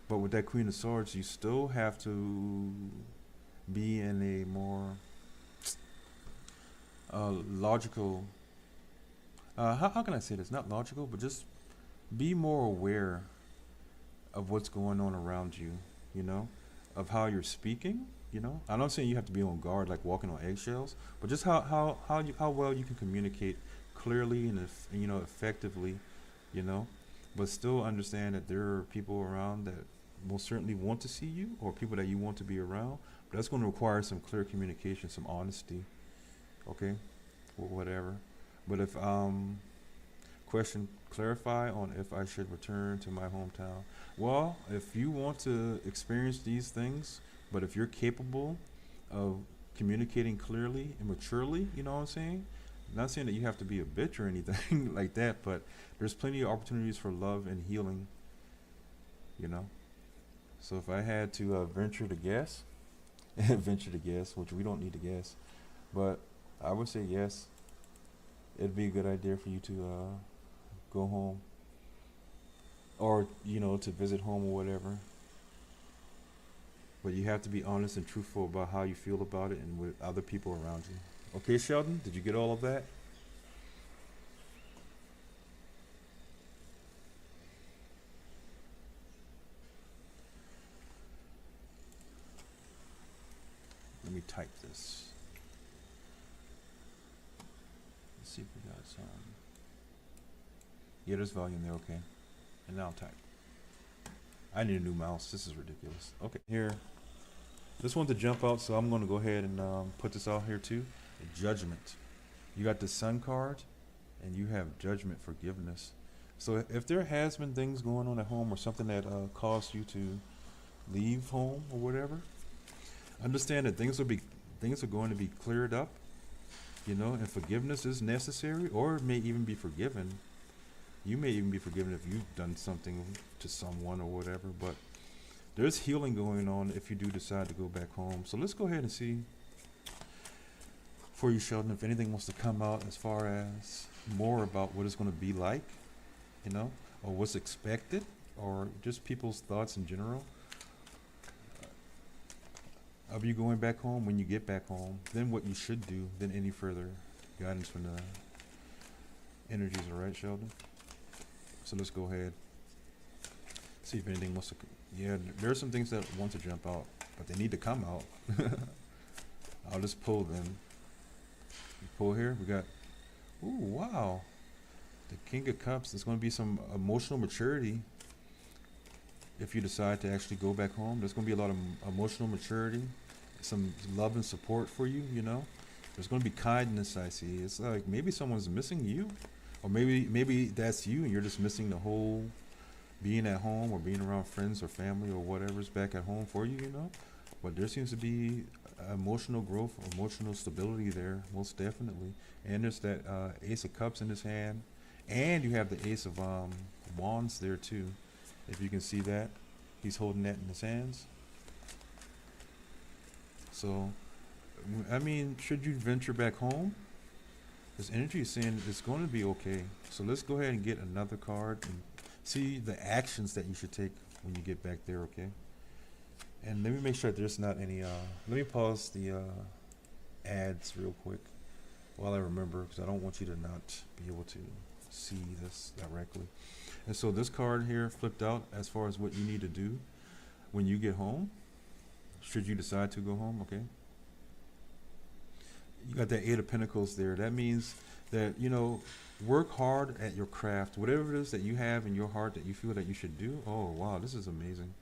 But with that Queen of Swords, you still have to be in a more logical, how can I say this? Not logical, but just be more aware of what's going on around you, you know, of how you're speaking, you know. I'm not saying you have to be on guard, like walking on eggshells, but just how well you can communicate clearly and you know, effectively, you know, but still understand that there are people around that most certainly want to see you, or people that you want to be around. But that's going to require some clear communication, some honesty, okay, or whatever. But if question, clarify on if I should return to my hometown. Well, if you want to experience these things, but if you're capable of communicating clearly and maturely, you know what I'm saying? Not saying that you have to be a bitch or anything like that, but there's plenty of opportunities for love and healing, you know? So if I had to venture to guess, which we don't need to guess, but I would say yes, it'd be a good idea for you to go home, or, you know, to visit home or whatever. But you have to be honest and truthful about how you feel about it and with other people around you. Okay, Sheldon, did you get all of that? Let me type this. Let's see if we got some. Yeah, there's volume there, okay. And now type. I need a new mouse. This is ridiculous. Okay, here. This one to jump out, so I'm going to go ahead and put this out here too. Judgment. You got the Sun card, and you have Judgment, forgiveness. So if there has been things going on at home or something that caused you to leave home or whatever, understand that things are going to be cleared up, you know, and forgiveness is necessary, or it may even be forgiven. You may even be forgiven if you've done something to someone or whatever, but there's healing going on if you do decide to go back home. So let's go ahead and see for you, Sheldon, if anything wants to come out as far as more about what it's going to be like, you know, or what's expected, or just people's thoughts in general of you going back home when you get back home, then what you should do, then any further guidance from the energies, all right, Sheldon? So let's go ahead, see if anything wants to, yeah, there are some things that want to jump out, but they need to come out. I'll just pull them. Pull here. We got, ooh, wow. The King of Cups. There's going to be some emotional maturity if you decide to actually go back home. There's going to be a lot of emotional maturity, some love and support for you, you know. There's going to be kindness, I see. It's like maybe someone's missing you, or maybe that's you and you're just missing the whole being at home or being around friends or family or whatever's back at home for you, you know. But there seems to be emotional growth, emotional stability there, most definitely. And there's that Ace of Cups in his hand, and you have the Ace of Wands there too. If you can see that, he's holding that in his hands. So, I mean, should you venture back home, this energy is saying it's going to be okay. So let's go ahead and get another card and see the actions that you should take when you get back there, okay? And let me make sure there's not any, let me pause the ads real quick while I remember, because I don't want you to not be able to see this directly. And so this card here flipped out as far as what you need to do when you get home, should you decide to go home, okay? You got that Eight of Pentacles there. That means that, you know, work hard at your craft. Whatever it is that you have in your heart that you feel that you should do. Oh, wow, this is amazing.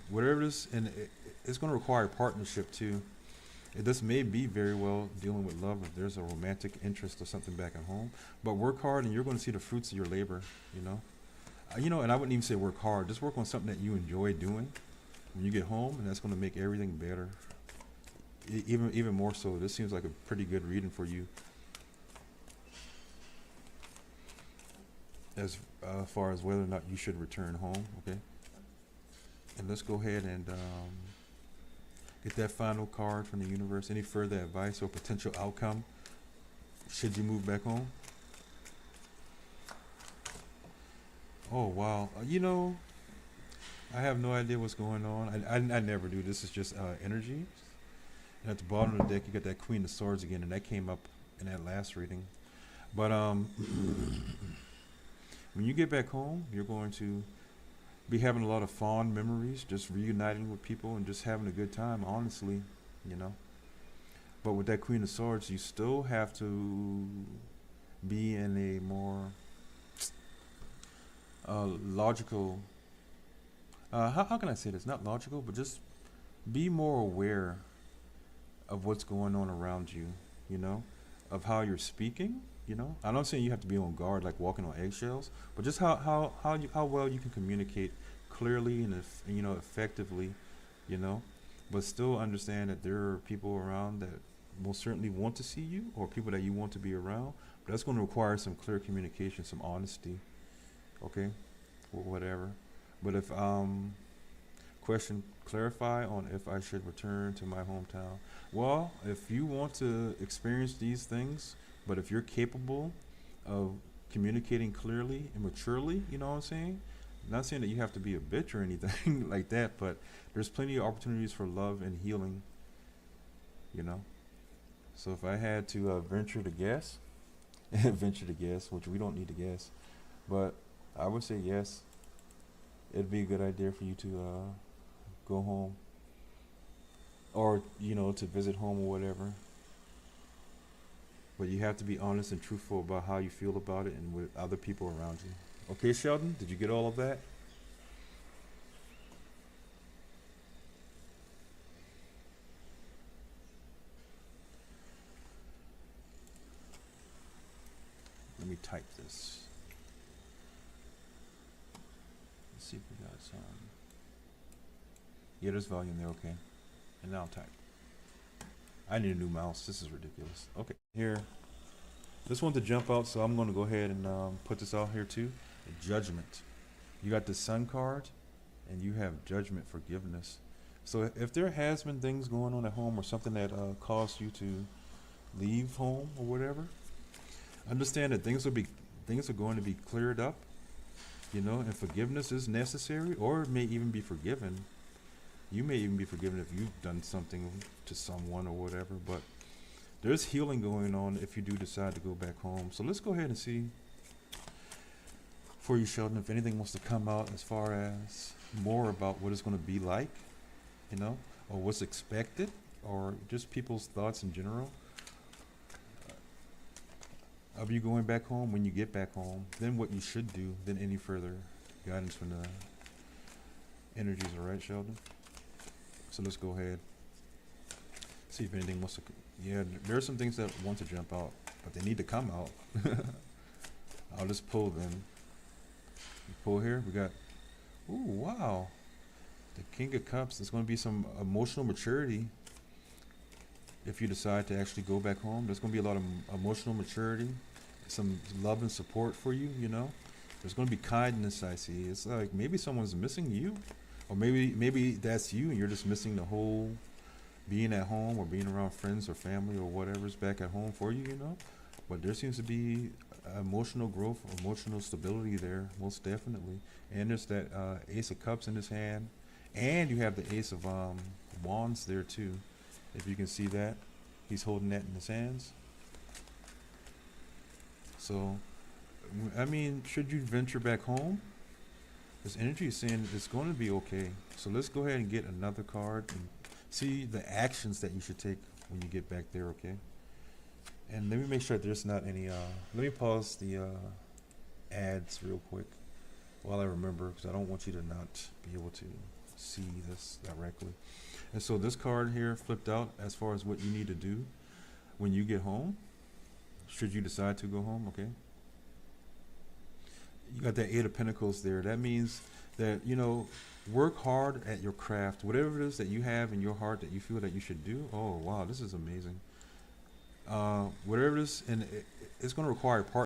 Whatever it is, and it's going to require partnership too. This may be very well dealing with love if there's a romantic interest or something back at home. But work hard and you're going to see the fruits of your labor, you know. And I wouldn't even say work hard. Just work on something that you enjoy doing when you get home, and that's going to make everything better. Even more so. This seems like a pretty good reading for you as far as whether or not you should return home, okay? And let's go ahead and get that final card from the universe. Any further advice or potential outcome should you move back home? Oh, wow. You know, I have no idea what's going on. I never do. This is just energy. And at the bottom of the deck, you got that Queen of Swords again, and that came up in that last reading. But when you get back home, you're going to be having a lot of fond memories, just reuniting with people and just having a good time, honestly, you know. But with that Queen of Swords, you still have to be in a more logical, how can I say this? Not logical, but just be more aware of what's going on around you, you know, of how you're speaking, you know. I'm not saying you have to be on guard, like walking on eggshells, but just how well you can communicate clearly and you know, effectively, you know, but still understand that there are people around that most certainly want to see you, or people that you want to be around. But that's going to require some clear communication, some honesty, okay, or whatever. But if question, clarify on if I should return to my hometown. Well, if you want to experience these things, but if you're capable of communicating clearly and maturely, you know what I'm saying? I'm not saying that you have to be a bitch or anything like that, but there's plenty of opportunities for love and healing, you know? So if I had to venture to guess, which we don't need to guess, but I would say yes, it'd be a good idea for you to go home, or, you know, to visit home or whatever. But you have to be honest and truthful about how you feel about it and with other people around you. Okay, Sheldon, did you get all of that? Let me type this. Let's see if we got some. Yeah, there's volume there, okay. And now type. I need a new mouse. This is ridiculous. Okay, here. This one's to jump out, so I'm going to go ahead and put this out here too. Judgment. You got the Sun card, and you have Judgment, forgiveness. So if there has been things going on at home or something that caused you to leave home or whatever, understand that things are going to be cleared up, you know, and forgiveness is necessary, or it may even be forgiven. You may even be forgiven if you've done something to someone or whatever, but there's healing going on if you do decide to go back home. So let's go ahead and see for you, Sheldon, if anything wants to come out as far as more about what it's going to be like, you know, or what's expected, or just people's thoughts in general of you going back home when you get back home, then what you should do, then any further guidance from the energies, all right, Sheldon? So let's go ahead. See if anything wants to, yeah, there are some things that want to jump out, but they need to come out. I'll just pull them. Pull here, we got, ooh, wow. The King of Cups, there's going to be some emotional maturity. If you decide to actually go back home, there's going to be a lot of emotional maturity, some love and support for you, you know. There's going to be kindness, I see. It's like maybe someone's missing you, or maybe that's you and you're just missing the whole being at home or being around friends or family or whatever's back at home for you, you know. But there seems to be emotional growth, emotional stability there, most definitely. And there's that Ace of Cups in his hand, and you have the Ace of Wands there too. If you can see that, he's holding that in his hands. So, I mean, should you venture back home, this energy is saying it's going to be okay. So let's go ahead and get another card and see the actions that you should take when you get back there, okay? And let me make sure there's not any, let me pause the ads real quick while I remember, because I don't want you to not be able to see this directly. And so this card here flipped out as far as what you need to do when you get home, should you decide to go home, okay? You got that Eight of Pentacles there. That means that, you know, work hard at your craft. Whatever it is that you have in your heart that you feel that you should do. Oh, wow, this is amazing. Whatever it is, and it's going to require